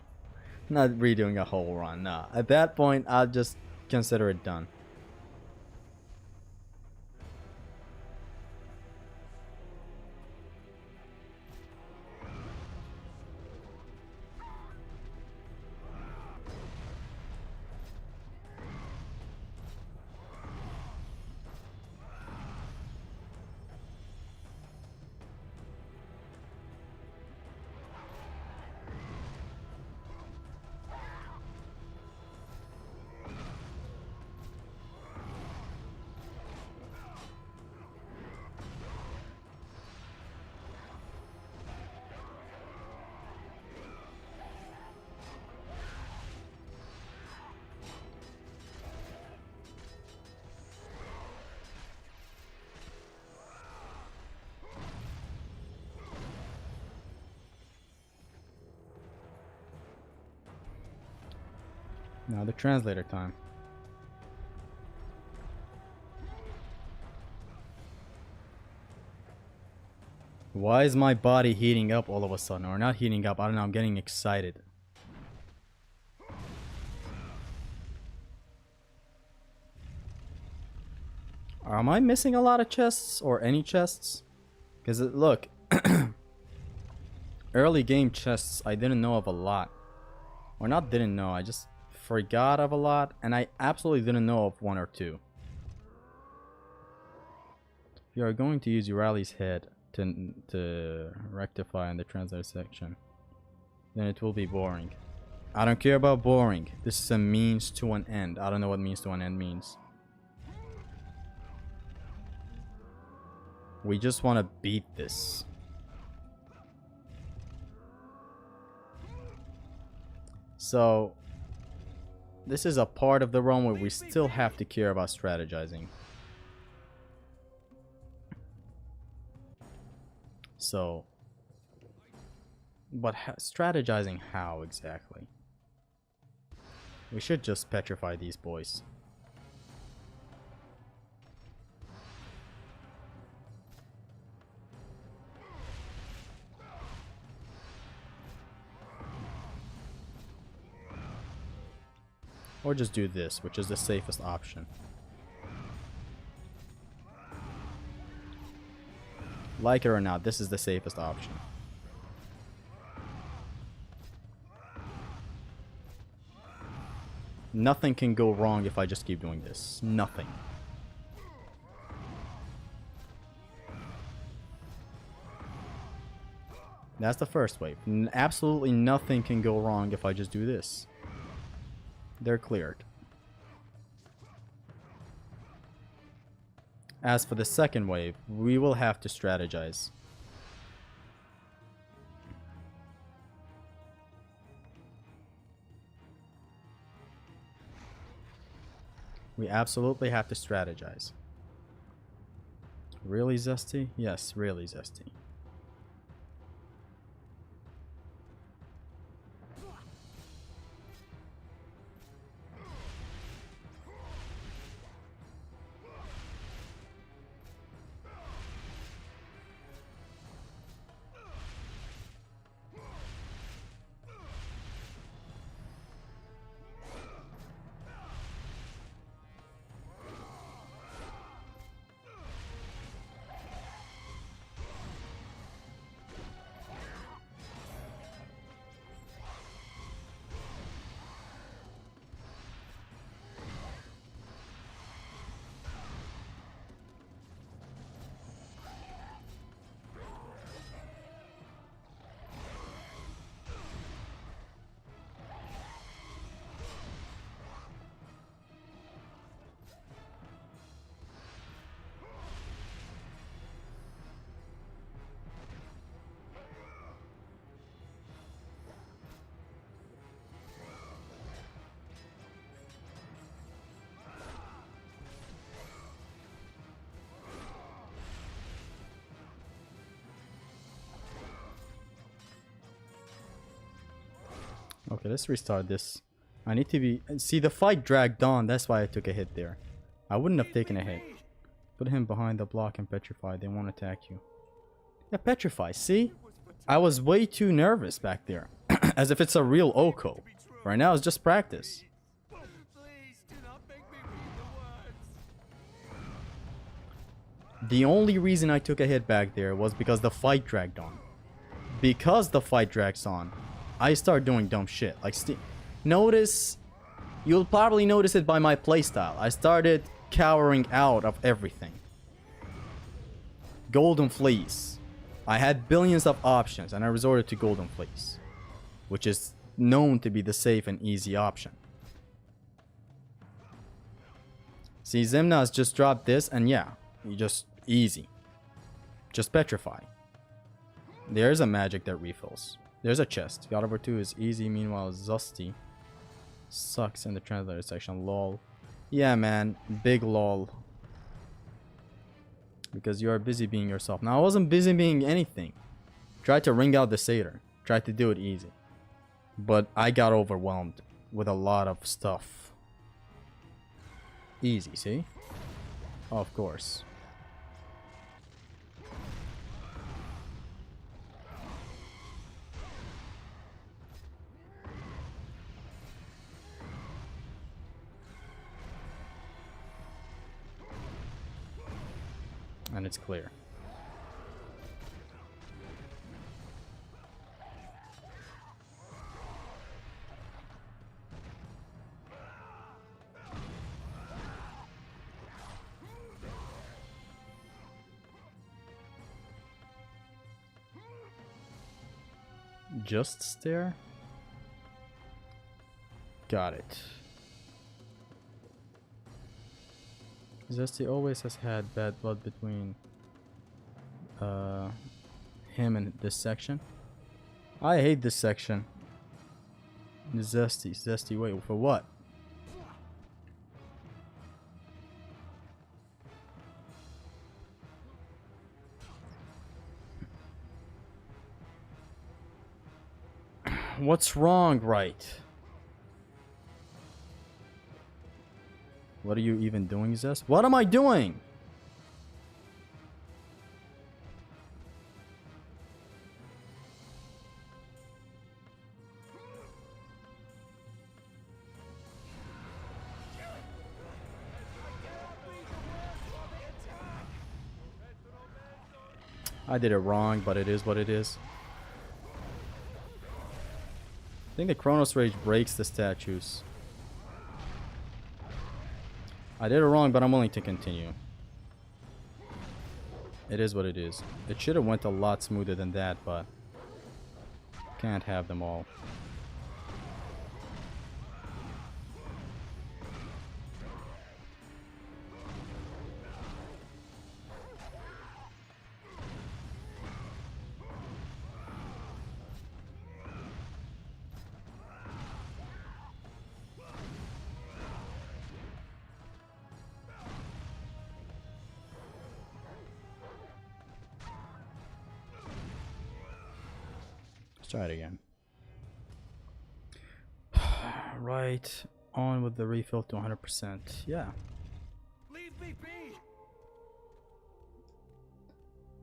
Not redoing a whole run, nah. At that point, I'll just consider it done. Now the translator time. Why is my body heating up all of a sudden? Or not heating up, I don't know, I'm getting excited. Am I missing a lot of chests? Or any chests? Because look, early game chests, I didn't know of a lot. Or not didn't know, I just forgot of a lot. And I absolutely didn't know of one or two. If you are going to use Urali's head to rectify in the translator section, then it will be boring. I don't care about boring. This is a means to an end. I don't know what means to an end means. We just want to beat this. So this is a part of the run where we still have to care about strategizing. So, but strategizing how exactly? We should just petrify these boys. Or just do this, which is the safest option. Like it or not, this is the safest option. Nothing can go wrong if I just keep doing this. Nothing. That's the first wave. Absolutely nothing can go wrong if I just do this. They're cleared. As for the second wave, we will have to strategize. We absolutely have to strategize. Really zesty? Yes, really zesty. Okay, let's restart this. I need to be... See, the fight dragged on. That's why I took a hit there. I wouldn't have taken a hit. Put him behind the block and petrify. They won't attack you. Yeah, petrify. See? I was way too nervous back there. As if it's a real Oko. Right now it's just practice. Please do not make me read the words. The only reason I took a hit back there was because the fight dragged on. Because the fight drags on, I start doing dumb shit. Like, notice, you'll probably notice it by my playstyle. I started cowering out of everything. Golden Fleece. I had billions of options and I resorted to Golden Fleece, which is known to be the safe and easy option. See, Xemnas just dropped this and yeah, you just easy. Just petrify. There's a magic that refills. There's a chest. God over 2 is easy, meanwhile Zusty sucks in the translator section. Lol. Yeah, man. Big lol. Because you are busy being yourself. Now, I wasn't busy being anything. Tried to ring out the satyr. Tried to do it easy. But I got overwhelmed with a lot of stuff. Easy, see? Of course. And it's clear. Just stare? Got it. Zesty always has had bad blood between him and this section. I hate this section. Zesty, wait, for what? What's wrong, right? What are you even doing, Zest? What am I doing? I did it wrong, but it is what it is. I think the Chronos Rage breaks the statues. I did it wrong, but I'm willing to continue. It is what it is. It should have went a lot smoother than that, but can't have them all. Try it again. Right on with the refill to 100%. Yeah. Leave me be.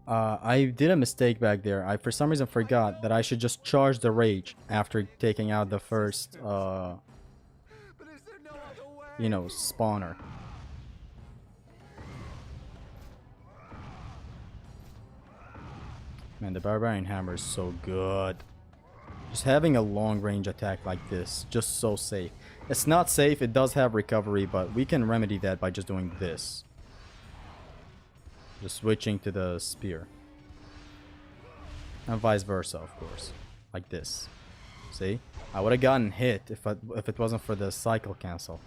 I did a mistake back there. I for some reason forgot that I should just charge the rage after taking out the first But is there no other way? you know, spawner. Man, the Barbarian Hammer is so good. Just having a long range attack like this, just so safe. It's not safe, it does have recovery, but we can remedy that by just doing this. Just switching to the spear. And vice versa, of course. Like this. See? I would have gotten hit if it wasn't for the cycle cancel.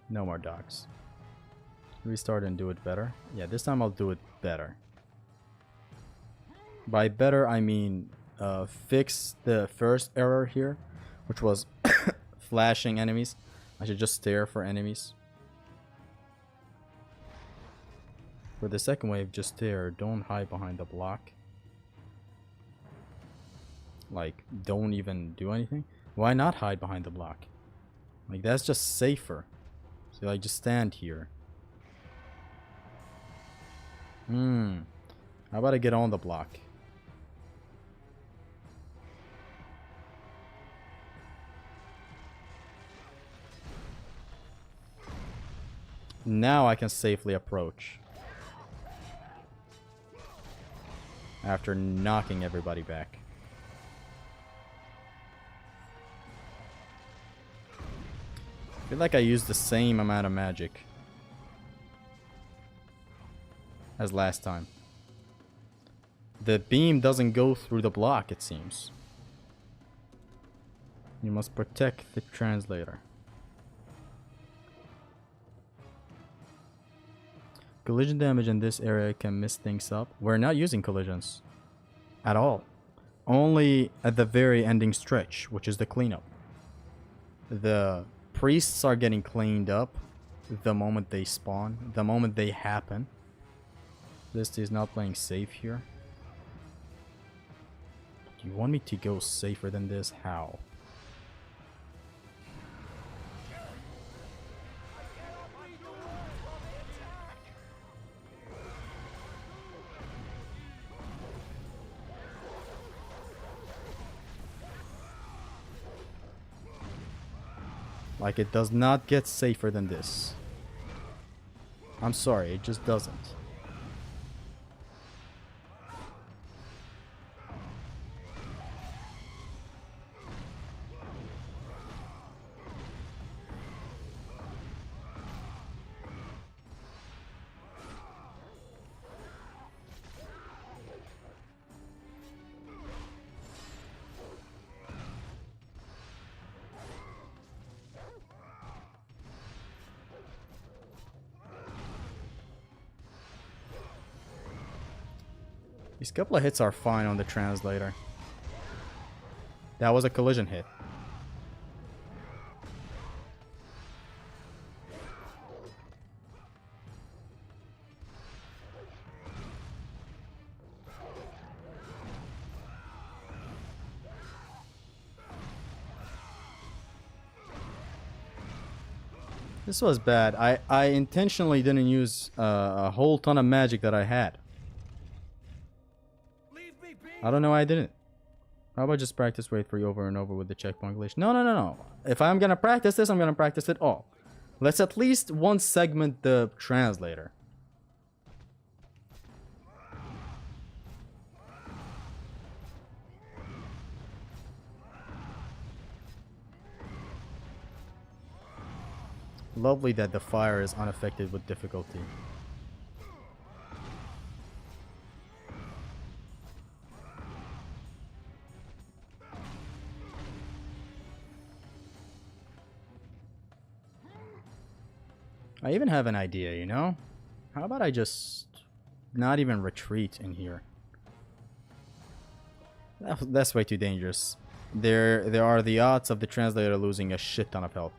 No more dogs. Restart and do it better. Yeah, this time I'll do it better. By better, I mean fix the first error here, which was flashing enemies. I should just stare for enemies. For the second wave, just stare. Don't hide behind the block. Like, don't even do anything. Why not hide behind the block? Like, that's just safer. So, like, just stand here. How about I get on the block? Now I can safely approach. After knocking everybody back. I feel like I used the same amount of magic as last time. The beam doesn't go through the block, it seems. You must protect the translator. Collision damage in this area can mess things up. We're not using collisions at all. Only at the very ending stretch, which is the cleanup. The priests are getting cleaned up the moment they spawn, the moment they happen. This is not playing safe here. Do you want me to go safer than this? How? Like, it does not get safer than this. I'm sorry, it just doesn't. These couple of hits are fine on the translator. That was a collision hit. This was bad. I intentionally didn't use a whole ton of magic that I had. I don't know why I didn't. How about just practice wave 3 over and over with the checkpoint glitch? No. If I'm gonna practice this, I'm gonna practice it all. Let's at least one segment the translator. Lovely that the fire is unaffected with difficulty. I even have an idea, you know? How about I just not even retreat in here? That's way too dangerous. There are the odds of the translator losing a shit ton of health.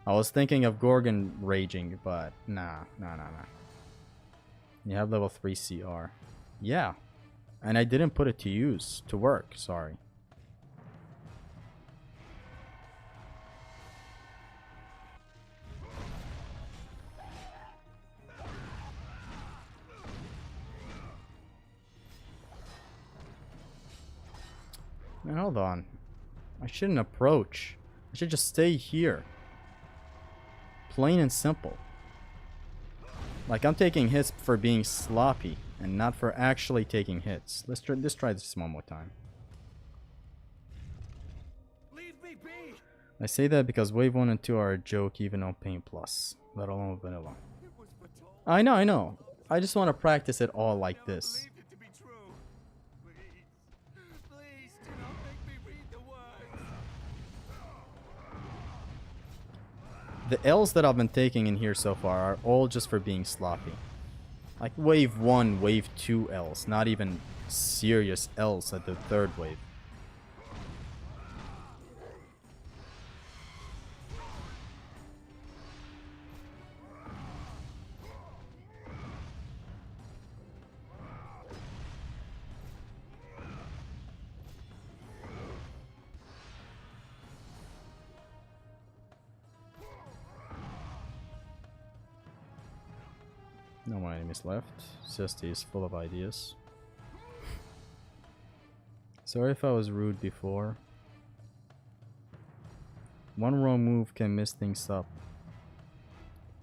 I was thinking of Gorgon raging, but nah. You have level 3 CR. Yeah. And I didn't put it to work, sorry. Man, hold on. I shouldn't approach. I should just stay here. Plain and simple. Like, I'm taking hits for being sloppy and not for actually taking hits. Let's try this one more time. Leave me be. I say that because wave 1 and 2 are a joke even on Pain Plus, let alone vanilla. It was foretold. I know. I just want to practice it all like this. Believed it to be true. Please do not make me read the words. The L's that I've been taking in here so far are all just for being sloppy. Like wave 1, wave 2 L's, not even serious L's at the third wave. No more enemies left. Cesty is full of ideas. Sorry if I was rude before. One wrong move can mess things up.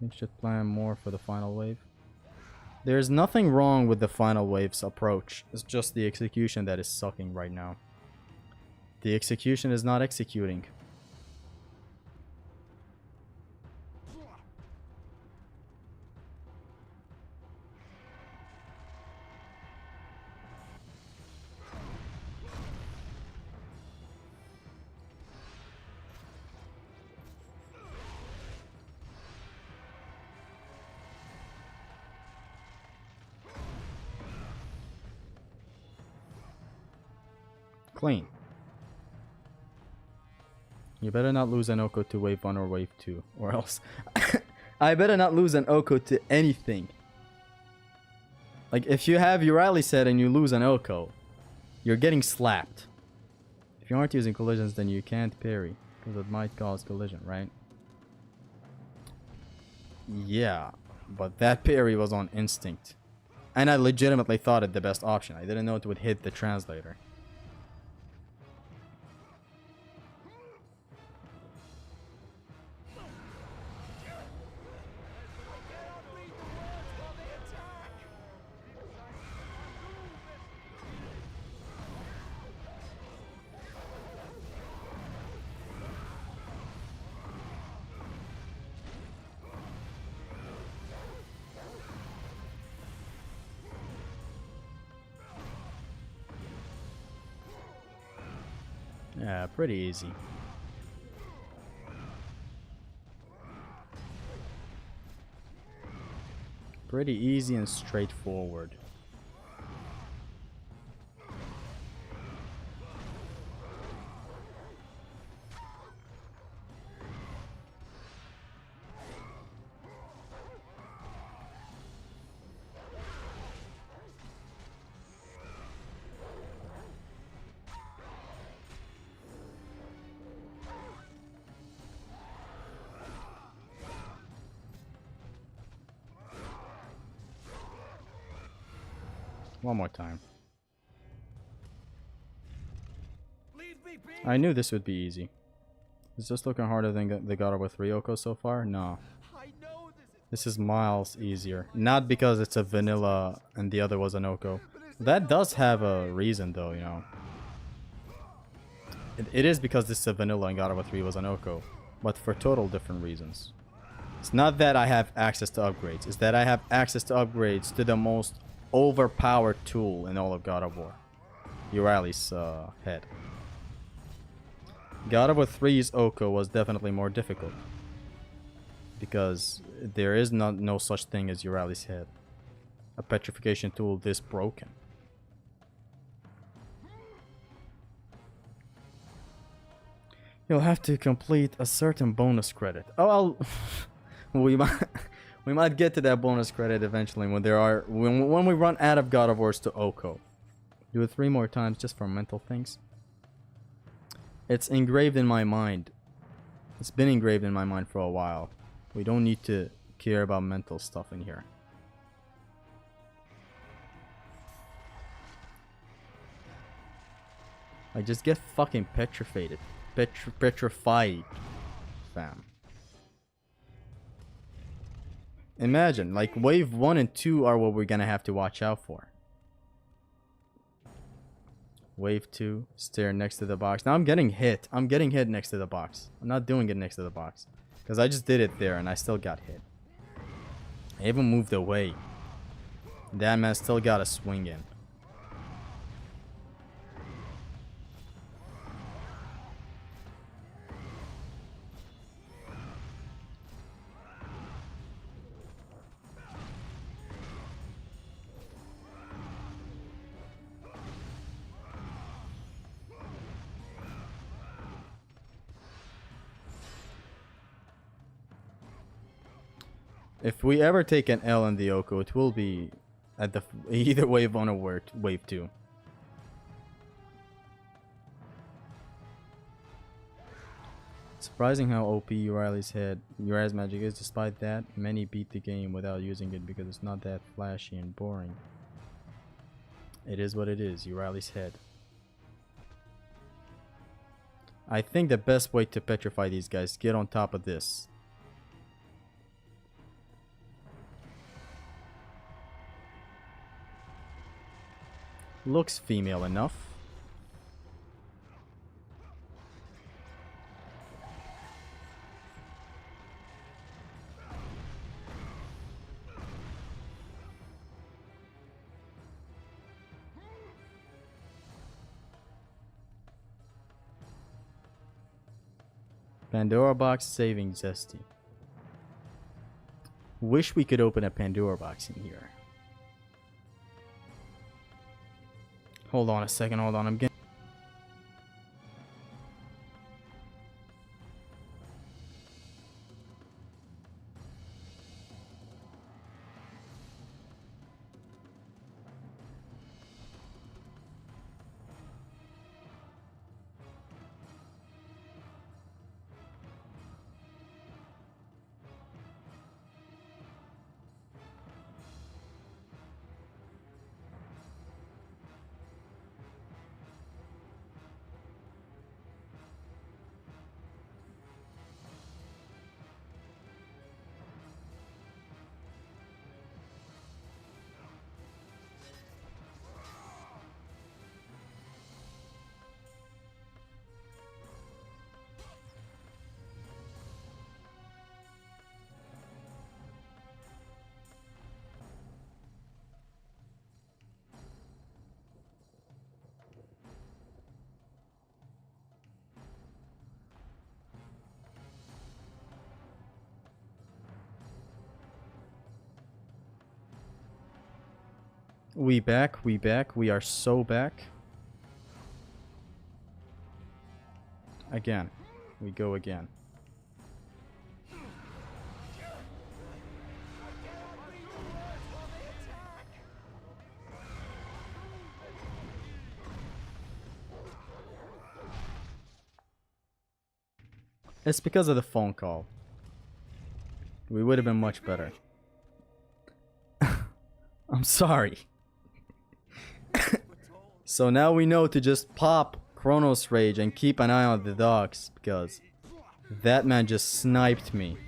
You should plan more for the final wave. There's nothing wrong with the final wave's approach. It's just the execution that is sucking right now. The execution is not executing. Clean. You better not lose an Oko to wave 1 or wave 2, or else I better not lose an Oko to anything. Like, if you have your rally set and you lose an Oko, you're getting slapped. If you aren't using collisions, then you can't parry, because it might cause collision, right? Yeah, but that parry was on instinct. And I legitimately thought it the best option. I didn't know it would hit the translator. Yeah, pretty easy. Pretty easy and straightforward. One more time. I knew this would be easy. Is this looking harder than the God of War 3 Oko so far? No. This is miles easier. Not because it's a vanilla and the other was an Oko. That does have a reason though, you know. It is because this is a vanilla and God of War 3 was an Oko. But for total different reasons. It's not that I have access to upgrades. It's that I have access to upgrades to the most overpowered tool in all of God of War. Eurali's head. God of War 3's Oko was definitely more difficult. Because there is no such thing as Eurali's head. A petrification tool this broken. You'll have to complete a certain bonus credit. Oh, we might get to that bonus credit eventually when we run out of God of Wars to Oko. Do it 3 more times just for mental things. It's engraved in my mind. It's been engraved in my mind for a while. We don't need to care about mental stuff in here. I just get fucking petrified. Petrified, fam. Imagine, like, wave 1 and 2 are what we're gonna have to watch out for. Wave 2, stare next to the box. Now I'm getting hit. I'm getting hit next to the box. I'm not doing it next to the box. Because I just did it there and I still got hit. I even moved away. That man still got a swing in. If we ever take an L in the Oko, it will be at the either wave 1 or wave 2. Surprising how OP Riley's magic is. Despite that, many beat the game without using it because it's not that flashy and boring. It is what it is, Riley's head. I think the best way to petrify these guys, get on top of this. Looks female enough. Pandora box saving Zesty. Wish we could open a Pandora box in here. Hold on a second, hold on, I'm getting... We back, we are so back. Again, we go again. It's because of the phone call. We would have been much better. I'm sorry. So now we know to just pop Chronos Rage and keep an eye on the dogs, because that man just sniped me.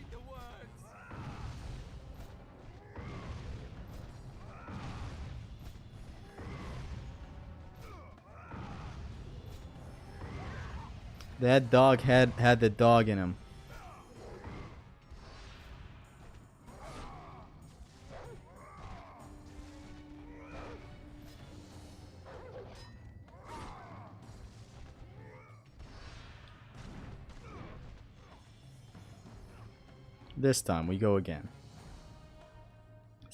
That dog had the dog in him. This time we go again.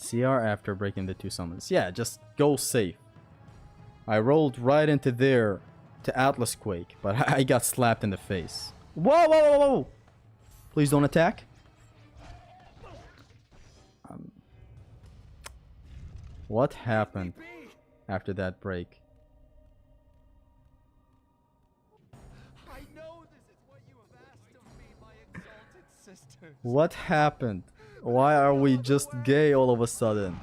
CR after breaking the 2 summons. Yeah, just go safe. I rolled right into there to Atlas Quake, but I got slapped in the face. Whoa, whoa, whoa, whoa! Please don't attack. What happened after that break? I know this is what you have asked of me, my exalted sisters. What happened? Why are we just gay all of a sudden?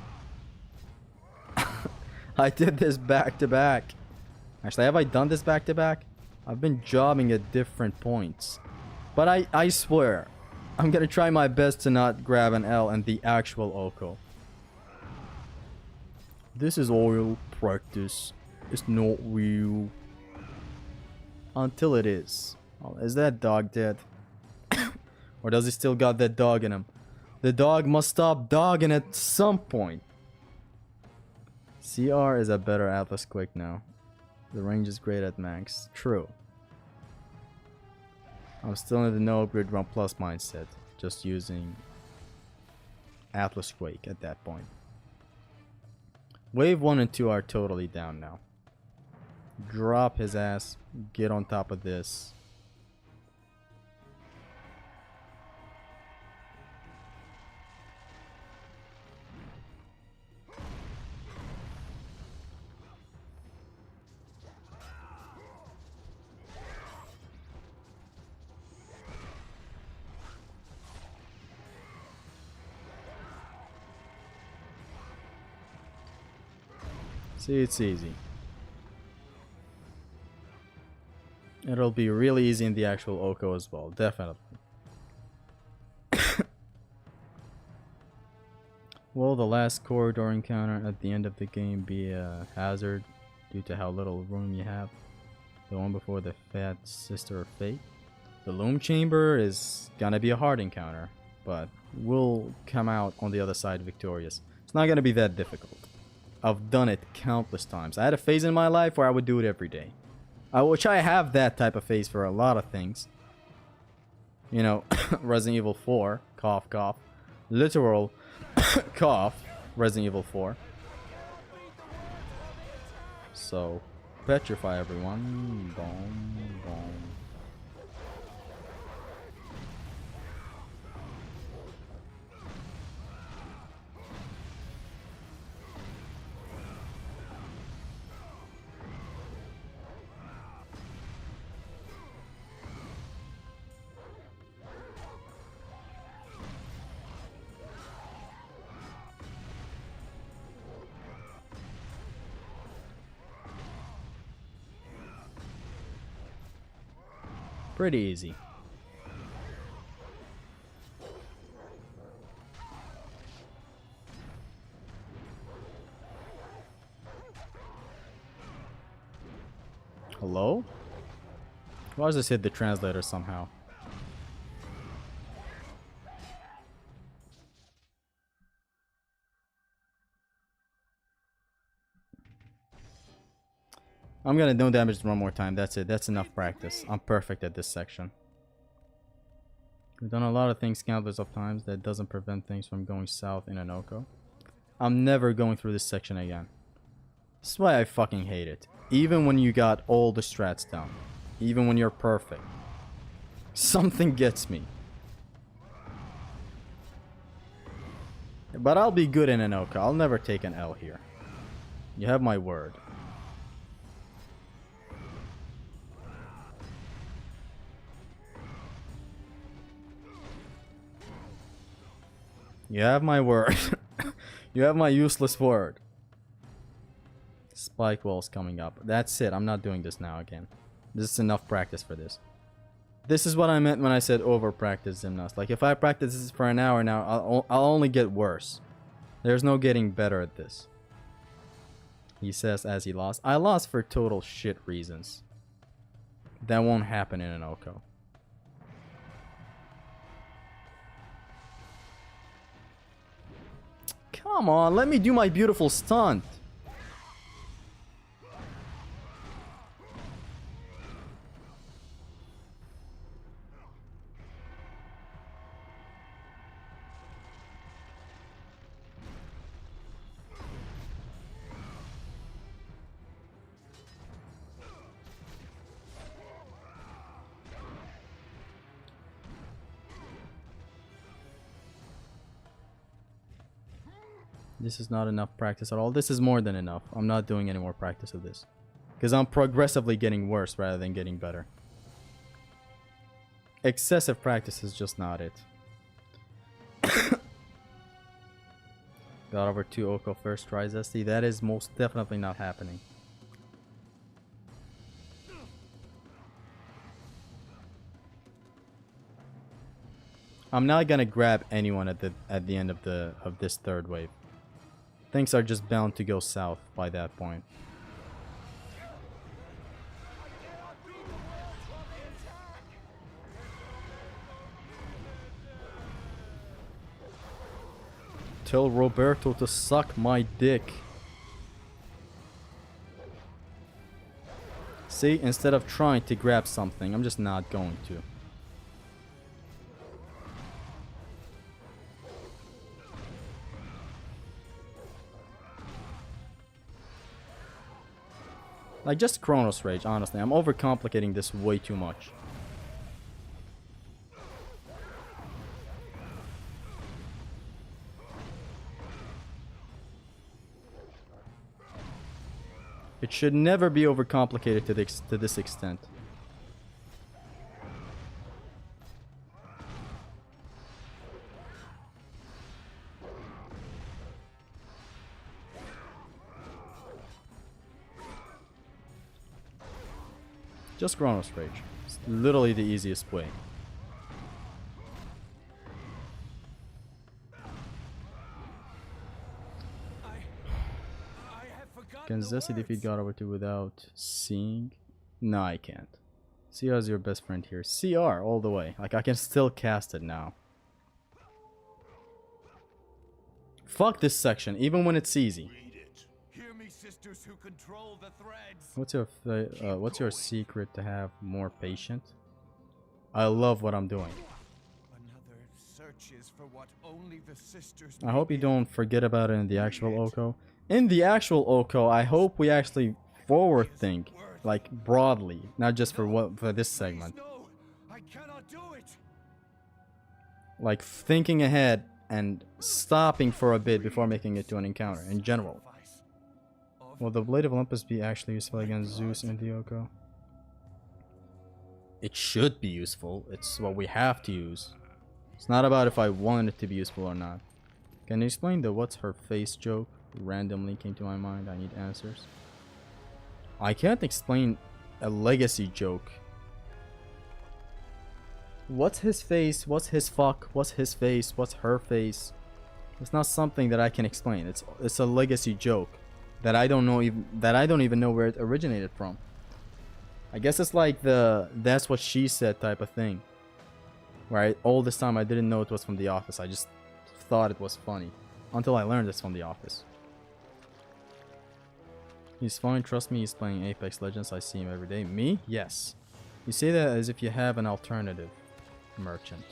I did this back to back. Actually, have I done this back to back? I've been jobbing at different points. But I swear, I'm gonna try my best to not grab an L and the actual Oko. This is oil practice. It's not real. Until it is. Oh, is that dog dead? Or does he still got that dog in him? The dog must stop dogging at some point. CR is a better Atlas Quake now. The range is great at max. True. I'm still in the no upgrade run plus mindset. Just using Atlas Quake at that point. Wave 1 and 2 are totally down now. Drop his ass. Get on top of this. See, it's easy. It'll be really easy in the actual Oko as well, definitely. Will the last corridor encounter at the end of the game be a hazard due to how little room you have? The one before the Fat Sister of Fate? The Loom Chamber is gonna be a hard encounter, but we'll come out on the other side victorious. It's not gonna be that difficult. I've done it countless times. I had a phase in my life where I would do it every day. Which I have that type of phase for a lot of things. You know, Resident Evil 4, cough cough. Literal cough, Resident Evil 4. So, petrify everyone. Boom, boom. Pretty easy. Hello? Why does this hit the translator somehow? I'm gonna no damage one more time. That's it. That's enough practice. I'm perfect at this section. We've done a lot of things countless of times. That doesn't prevent things from going south in an Oko. I'm never going through this section again. This is why I fucking hate it. Even when you got all the strats down. Even when you're perfect. Something gets me. But I'll be good in an Oko. I'll never take an L here. You have my word. You have my word. You have my useless word. Spike walls coming up. That's it. I'm not doing this now again. This is enough practice for this. This is what I meant when I said over practice Zimnas. Like if I practice this for an hour now, I'll only get worse. There's no getting better at this. He says as he lost. I lost for total shit reasons. That won't happen in an Oko. Come on, let me do my beautiful stunt. This is not enough practice at all. This is more than enough. I'm not doing any more practice of this. Because I'm progressively getting worse rather than getting better. Excessive practice is just not it. Got over 2 Oko first tries, SD. That is most definitely not happening. I'm not gonna grab anyone at the end of this third wave. Things are just bound to go south by that point. Tell Roberto to suck my dick. See, instead of trying to grab something, I'm just not going to. Like, just Chronos Rage, honestly. I'm overcomplicating this way too much. It should never be overcomplicated to this extent. Just Chronos Rage. It's literally the easiest way. Can Zessie defeat God over 2 without seeing? No, I can't. CR is your best friend here. CR all the way. Like, I can still cast it now. Fuck this section, even when it's easy. Hear me, sisters who control the threads. What's your secret to have more patient? I love what I'm doing. Another searches for what only the sisters. I hope you don't forget about it in the actual Oko. In the actual Oko, I hope we actually forward think, like broadly, not just for this segment. No, I cannot do it. Like thinking ahead and stopping for a bit before making it to an encounter in general. Will the Blade of Olympus be actually useful against Zeus in the Oko? It should be useful. It's what we have to use. It's not about if I want it to be useful or not. Can you explain the what's her face joke? Randomly came to my mind. I need answers. I can't explain a legacy joke. What's his face? What's his fuck? What's his face? What's her face? It's not something that I can explain. It's a legacy joke that I don't even know where it originated from. I guess it's like the that's what she said type of thing. Where all this time I didn't know it was from The Office. I just thought it was funny until I learned it's from The Office. He's fine, trust me, he's playing Apex Legends, I see him every day. Me? Yes. You say that as if you have an alternative merchant.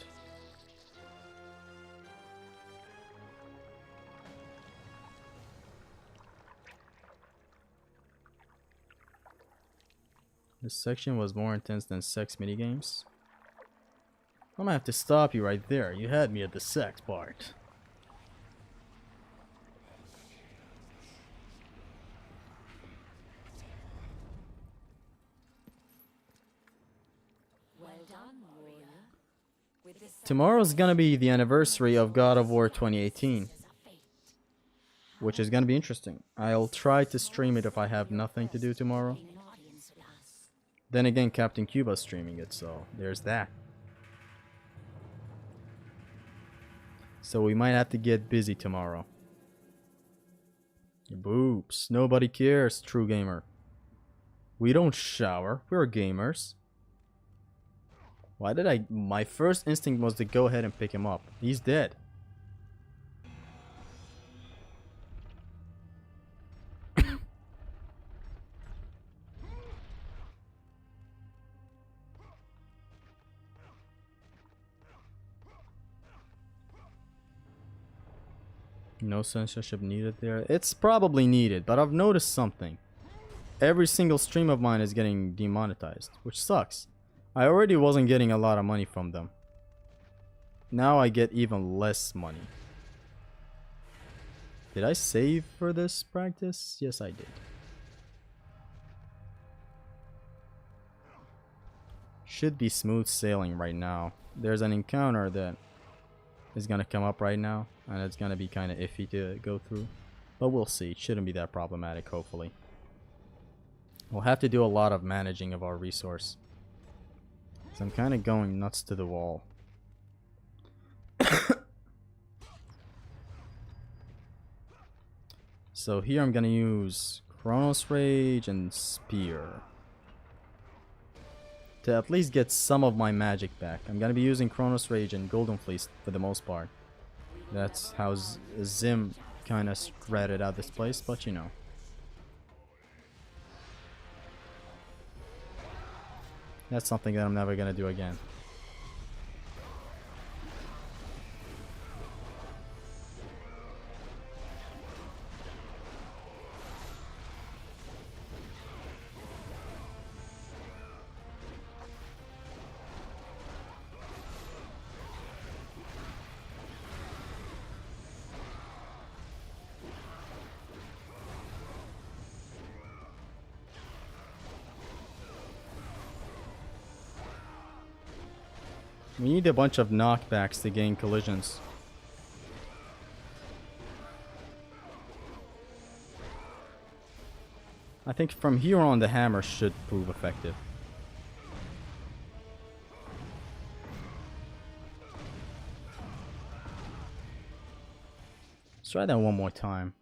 This section was more intense than sex minigames. I'm gonna have to stop you right there. You had me at the sex part. Tomorrow's gonna be the anniversary of God of War 2018, which is gonna be interesting. I'll try to stream it if I have nothing to do tomorrow. Then again, Captain Cuba's streaming it, so there's that. So we might have to get busy tomorrow. Boops. Nobody cares, true gamer. We don't shower. We're gamers. Why did I... My first instinct was to go ahead and pick him up. He's dead. No censorship needed there. It's probably needed, but I've noticed something. Every single stream of mine is getting demonetized, which sucks. I already wasn't getting a lot of money from them. Now I get even less money. Did I save for this practice? Yes, I did. Should be smooth sailing right now. There's an encounter that is gonna come up right now, and it's gonna be kind of iffy to go through. But we'll see. It shouldn't be that problematic, hopefully. We'll have to do a lot of managing of our resource. So I'm kind of going nuts to the wall. So here I'm gonna use Chronos Rage and Spear to at least get some of my magic back. I'm gonna be using Chronos Rage and Golden Fleece for the most part. That's how Zim kind of stratted out this place, but you know. That's something that I'm never gonna do again. We need a bunch of knockbacks to gain collisions. I think from here on the hammer should prove effective. Let's try that one more time.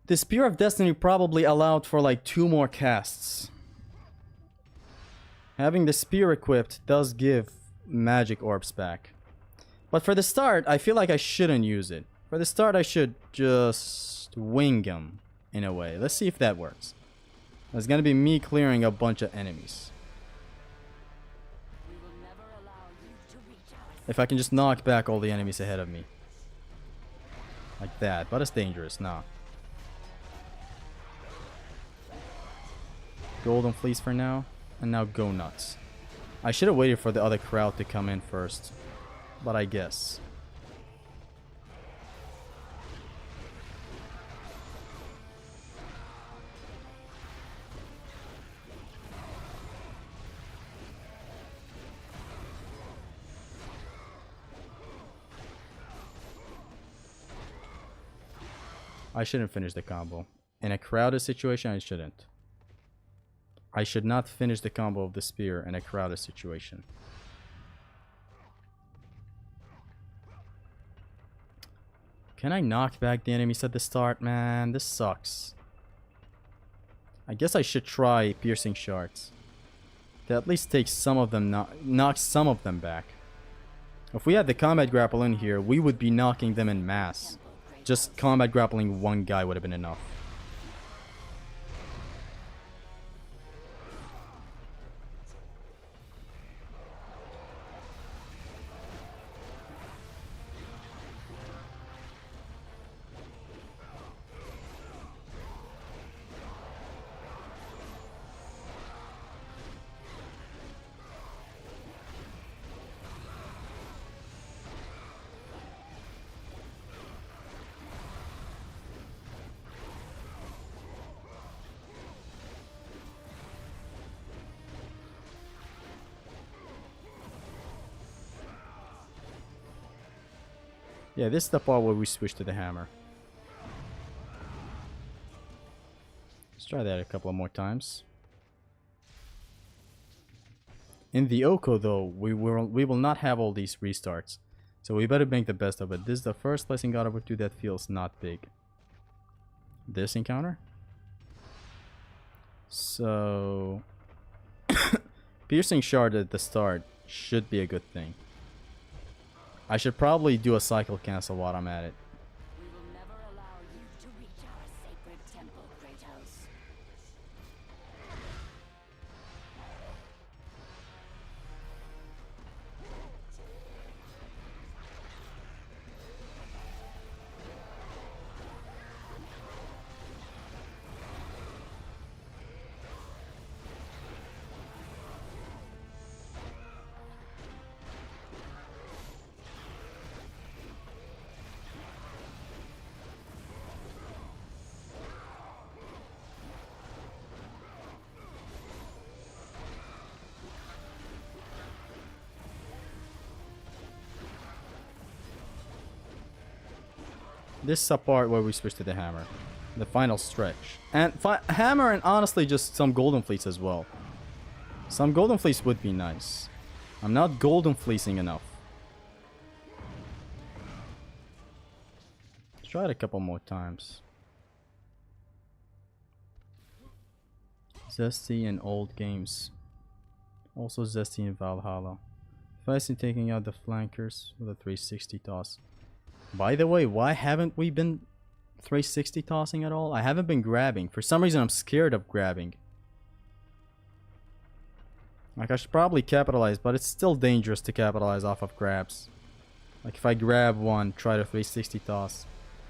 The Spear of Destiny probably allowed for like 2 more casts. Having the spear equipped does give magic orbs back. But for the start, I feel like I shouldn't use it. For the start, I should just wing him in a way. Let's see if that works. That's gonna be me clearing a bunch of enemies. If I can just knock back all the enemies ahead of me. Like that, but it's dangerous, nah. Golden Fleece for now, and now go nuts. I should have waited for the other crowd to come in first, but I guess. I shouldn't finish the combo. In a crowded situation, I shouldn't. I should not finish the combo of the spear in a crowded situation. Can I knock back the enemies at the start? Man, this sucks. I guess I should try piercing shards. To at least take some of them, knock some of them back. If we had the combat grapple in here, we would be knocking them in mass. Just combat grappling one guy would have been enough. Yeah, this is the part where we switch to the hammer. Let's try that a couple more times. In the Oko though, we will not have all these restarts. So we better make the best of it. This is the first Blessing God over 2 that feels not big. This encounter? So... Piercing Shard at the start should be a good thing. I should probably do a cycle cancel while I'm at it. We will never allow you to reach our sacred temple, Kratos. This is a part where we switch to the hammer. The final stretch. And hammer and honestly just some golden fleece as well. Some golden fleece would be nice. I'm not golden fleecing enough. Let's try it a couple more times. Zesty in old games. Also Zesty in Valhalla. Fancy taking out the flankers with a 360 toss. By the way, why haven't we been 360 tossing at all? I haven't been grabbing. For some reason, I'm scared of grabbing. Like, I should probably capitalize, but it's still dangerous to capitalize off of grabs. Like, if I grab one, try to 360 toss,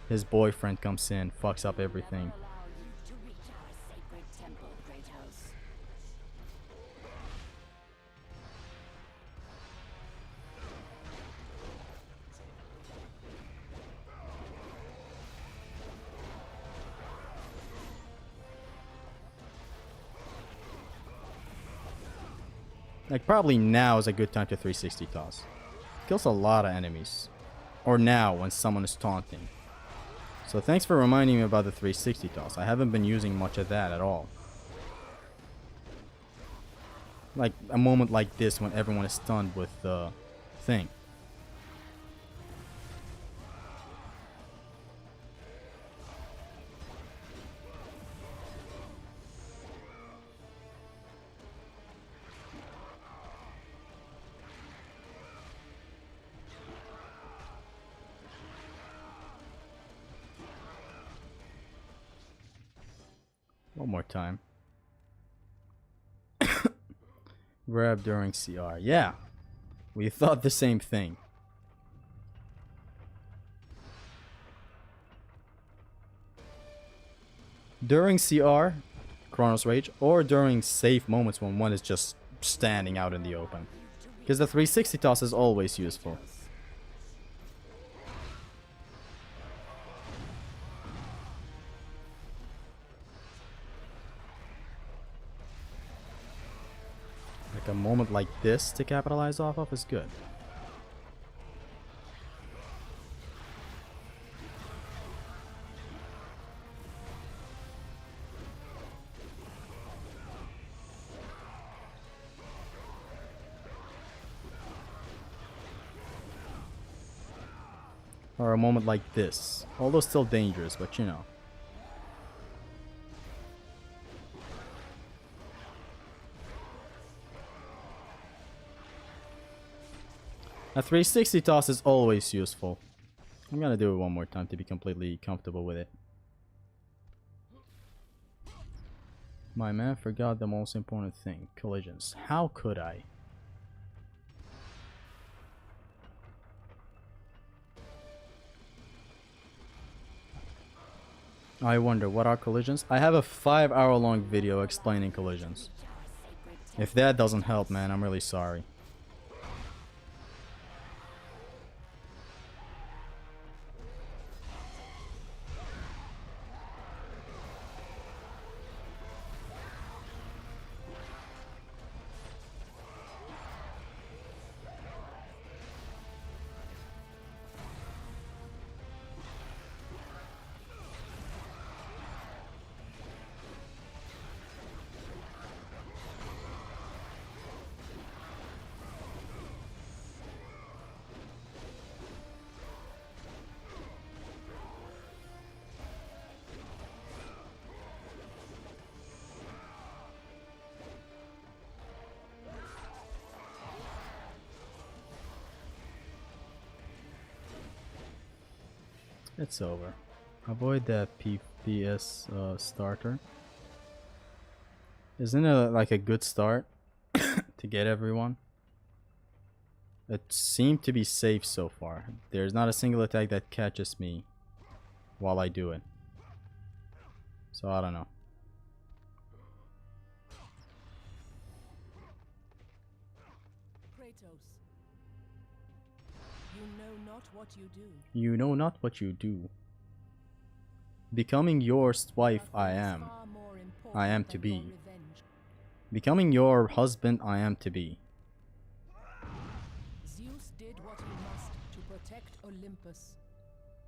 his boyfriend comes in, fucks up everything. Allow you to reach our sacred temple, Kratos. Like, probably now is a good time to 360 toss. Kills a lot of enemies. Or now, when someone is taunting. So thanks for reminding me about the 360 toss. I haven't been using much of that at all. Like, a moment like this when everyone is stunned with the thing. One more time. Grab during CR. Yeah. We thought the same thing. During CR, Chronos Rage, or during safe moments when one is just standing out in the open. Because the 360 toss is always useful. Like a moment like this to capitalize off of is good. Or a moment like this. Although still dangerous, but you know. A 360 toss is always useful. I'm gonna do it one more time to be completely comfortable with it. My man forgot the most important thing. Collisions. How could I? I wonder, what are collisions? I have a 5-hour-long video explaining collisions. If that doesn't help, man, I'm really sorry. It's over. Avoid that PPS starter. Isn't it like a good start to get everyone? It seemed to be safe so far. There's not a single attack that catches me while I do it. So I don't know. Kratos, you know not what you do. You know not what you do. Becoming your wife I am. I am to be. Becoming your husband I am to be. Zeus did what he must to protect Olympus.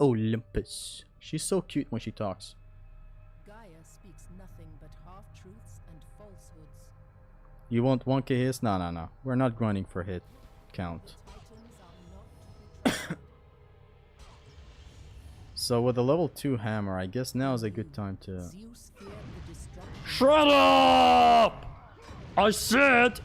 Olympus. She's so cute when she talks. Gaia speaks nothing but half-truths and falsehoods. You want 1k hits? No. We're not grinding for hit count. Titans are not to be trusted. So with the level 2 hammer, I guess now is a good time to... Zeus feared the destruction. Shut up! I said...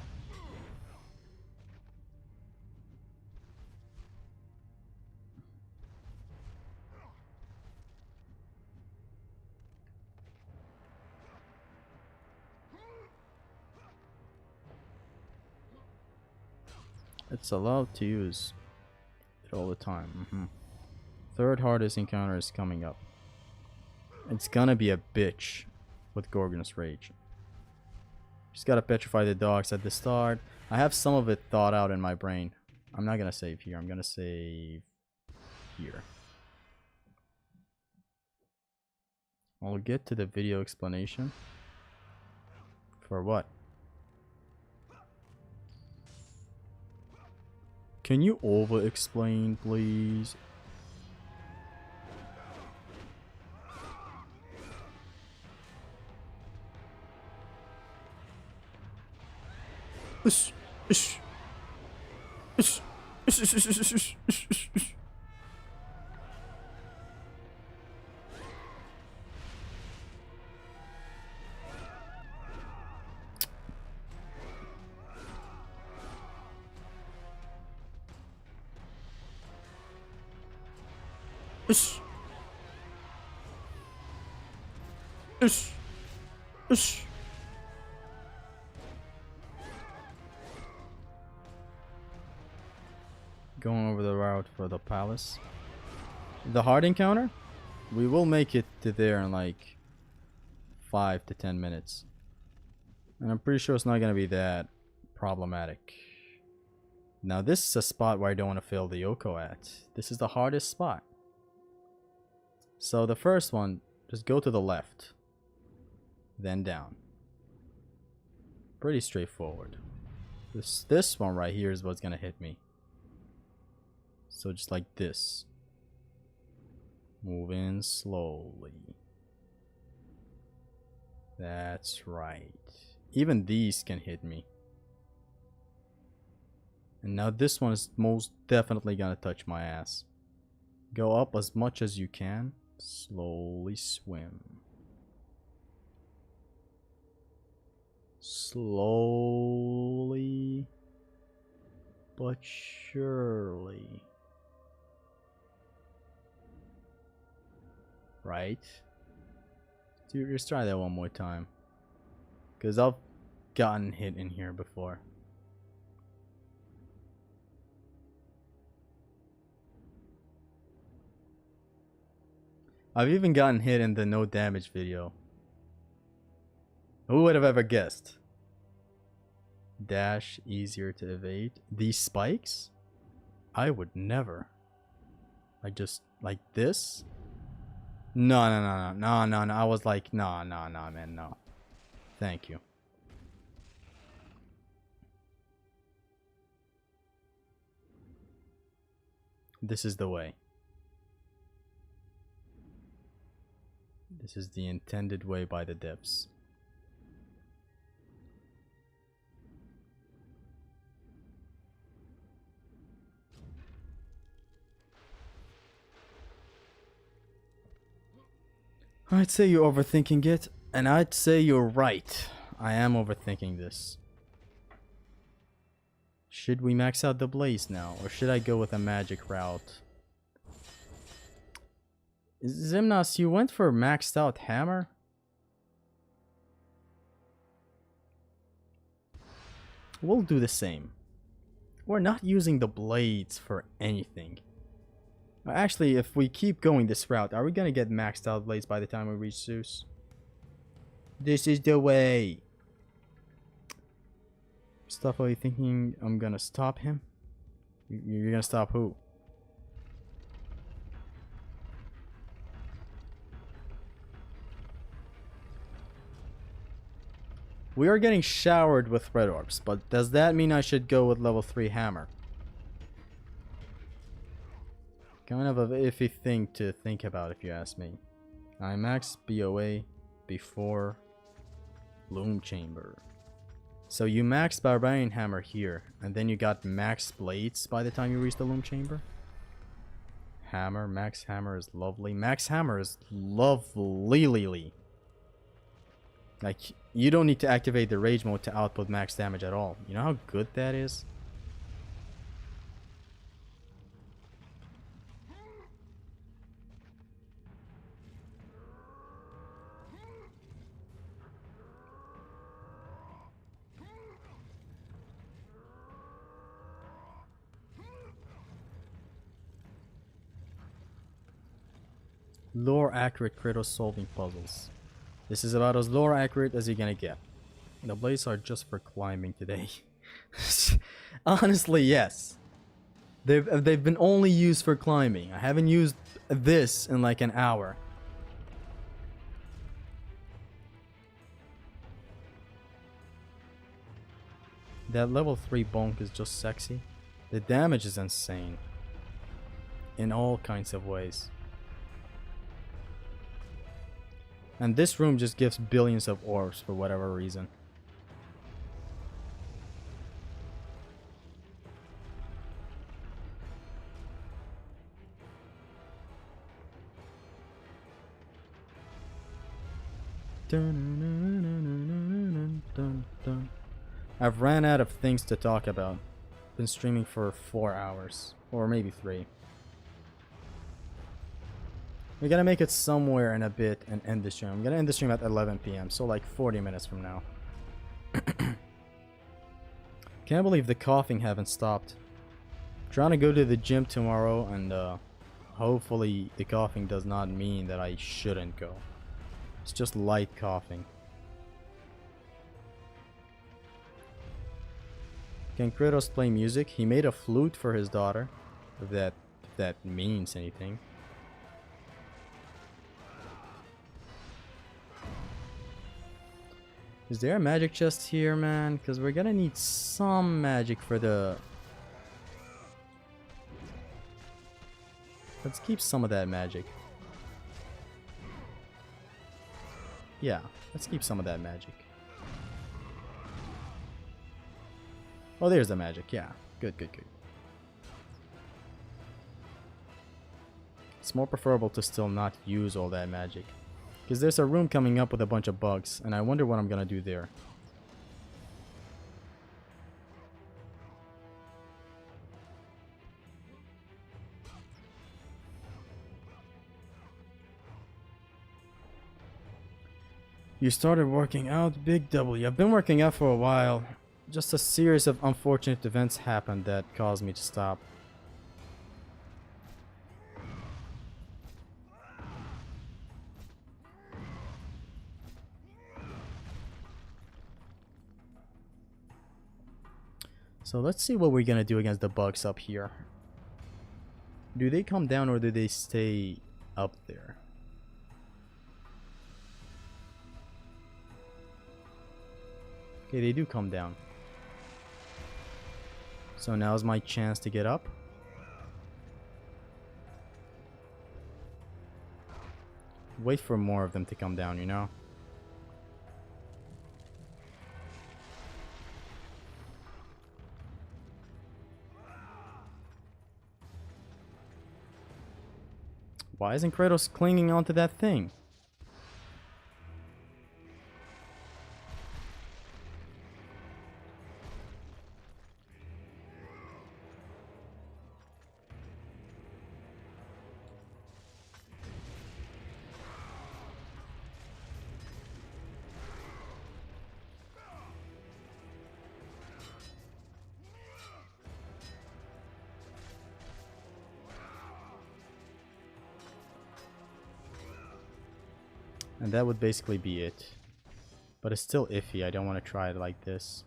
It's allowed to use it all the time. Third hardest encounter is coming up. It's gonna be a bitch with Gorgon's Rage. Just gotta petrify the dogs at the start. I have some of it thought out in my brain. I'm not gonna save here. I'm gonna save here. I'll get to the video explanation. For what? Can you over-explain, please? Ush. Going over the route for the palace. The hard encounter? We will make it to there in like 5 to 10 minutes. And I'm pretty sure it's not going to be that problematic. Now this is a spot where I don't want to fail the Yoko at. This is the hardest spot. So the first one, just go to the left. Then down. Pretty straightforward. This one right here is what's going to hit me. So just like this. Move in slowly. That's right. Even these can hit me. And now this one is most definitely gonna touch my ass. Go up as much as you can. Slowly swim. Slowly but surely. Right? Dude, just try that one more time. Because I've gotten hit in here before. I've even gotten hit in the no damage video. Who would have ever guessed? Dash easier to evade. These spikes? I would never. Like just like this? No. I was like, no, man, no. Thank you. This is the way. This is the intended way by the depths. I'd say you're overthinking it, and I'd say you're right. I am overthinking this. Should we max out the blaze now, or should I go with a magic route? Xemnas, you went for maxed out hammer? We'll do the same. We're not using the blades for anything. Actually, if we keep going this route, are we gonna get maxed out blades by the time we reach Zeus? This is the way. Stuff, are you thinking I'm gonna stop him? You're gonna stop who? We are getting showered with red orbs, but does that mean I should go with level 3 hammer? Kind of a iffy thing to think about if you ask me. I max BOA before Loom Chamber. So you max Barbarian Hammer here, and then you got max blades by the time you reach the Loom Chamber? Hammer, max hammer is lovely. Max hammer is lovely. Like, you don't need to activate the rage mode to output max damage at all. You know how good that is? Lore accurate Kratos solving puzzles. This is about as lore accurate as you're gonna get. The blades are just for climbing today. Honestly, yes. They've been only used for climbing. I haven't used this in like an hour. That level 3 bonk is just sexy. The damage is insane. In all kinds of ways. And this room just gives billions of orbs for whatever reason. I've ran out of things to talk about. Been streaming for 4 hours. Or maybe 3. We're gonna make it somewhere in a bit and end the stream. I'm gonna end the stream at 11 p.m. So like 40 minutes from now. Can't believe the coughing haven't stopped. Trying to go to the gym tomorrow, and hopefully the coughing does not mean that I shouldn't go. It's just light coughing. Can Kratos play music? He made a flute for his daughter. If that means anything. Is there a magic chest here, man? Because we're gonna need some magic for the... Let's keep some of that magic. Yeah, let's keep some of that magic. Oh, there's the magic. Yeah, good, good, good. It's more preferable to still not use all that magic. Because there's a room coming up with a bunch of bugs, and I wonder what I'm gonna do there. You started working out? Big W. I've been working out for a while. Just a series of unfortunate events happened that caused me to stop. So let's see what we're gonna do against the bugs up here. Do they come down or do they stay up there? Okay, they do come down. So now's my chance to get up. Wait for more of them to come down, you know? Why isn't Kratos clinging onto that thing? And that would basically be it. But it's still iffy. I don't want to try it like this.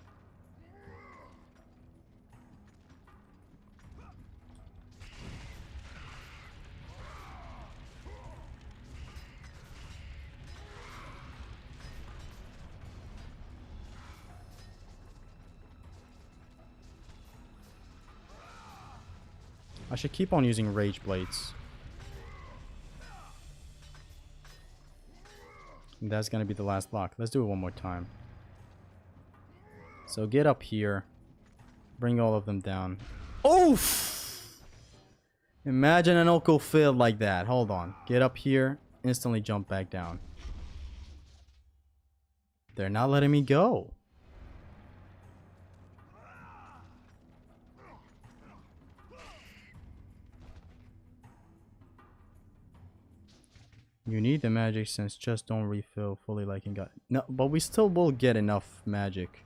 I should keep on using Rage Blades. And that's gonna be the last block. Let's do it one more time. So get up here. Bring all of them down. Oof! Imagine an Oko failed like that. Hold on. Get up here. Instantly jump back down. They're not letting me go. You need the magic since chests don't refill fully like in God. No, but we still will get enough magic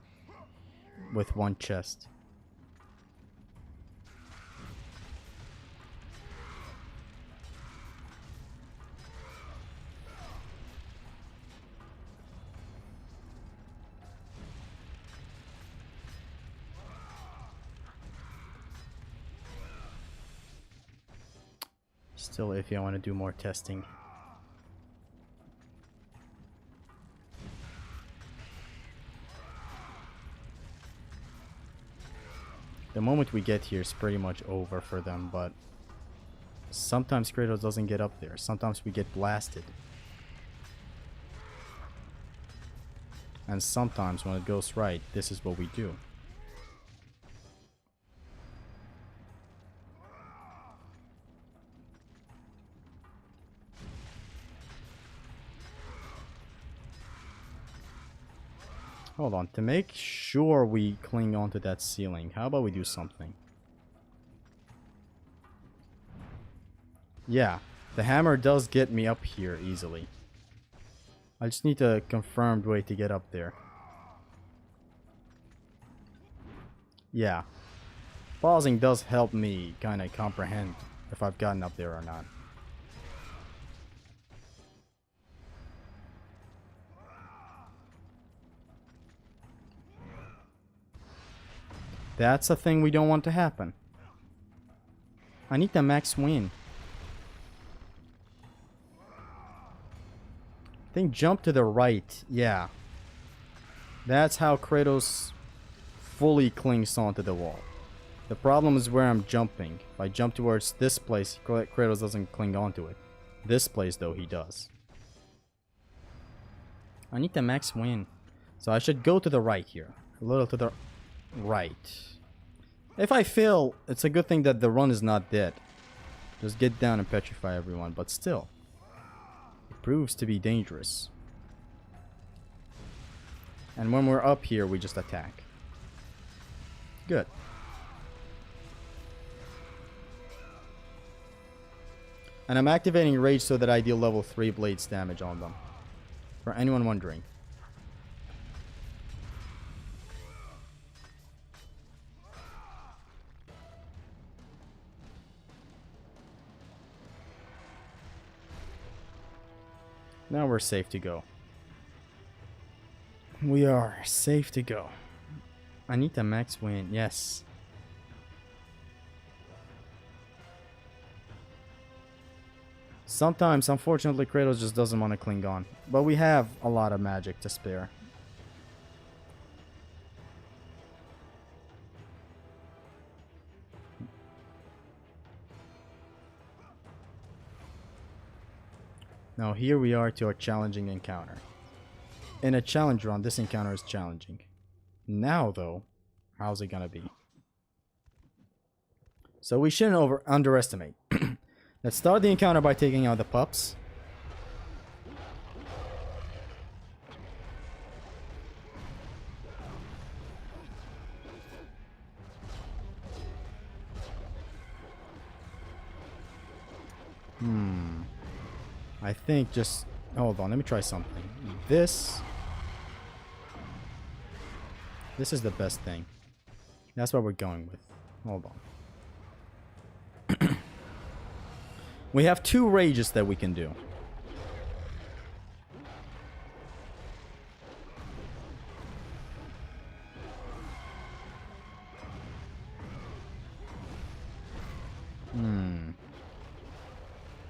with one chest. Still iffy. I want to do more testing. The moment we get here is pretty much over for them, but sometimes Kratos doesn't get up there. Sometimes we get blasted. And sometimes when it goes right, this is what we do. Hold on, to make sure we cling onto that ceiling, how about we do something? Yeah, The hammer does get me up here easily. I just need a confirmed way to get up there. Yeah. Pausing does help me kind of comprehend if I've gotten up there or not. That's a thing we don't want to happen. I need the max win. I think jump to the right. Yeah. That's how Kratos fully clings onto the wall. The problem is where I'm jumping. If I jump towards this place, Kratos doesn't cling onto it. This place, though, he does. I need the max win. So I should go to the right here. A little to the right. If I fail, it's a good thing that the run is not dead. Just get down and petrify everyone, but still. It proves to be dangerous. And when we're up here, we just attack. Good. And I'm activating Rage so that I deal level 3 blades damage on them. For anyone wondering. Now we're safe to go. We are safe to go. I need the max win, yes. Sometimes, unfortunately, Kratos just doesn't want to cling on. But we have a lot of magic to spare. Now here we are to a challenging encounter. In a challenge run, this encounter is challenging. Now though, how's it gonna be? So we shouldn't underestimate. Let's start the encounter by taking out the pups. I think just... Hold on, let me try something. This is the best thing. That's what we're going with. Hold on. We have 2 rages that we can do.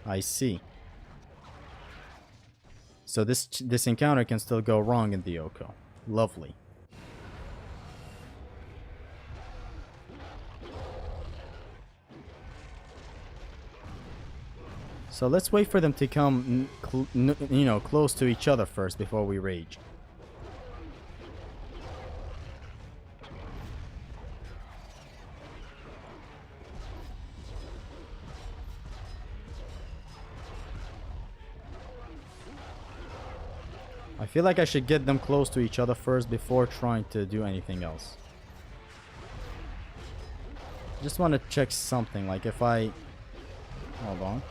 I see. So this encounter can still go wrong in the Oko. Lovely. So let's wait for them to come, close to each other first before we rage. I feel like I should get them close to each other first before trying to do anything else. Just want to check something, like if I... Hold on.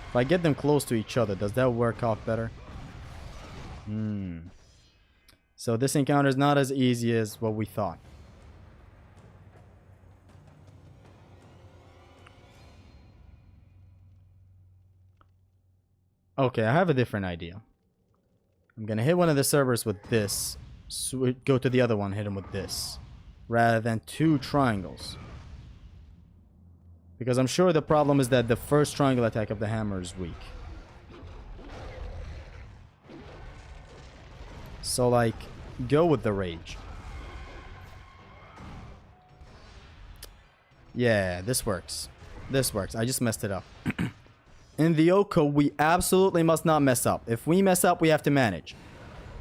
If I get them close to each other, does that work out better? So this encounter is not as easy as what we thought. Okay, I have a different idea. I'm gonna hit one of the servers with this, go to the other one, hit him with this, rather than 2 triangles. Because I'm sure the problem is that the first triangle attack of the hammer is weak. So, like, go with the rage. Yeah, this works. This works. I just messed it up. In the Oko, we absolutely must not mess up. If we mess up, we have to manage.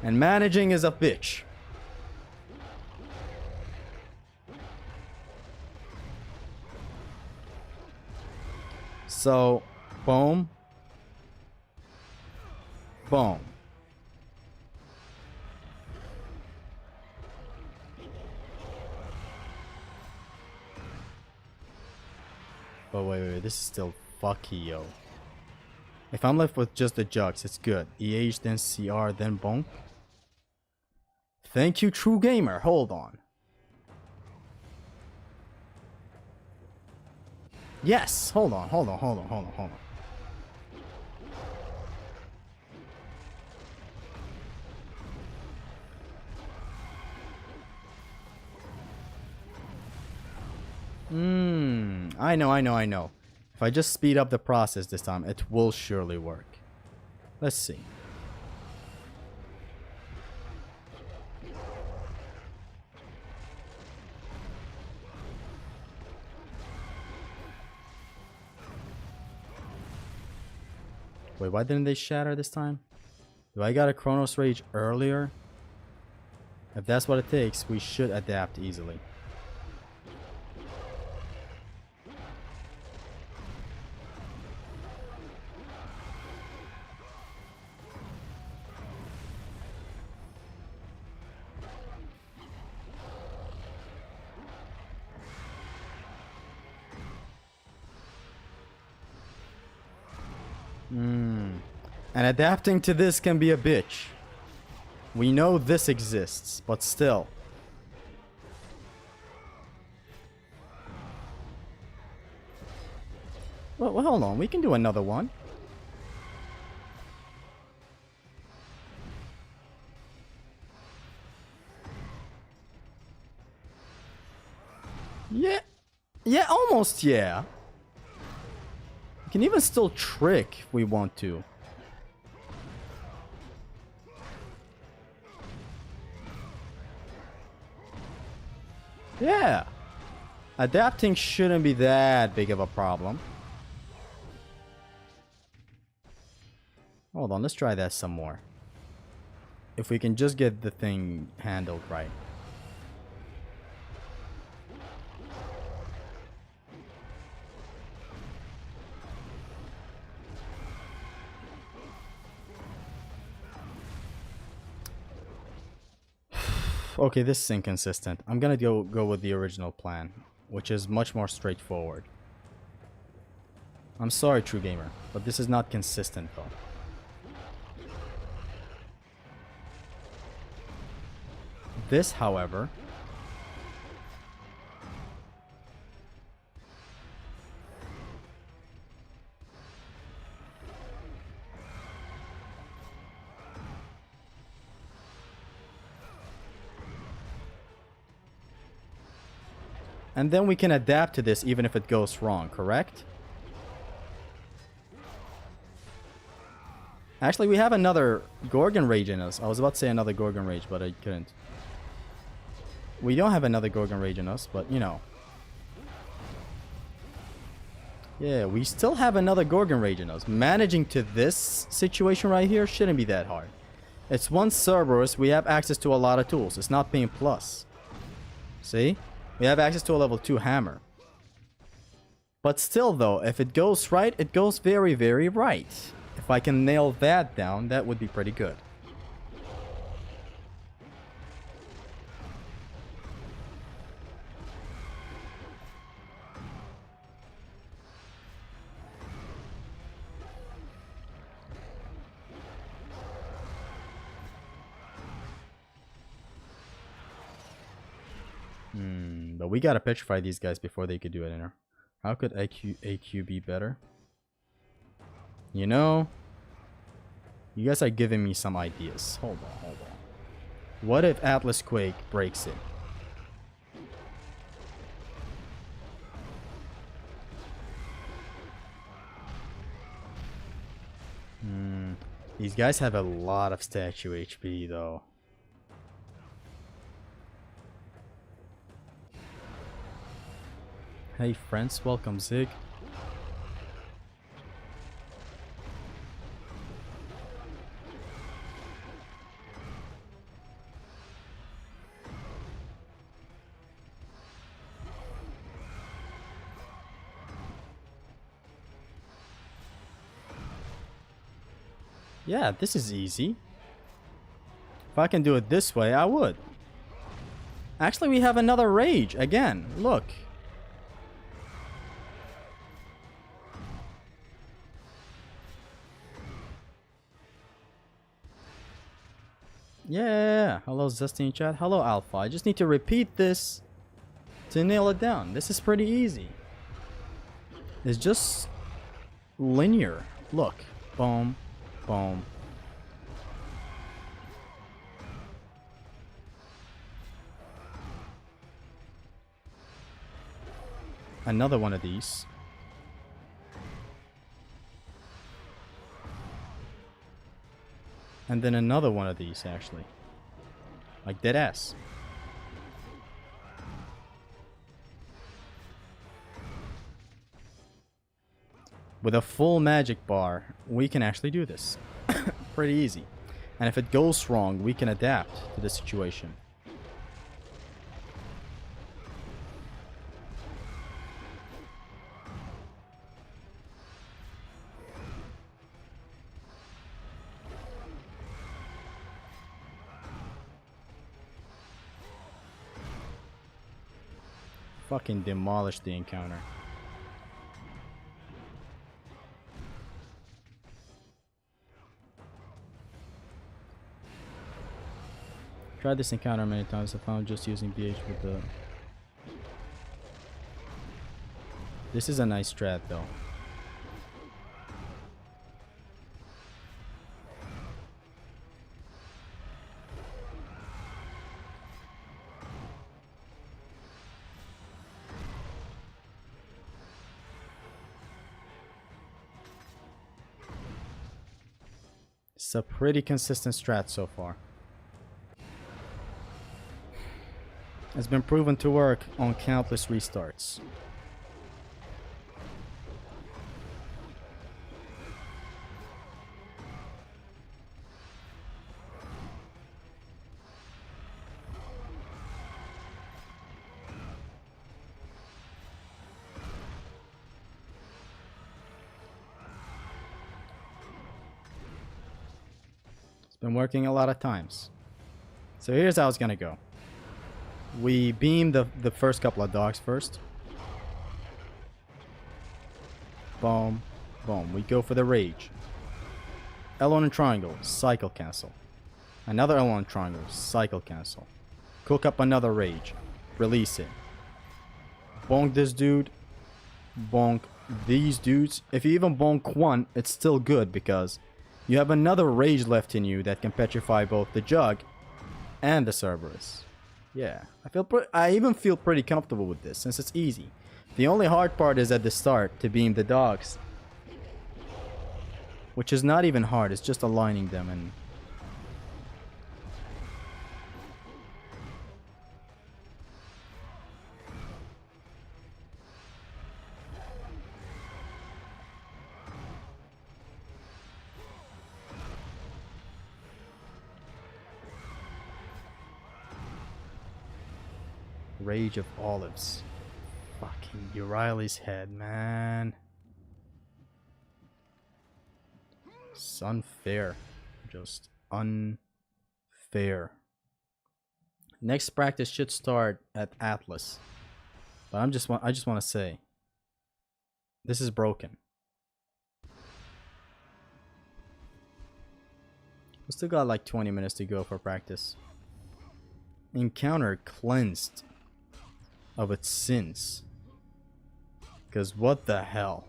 And managing is a bitch. So, boom. Boom. But wait, this is still fucky, yo. If I'm left with just the jugs, it's good. EH, then CR, then bonk. Thank you, True Gamer. Hold on. Yes! Hold on. I know. If I just speed up the process this time, it will surely work. Let's see. Wait, why didn't they shatter this time? Do I got a Chronos Rage earlier? If that's what it takes, we should adapt easily. And adapting to this can be a bitch. We know this exists, but still. Well, hold on. We can do another one. Yeah. Yeah, almost, yeah. We can even still trick if we want to. Yeah. Adapting shouldn't be that big of a problem. Hold on, let's try that some more. If we can just get the thing handled right. Okay, this is inconsistent. I'm gonna go with the original plan, which is much more straightforward. I'm sorry, True Gamer, but this is not consistent though. This, however, and then we can adapt to this even if it goes wrong, correct? Actually, we have another Gorgon Rage in us. I was about to say another Gorgon Rage, but I couldn't. We don't have another Gorgon Rage in us, but you know. Yeah, we still have another Gorgon Rage in us. Managing to this situation right here shouldn't be that hard. It's one Cerberus, we have access to a lot of tools. It's not being plus. See? We have access to a level 2 hammer. But still though, if it goes right, it goes very, very right. If I can nail that down, that would be pretty good. But we gotta petrify these guys before they could do it in her. How could AQ be better? You know, you guys are giving me some ideas. Hold on. What if Atlas Quake breaks it? These guys have a lot of statue HP though. Hey friends, welcome Zig. Yeah, this is easy. If I can do it this way, I would. Actually, we have another rage again. Look. Yeah. Hello, Zesty in chat. Hello, Alpha. I just need to repeat this to nail it down. This is pretty easy. It's just linear. Look. Boom. Boom. Another one of these. And then another one of these, actually. Like dead ass. With a full magic bar, we can actually do this. Pretty easy. And if it goes wrong, we can adapt to the situation. Fucking demolish the encounter. Tried this encounter many times. I found just using BH with the... This is a nice strat though. It's a pretty consistent strat so far. It's been proven to work on countless restarts. It's been working a lot of times. So here's how it's gonna go. We beam the first couple of dogs first. Boom. Boom. We go for the rage. L1 and triangle. Cycle cancel. Another L1 triangle. Cycle cancel. Cook up another rage. Release it. Bonk this dude. Bonk these dudes. If you even bonk one, it's still good because you have another rage left in you that can petrify both the jug and the Cerberus. Yeah, I even feel pretty comfortable with this since it's easy. The only hard part is at the start to beam the dogs, which is not even hard. It's just aligning them and Rage of Olives. Fucking Euriley's head, man. It's unfair. Just unfair. Next practice should start at Atlas. But I just want to say this is broken. We still got like 20 minutes to go for practice. Encounter cleansed of its sins. Because what the hell?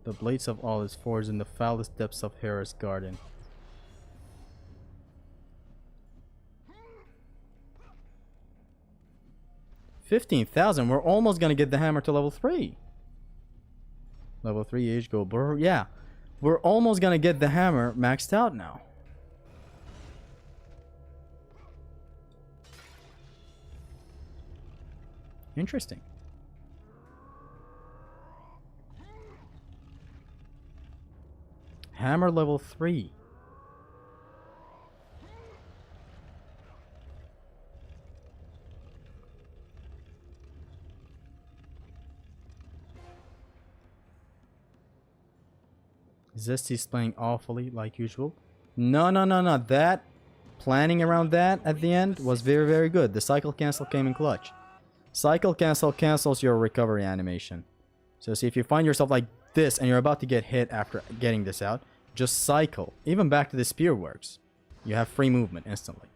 The blades of all is forged in the foulest depths of Hera's garden. $15,000. We're almost gonna get the hammer to level 3. Level 3 age goal. Yeah. We're almost gonna get the hammer maxed out now. Interesting. Hammer level 3. Zesty's playing awfully like usual. No. That planning around that at the end was very, very good. The cycle cancel came in clutch. Cycle cancel cancels your recovery animation. So see, if you find yourself like this and you're about to get hit after getting this out, just cycle. Even back to the spear works. You have free movement instantly.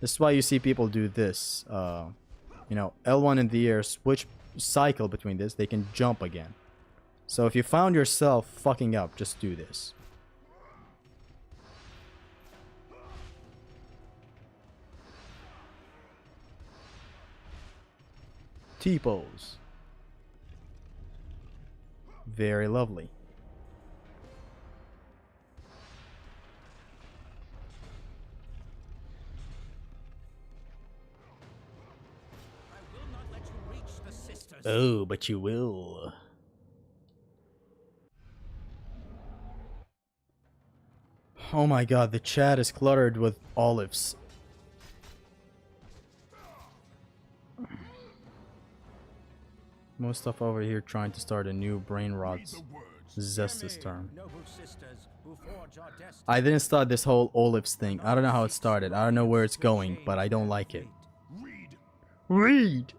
This is why you see people do this. You know, L1 in the air, switch, cycle between this. They can jump again. So if you found yourself fucking up, just do this. T-pose. Very lovely. Oh, but you will. Oh my god, the chat is cluttered with olives. Most stuff over here trying to start a new brain rot zest this term. I didn't start this whole olives thing. I don't know how it started. I don't know where it's going, but I don't like it. Read!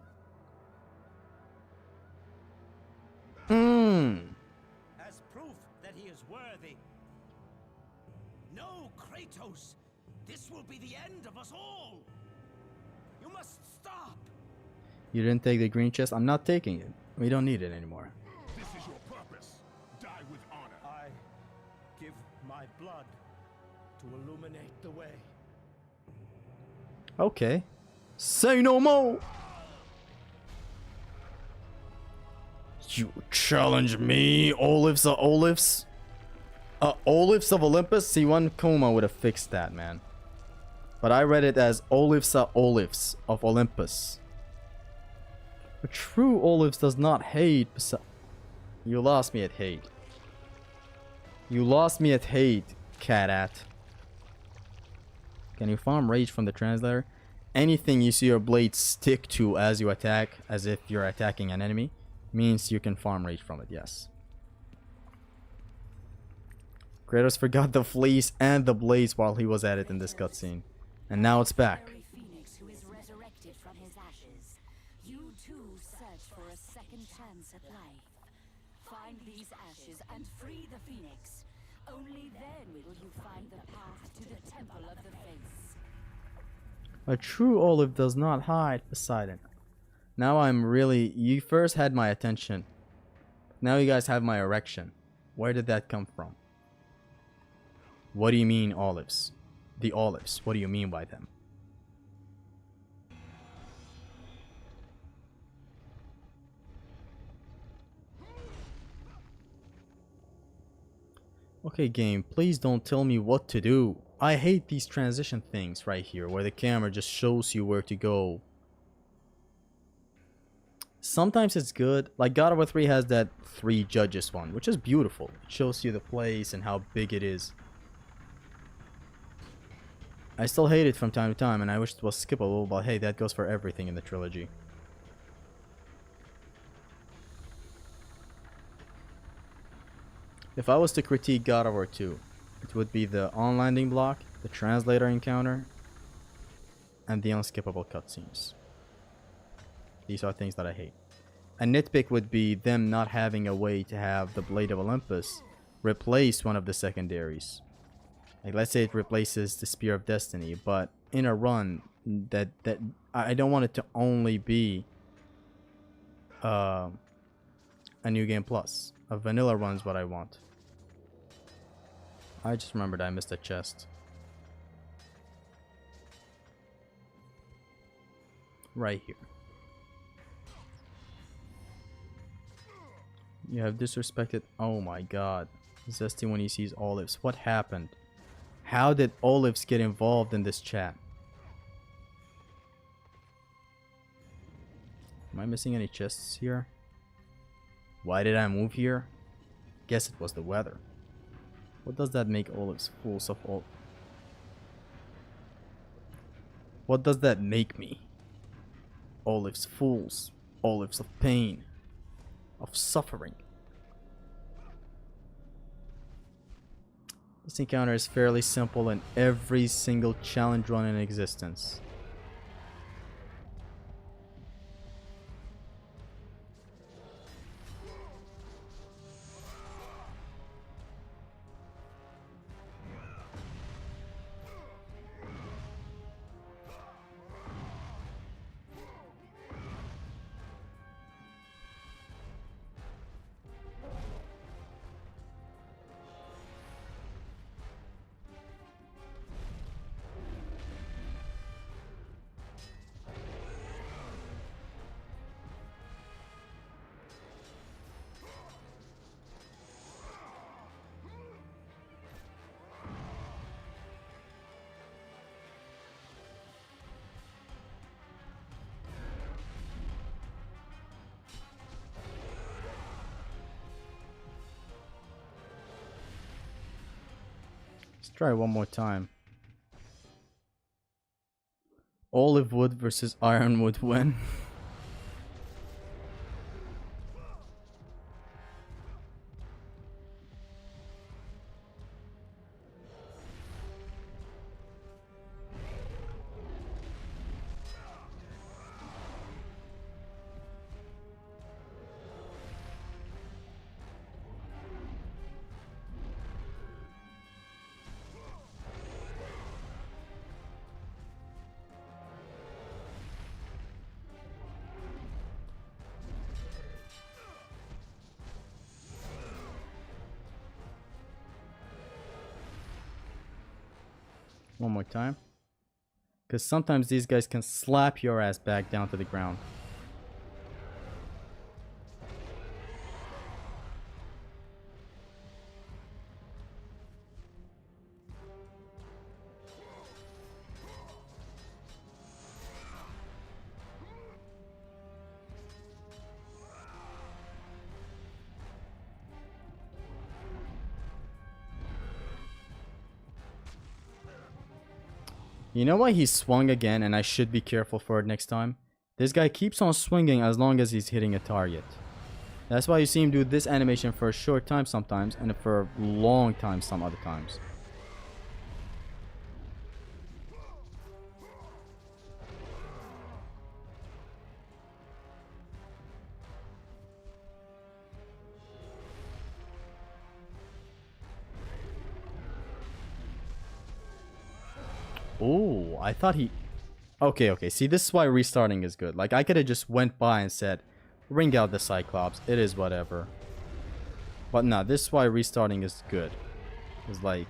As proof that he is worthy. No, Kratos! This will be the end of us all! You must stop! You didn't take the green chest? I'm not taking it. We don't need it anymore. This is your purpose. Die with honor. I give my blood to illuminate the way. Okay. Say no more! You challenge me, Olives of Olives? Olives of Olympus? See, one Kuma would have fixed that, man. But I read it as Olives of Olives of Olympus. A true Olives does not hate. You lost me at hate. You lost me at hate, cat. Can you farm rage from the translator? Anything you see your blade stick to as you attack, as if you're attacking an enemy, means you can farm rage from it, yes. Kratos forgot the fleece and the blades while he was at it in this cutscene. And now it's back. Phoenix who is resurrected from his ashes. You too search for a second chance at life. Find these ashes and free the Phoenix. Only then will you find the path to the Temple of the Face. A true olive does not hide, Poseidon. Now I'm really... You first had my attention. Now you guys have my erection. Where did that come from? What do you mean olives? The olives. What do you mean by them? Okay, game, please don't tell me what to do. I hate these transition things right here, where the camera just shows you where to go. Sometimes it's good. Like God of War 3 has that 3 judges one, which is beautiful. It shows you the place and how big it is. I still hate it from time to time, and I wish it was skippable, but hey, that goes for everything in the trilogy. If I was to critique God of War 2, it would be the on-landing block, the translator encounter, and the unskippable cutscenes. These are things that I hate. A nitpick would be them not having a way to have the Blade of Olympus replace one of the secondaries. Like, let's say it replaces the Spear of Destiny, but in a run that I don't want it to only be a New Game Plus. A vanilla run's what I want. I just remembered I missed a chest. Right here. You have disrespected... Oh my god. Zesty when he sees olives. What happened? How did olives get involved in this chat? Am I missing any chests here? Why did I move here? Guess it was the weather. What does that make olives fools of all? What does that make me? Olives fools. Olives of pain. Of suffering. This encounter is fairly simple in every single challenge run in existence. Let's try one more time. Olive wood versus ironwood when? One more time. Because sometimes these guys can slap your ass back down to the ground. You know why he swung again and I should be careful for it next time? This guy keeps on swinging as long as he's hitting a target. That's why you see him do this animation for a short time sometimes and for a long time some other times. Oh, I thought he... Okay. See, this is why restarting is good. Like, I could have just went by and said, ring out the Cyclops. It is whatever. But no, this is why restarting is good. It's like,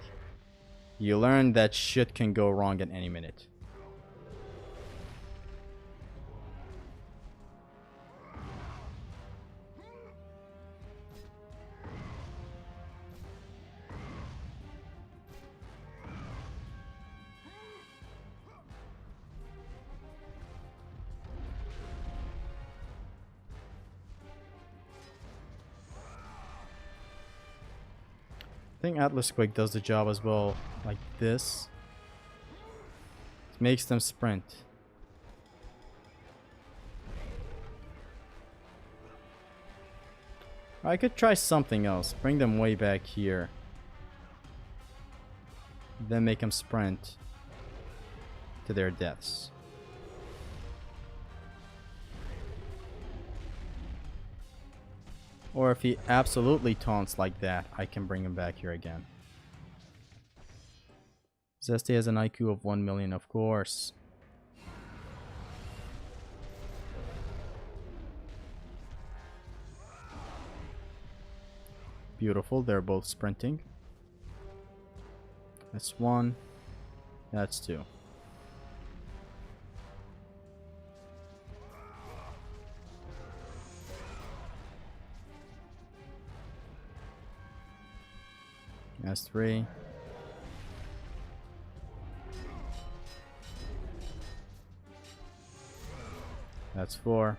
you learn that shit can go wrong at any minute. I think Atlas Quake does the job as well, like this. It makes them sprint. I could try something else. Bring them way back here. Then make them sprint to their deaths. Or if he absolutely taunts like that, I can bring him back here again. Zesty has an IQ of 1 million, of course. Beautiful, they're both sprinting. That's one. That's two. That's three. That's four.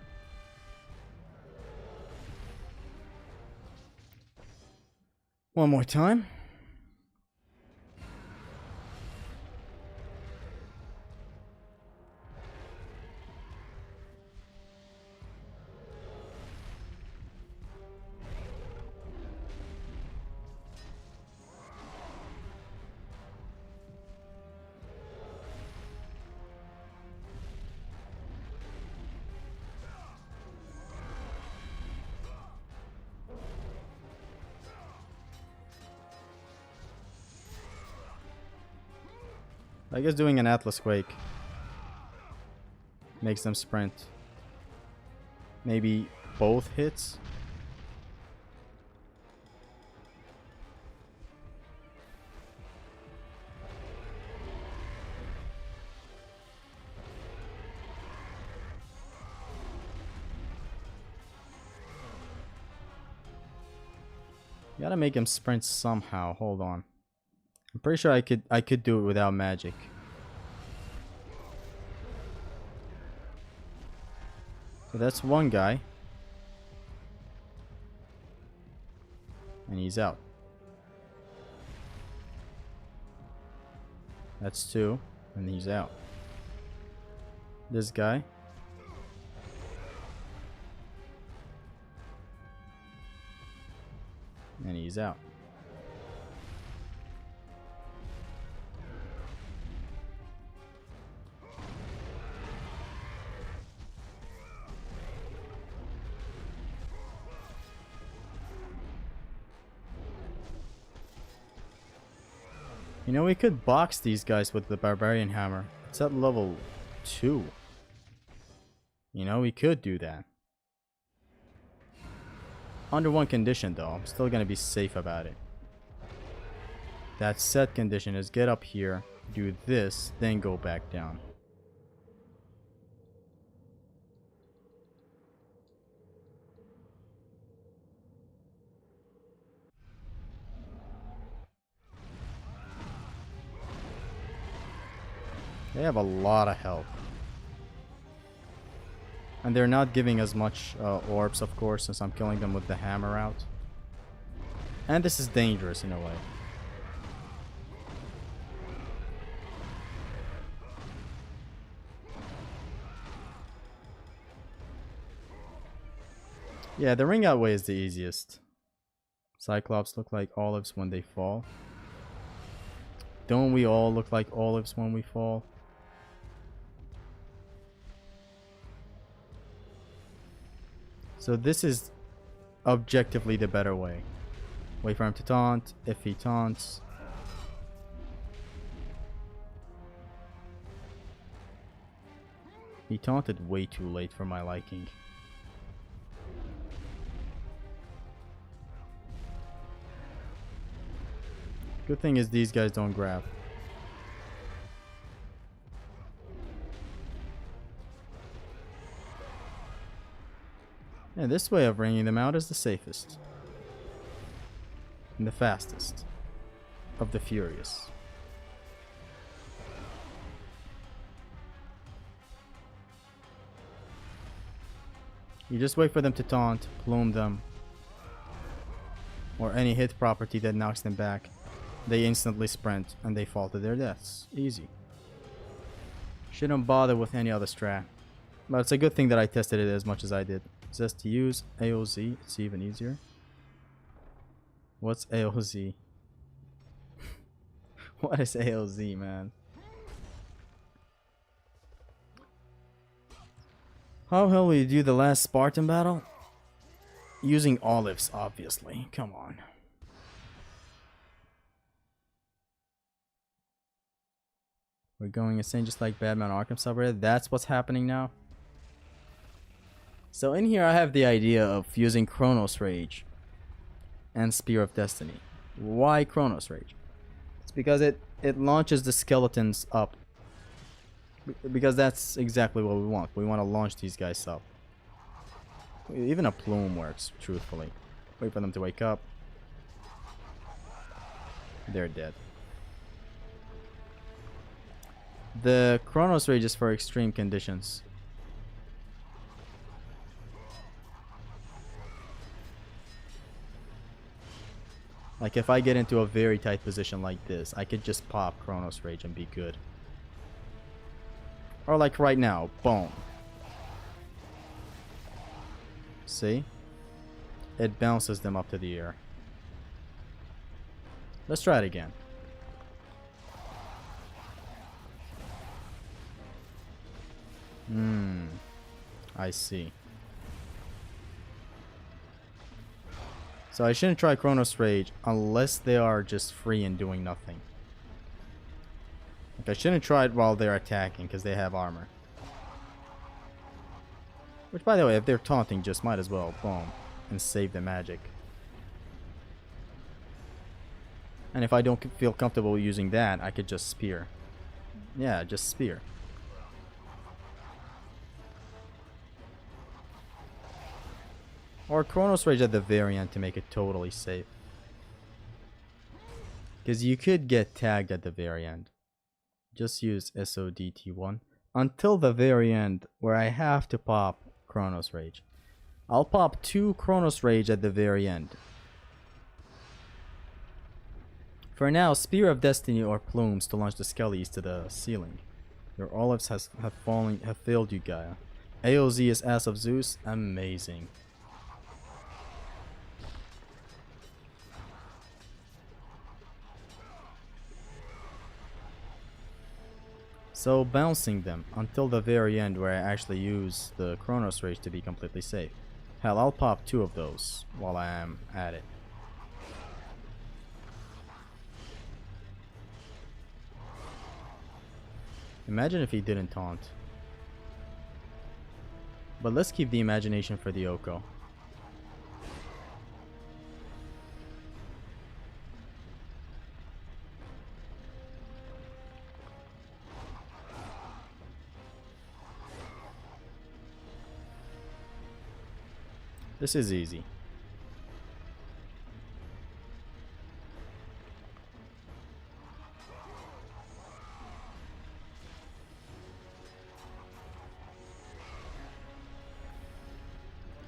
One more time. I guess doing an Atlas Quake makes them sprint. Maybe both hits? Gotta make him sprint somehow. Hold on. I'm pretty sure I could do it without magic. So that's one guy. And he's out. That's 2. And he's out. This guy. And he's out. You know, we could box these guys with the Barbarian Hammer. It's at level 2. You know, we could do that. Under one condition, though. I'm still gonna be safe about it. That set condition is get up here, do this, then go back down. They have a lot of health. And they're not giving as much orbs, of course, since I'm killing them with the hammer out. And this is dangerous in a way. Yeah, the ring out way is the easiest. Cyclops look like olives when they fall. Don't we all look like olives when we fall? So this is objectively the better way. Wait for him to taunt. If he taunts, he taunted way too late for my liking. Good thing is these guys don't grab. Yeah, this way of ringing them out is the safest. And the fastest. Of the furious. You just wait for them to taunt, plume them, or any hit property that knocks them back. They instantly sprint and they fall to their deaths. Easy. Shouldn't bother with any other strat. But it's a good thing that I tested it as much as I did. It says to use AOZ. It's even easier. What's AOZ? What is AOZ, man? How hell will you do the last Spartan battle? Using olives, obviously. Come on. We're going insane just like Batman Arkham subreddit. That's what's happening now. So in here I have the idea of using Chronos Rage and Spear of Destiny. Why Chronos Rage? It's because it launches the skeletons up. Because that's exactly what we want. We want to launch these guys up. Even a plume works, truthfully. Wait for them to wake up. They're dead. The Chronos Rage is for extreme conditions. Like if I get into a very tight position like this, I could just pop Chronos Rage and be good. Or like right now, boom. See? It bounces them up to the air. Let's try it again. I see. So I shouldn't try Chronos Rage unless they are just free and doing nothing. Like I shouldn't try it while they're attacking because they have armor. Which, by the way, if they're taunting, just might as well boom and save the magic. And if I don't feel comfortable using that, I could just spear. Yeah, just spear. Or Chronos Rage at the very end to make it totally safe. Because you could get tagged at the very end. Just use SODT1 until the very end where I have to pop Chronos Rage. I'll pop 2 Chronos Rage at the very end. For now, Spear of Destiny or Plumes to launch the Skellies to the ceiling. Your olives have failed you, Gaia. AOZ is Ass of Zeus. Amazing. So bouncing them until the very end where I actually use the Chronos Rage to be completely safe. Hell, I'll pop 2 of those while I am at it. Imagine if he didn't taunt. But let's keep the imagination for the Oko. This is easy.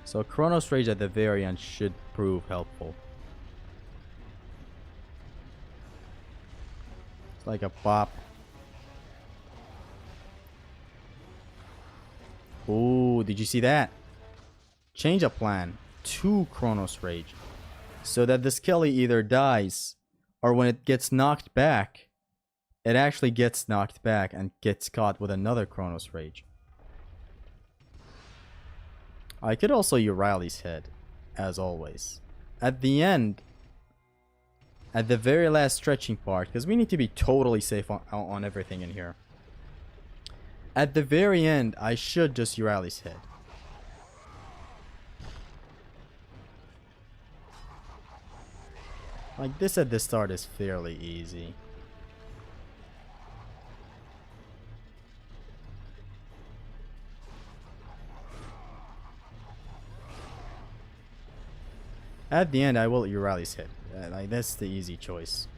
So Chronos Rage at the very end should prove helpful. It's like a pop. Ooh, did you see that? Change of plan to Chronos Rage. So that the Skelly either dies, or when it gets knocked back, it actually gets knocked back and gets caught with another Chronos Rage. I could also Euryale's head, as always. At the end, at the very last stretching part, because we need to be totally safe on everything in here. At the very end, I should just Euryale's head. Like this at the start is fairly easy. At the end, I will Euryale's hit. Like that's the easy choice.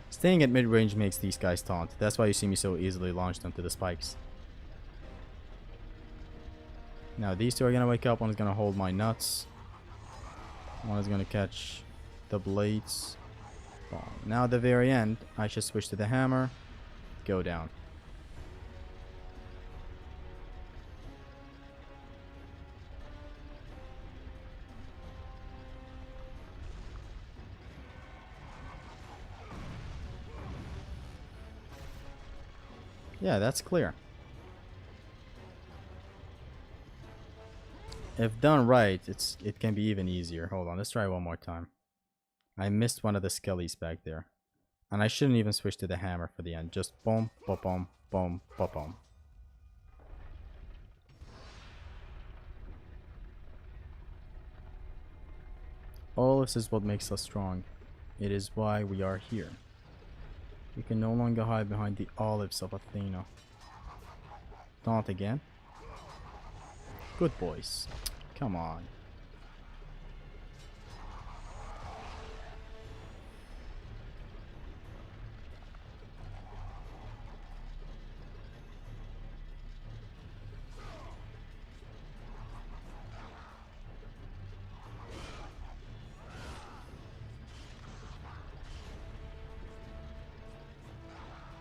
Staying at mid-range makes these guys taunt. That's why you see me so easily launched onto the spikes. Now these two are gonna wake up. One is gonna hold my nuts. One is gonna catch the blades. Boom. Now at the very end, I should switch to the hammer. Go down. Yeah, that's clear. If done right, it can be even easier. Hold on, let's try one more time. I missed one of the skellies back there. And I shouldn't even switch to the hammer for the end. Just boom, boom, boom, boom, boom, boom. All this is what makes us strong. It is why we are here. We can no longer hide behind the olives of Athena. Taunt again. Good boys. Come on.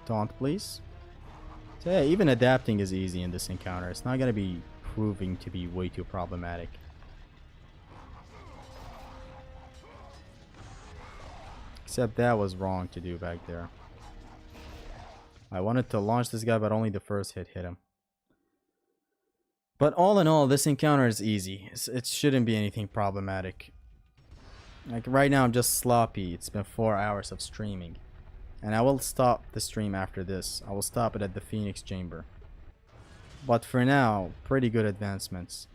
Taunt, please. So yeah, even adapting is easy in this encounter. It's not going to be proving to be way too problematic. Except that was wrong to do back there. I wanted to launch this guy, but only the first hit hit him. But all in all, this encounter is easy. It shouldn't be anything problematic. Like right now, I'm just sloppy. It's been 4 hours of streaming. And I will stop the stream after this. I will stop it at the Phoenix Chamber. But for now, pretty good advancements.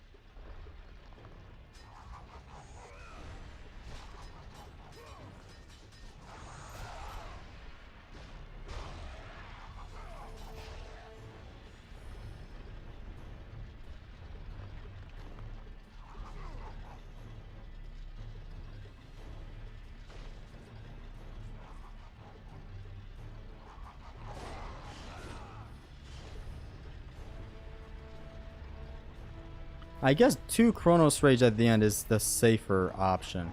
I guess 2 Chronos Rage at the end is the safer option.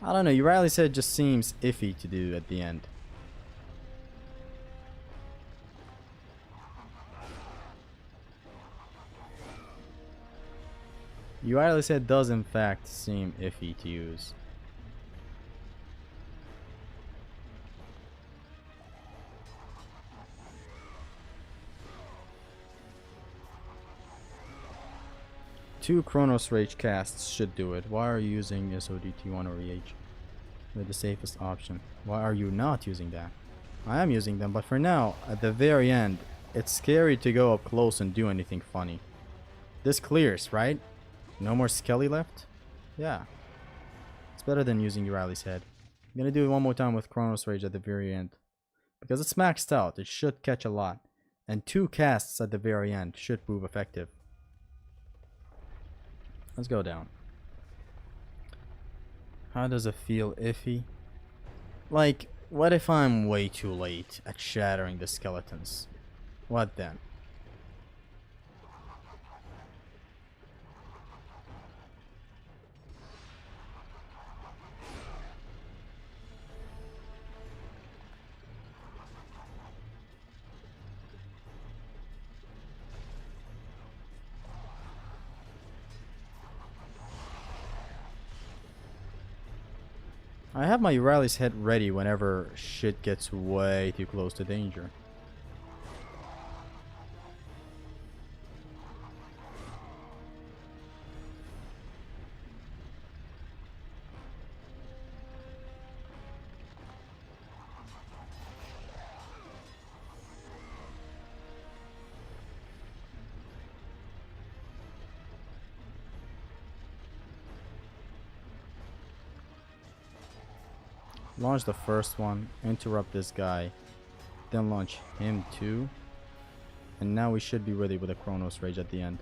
I don't know, you rightly said it just seems iffy to do at the end. You rightly said it does in fact seem iffy to use. Two Chronos Rage casts should do it. Why are you using SODT1 or EH? They're the safest option. Why are you not using that? I am using them, but for now, at the very end, it's scary to go up close and do anything funny. This clears, right? No more Skelly left? Yeah. It's better than using Riley's head. I'm gonna do it one more time with Chronos Rage at the very end. Because it's maxed out, it should catch a lot. And 2 casts at the very end should prove effective. Let's go down. How does it feel iffy? Like, what if I'm way too late at shattering the skeletons? What then? I have my Riley's head ready whenever shit gets way too close to danger. Launch the first one, interrupt this guy, then launch him too. And now we should be ready with a Chronos Rage at the end.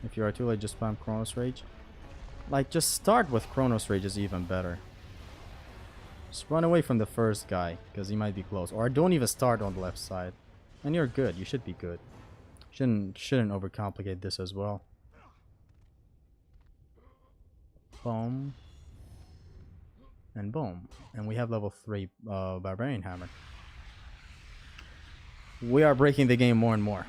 If you are too late, just spam Chronos Rage. Like, just start with Chronos Rage is even better. Just run away from the first guy, because he might be close. Or don't even start on the left side. And you're good, you should be good. Shouldn't overcomplicate this as well. Boom. And boom. And we have level 3 Barbarian Hammer. We are breaking the game more and more.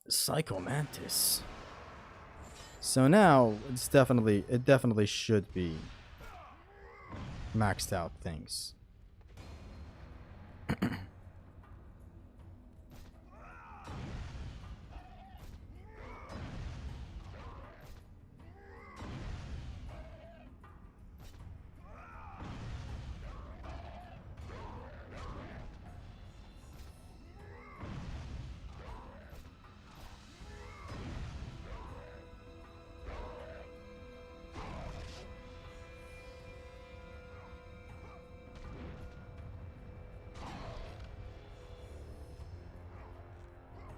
Psycho Mantis. So now it definitely should be maxed out things.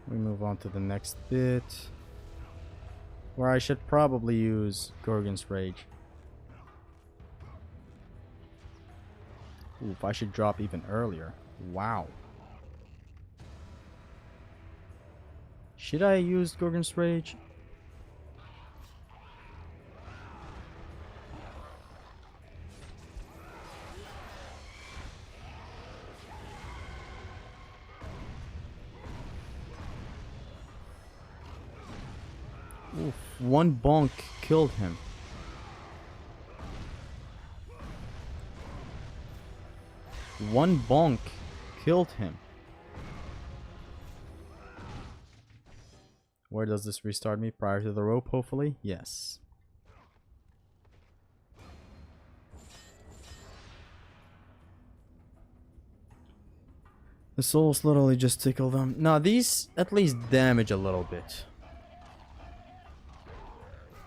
We move on to the next bit, where I should probably use Gorgon's Rage. Oof, I should drop even earlier. Wow. Should I use Gorgon's Rage? Oof, one bonk killed him. One bonk killed him. Where does this restart me? Prior to the rope, hopefully? Yes. The souls literally just tickle them. No, these at least damage a little bit.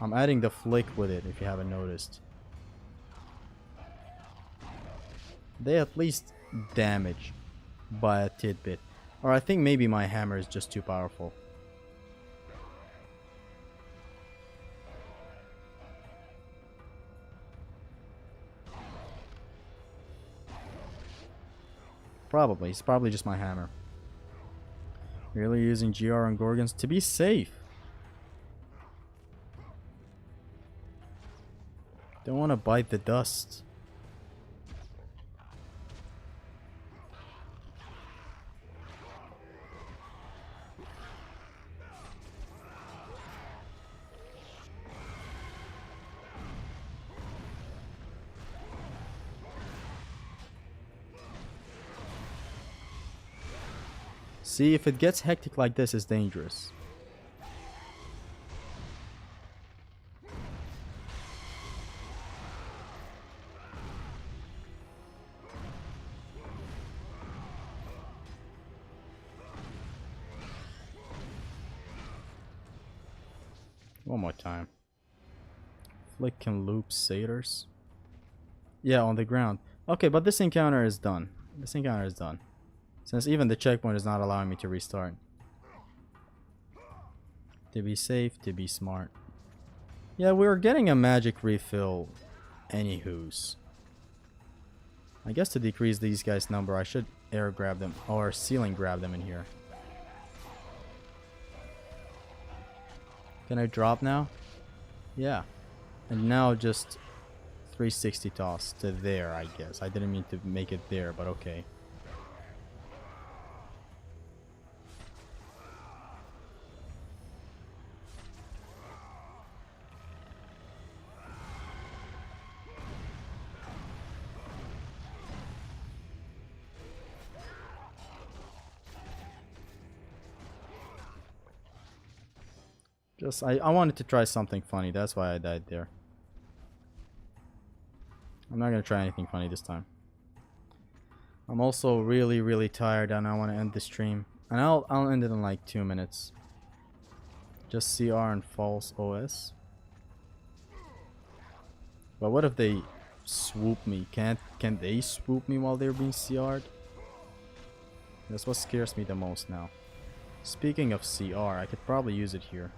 I'm adding the flick with it, if you haven't noticed. They at least damage by a tidbit. Or I think maybe my hammer is just too powerful. Probably. It's probably just my hammer. Really using GR on Gorgons to be safe. Don't want to bite the dust. See, if it gets hectic like this, it's dangerous. One more time. Flick can loop satyrs. Yeah, on the ground. Okay, but this encounter is done. This encounter is done. Since even the checkpoint is not allowing me to restart. To be safe, to be smart. Yeah, we were getting a magic refill anywho's. I guess to decrease these guys' number, I should air grab them or ceiling grab them in here. Can I drop now? Yeah. And now just 360 toss to there, I guess. I didn't mean to make it there, but okay. Just, I wanted to try something funny. That's why I died there. I'm not going to try anything funny this time. I'm also really, really tired and I want to end the stream. And I'll end it in like 2 minutes. Just CR and false OS. But what if they swoop me? Can they swoop me while they're being CR'd? That's what scares me the most now. Speaking of CR, I could probably use it here.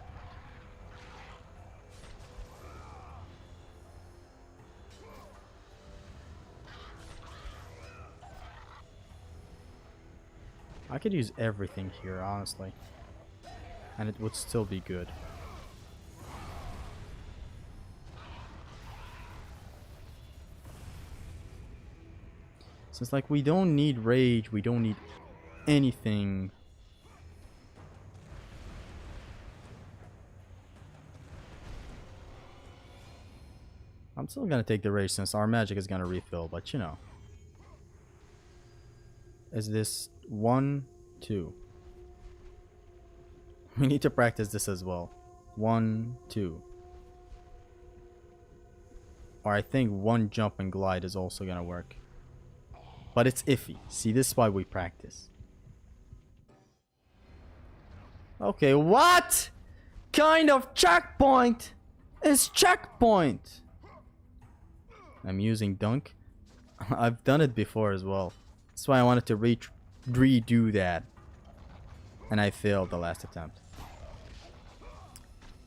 I could use everything here, honestly. And it would still be good. Since, like, we don't need rage, we don't need anything. I'm still gonna take the rage since our magic is gonna refill, but you know. Is this 1, 2? We need to practice this as well. 1, 2. Or I think 1 jump and glide is also gonna work. But it's iffy. See, this is why we practice. Okay, what kind of checkpoint is checkpoint? I'm using dunk. I've done it before as well. That's why I wanted to redo that. And I failed the last attempt.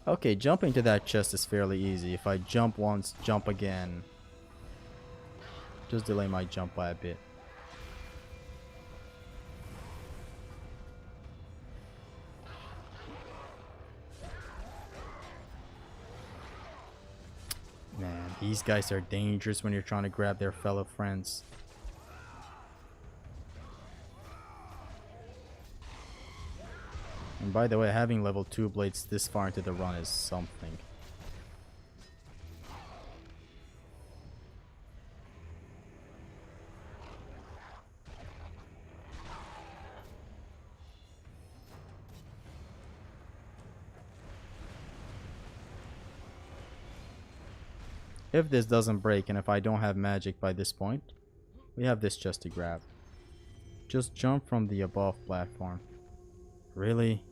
Okay, jumping to that chest is fairly easy. If I jump once, jump again. Just delay my jump by a bit. Man, these guys are dangerous when you're trying to grab their fellow friends. And by the way, having level 2 blades this far into the run is something. If this doesn't break and if I don't have magic by this point, we have this chest to grab. Just jump from the above platform. Really?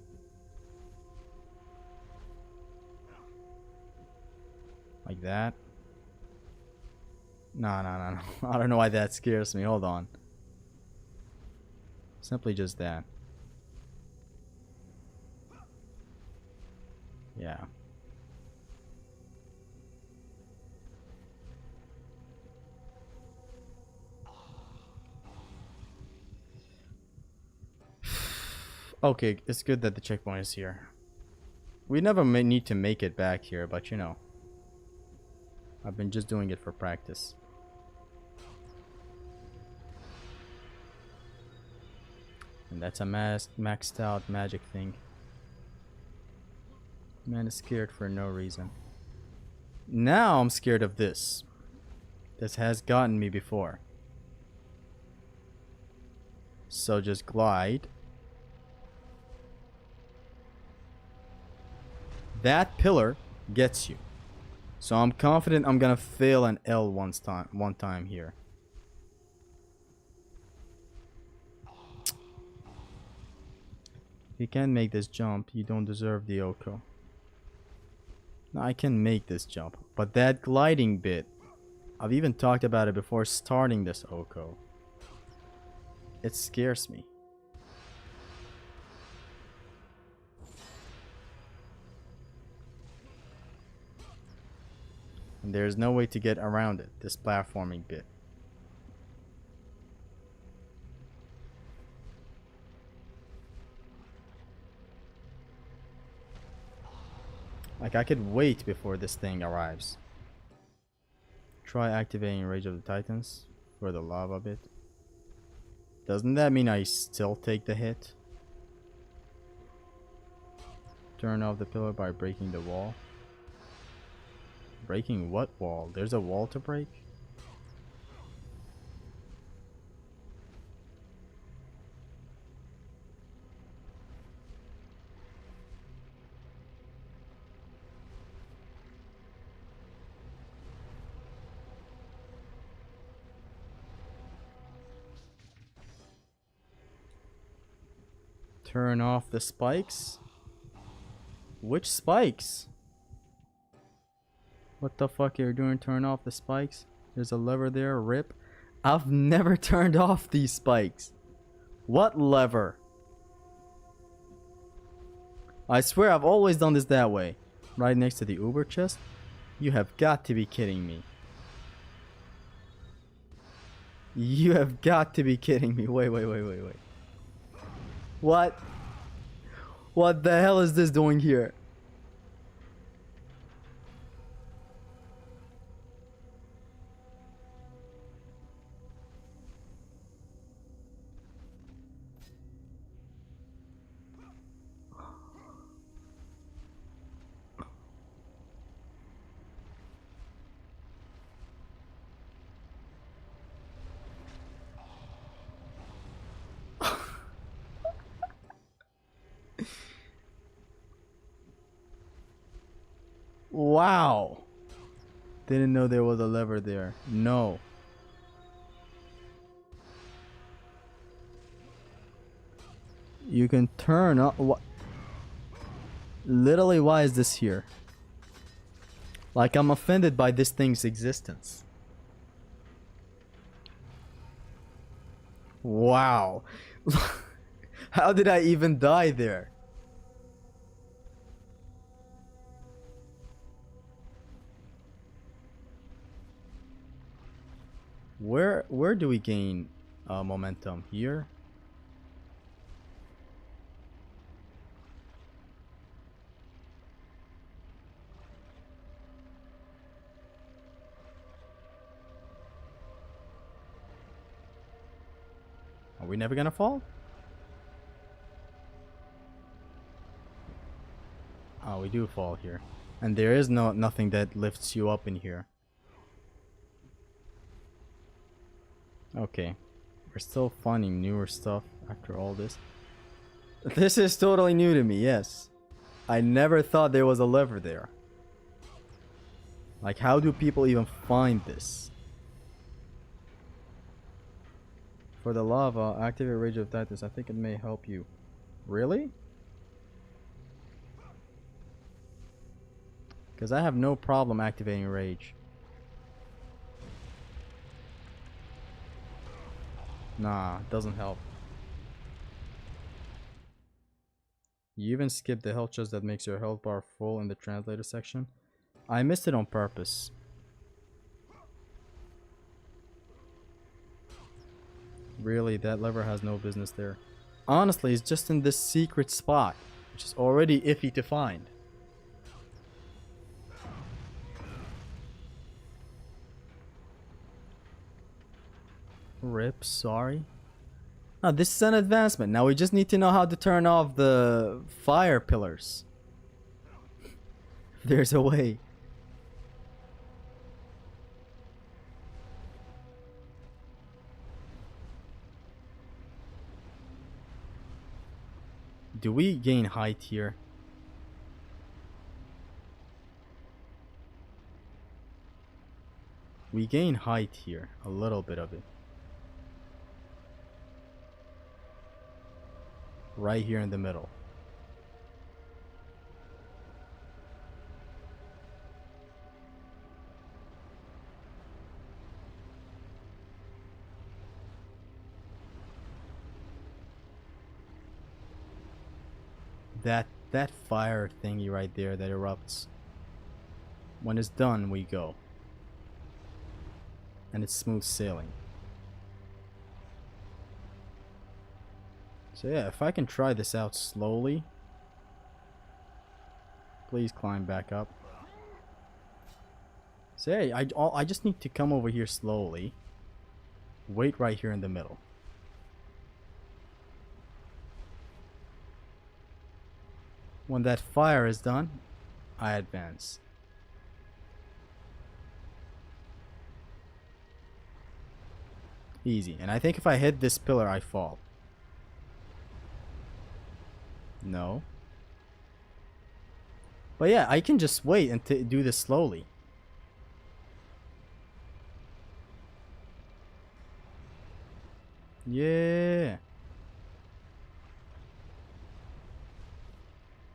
Like that? No. I don't know why that scares me. Hold on. Simply just that. Yeah. Okay, it's good that the checkpoint is here. We never may need to make it back here, but you know. I've been just doing it for practice. And that's a maxed out magic thing. Man is scared for no reason. Now I'm scared of this. This has gotten me before. So just glide. That pillar gets you. So I'm confident I'm gonna fail an L one time here. If you can't make this jump, you don't deserve the Oko. Now I can make this jump, but that gliding bit, I've even talked about it before starting this Oko. It scares me. And there's no way to get around it, this platforming bit. Like, I could wait before this thing arrives. Try activating Rage of the Titans for the lava bit. Doesn't that mean I still take the hit? Turn off the pillar by breaking the wall. Breaking what wall? There's a wall to break? Turn off the spikes? Which spikes? What the fuck are you doing? Turn off the spikes? There's a lever there, rip. I've never turned off these spikes. What lever? I swear I've always done this that way. Right next to the Uber chest? You have got to be kidding me. You have got to be kidding me. Wait. What? What the hell is this doing here? Wow. Didn't know there was a lever there. No. You can turn up. What? Literally, why is this here? Like, I'm offended by this thing's existence. Wow. How did I even die there? Where do we gain momentum? Here? Are we never gonna fall? Oh, we do fall here. And there is nothing that lifts you up in here. Okay. We're still finding newer stuff after all this. This is totally new to me, yes. I never thought there was a lever there. Like, how do people even find this? For the lava, activate Rage of Titans. I think it may help you. Really? Because I have no problem activating Rage. Nah, it doesn't help. You even skip the health chest that makes your health bar full in the translator section. I missed it on purpose. Really, that lever has no business there. honestly is just in this secret spot, which is already iffy to find. Rip, sorry. Now this is an advancement. Now we just need to know how to turn off the fire pillars. There's a way. Do we gain height here? We gain height here, a little bit of it. Right here in the middle. That fire thingy right there that erupts. When it's done, we go. And it's smooth sailing. So yeah, if I can try this out slowly. Please climb back up. So yeah, I just need to come over here slowly. Wait right here in the middle. When that fire is done, I advance. Easy. And I think if I hit this pillar, I fall. No. But yeah, I can just wait and do this slowly. Yeah.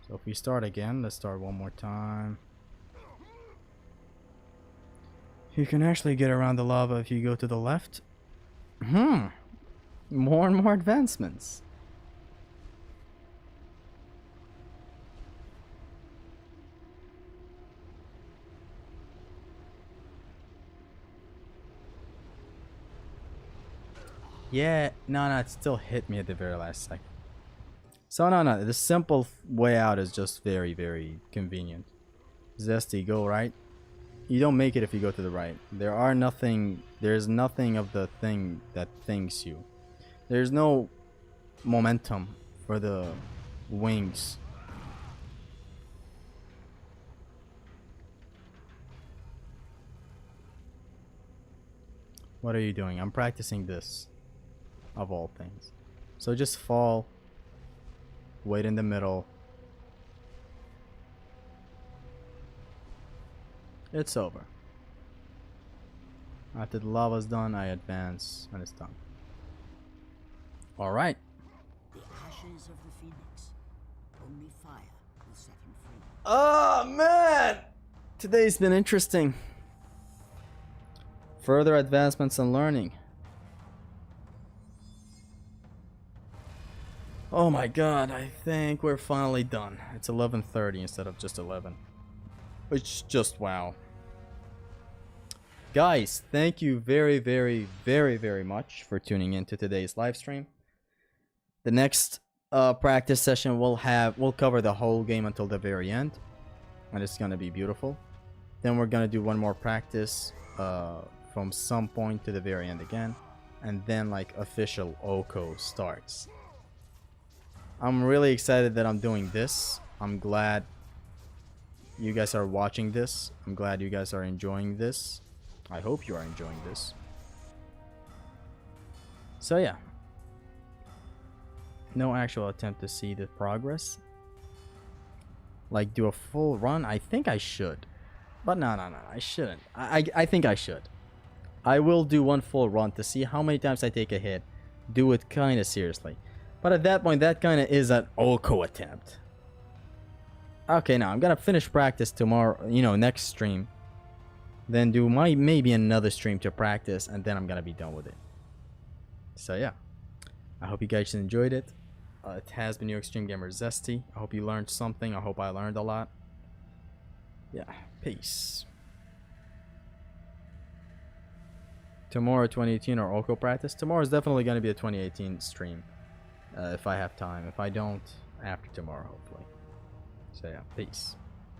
So if we start again, let's start one more time. You can actually get around the lava if you go to the left. More and more advancements. Yeah, no, it still hit me at the very last second. So no, the simple way out is just very, very convenient. Zesty, go right. You don't make it if you go to the right. There's nothing of the thing that thinks you. There's no momentum for the wings. What are you doing? I'm practicing this. Of all things. So just fall. Wait in the middle. It's over. After the lava's done, I advance and it's done. Alright. The ashes of the phoenix. Only fire will set him free. Oh man! Today's been interesting. Further advancements and learning. Oh my god, I think we're finally done. It's 11:30 instead of just 11. Which just wow. Guys, thank you very, very, very, very much for tuning in to today's live stream. The next practice session we'll cover the whole game until the very end. And it's gonna be beautiful. Then we're gonna do one more practice from some point to the very end again. And then like official Oko starts. I'm really excited that I'm doing this. I'm glad you guys are watching this. I'm glad you guys are enjoying this. I hope you are enjoying this. So yeah. No actual attempt to see the progress. Like do a full run? I think I should. But no, I shouldn't. I think I should. I will do one full run to see how many times I take a hit. Do it kind of seriously. But at that point, that kind of is an Oko attempt. Okay, now I'm gonna finish practice tomorrow, next stream. Then do maybe another stream to practice, and then I'm gonna be done with it. So yeah, I hope you guys enjoyed it. It has been your Extreme Gamer Zesty. I hope you learned something. I hope I learned a lot. Yeah, peace. Tomorrow 2018 or Oko practice. Tomorrow is definitely gonna be a 2018 stream. if I have time. If I don't, after tomorrow, hopefully. So yeah, peace.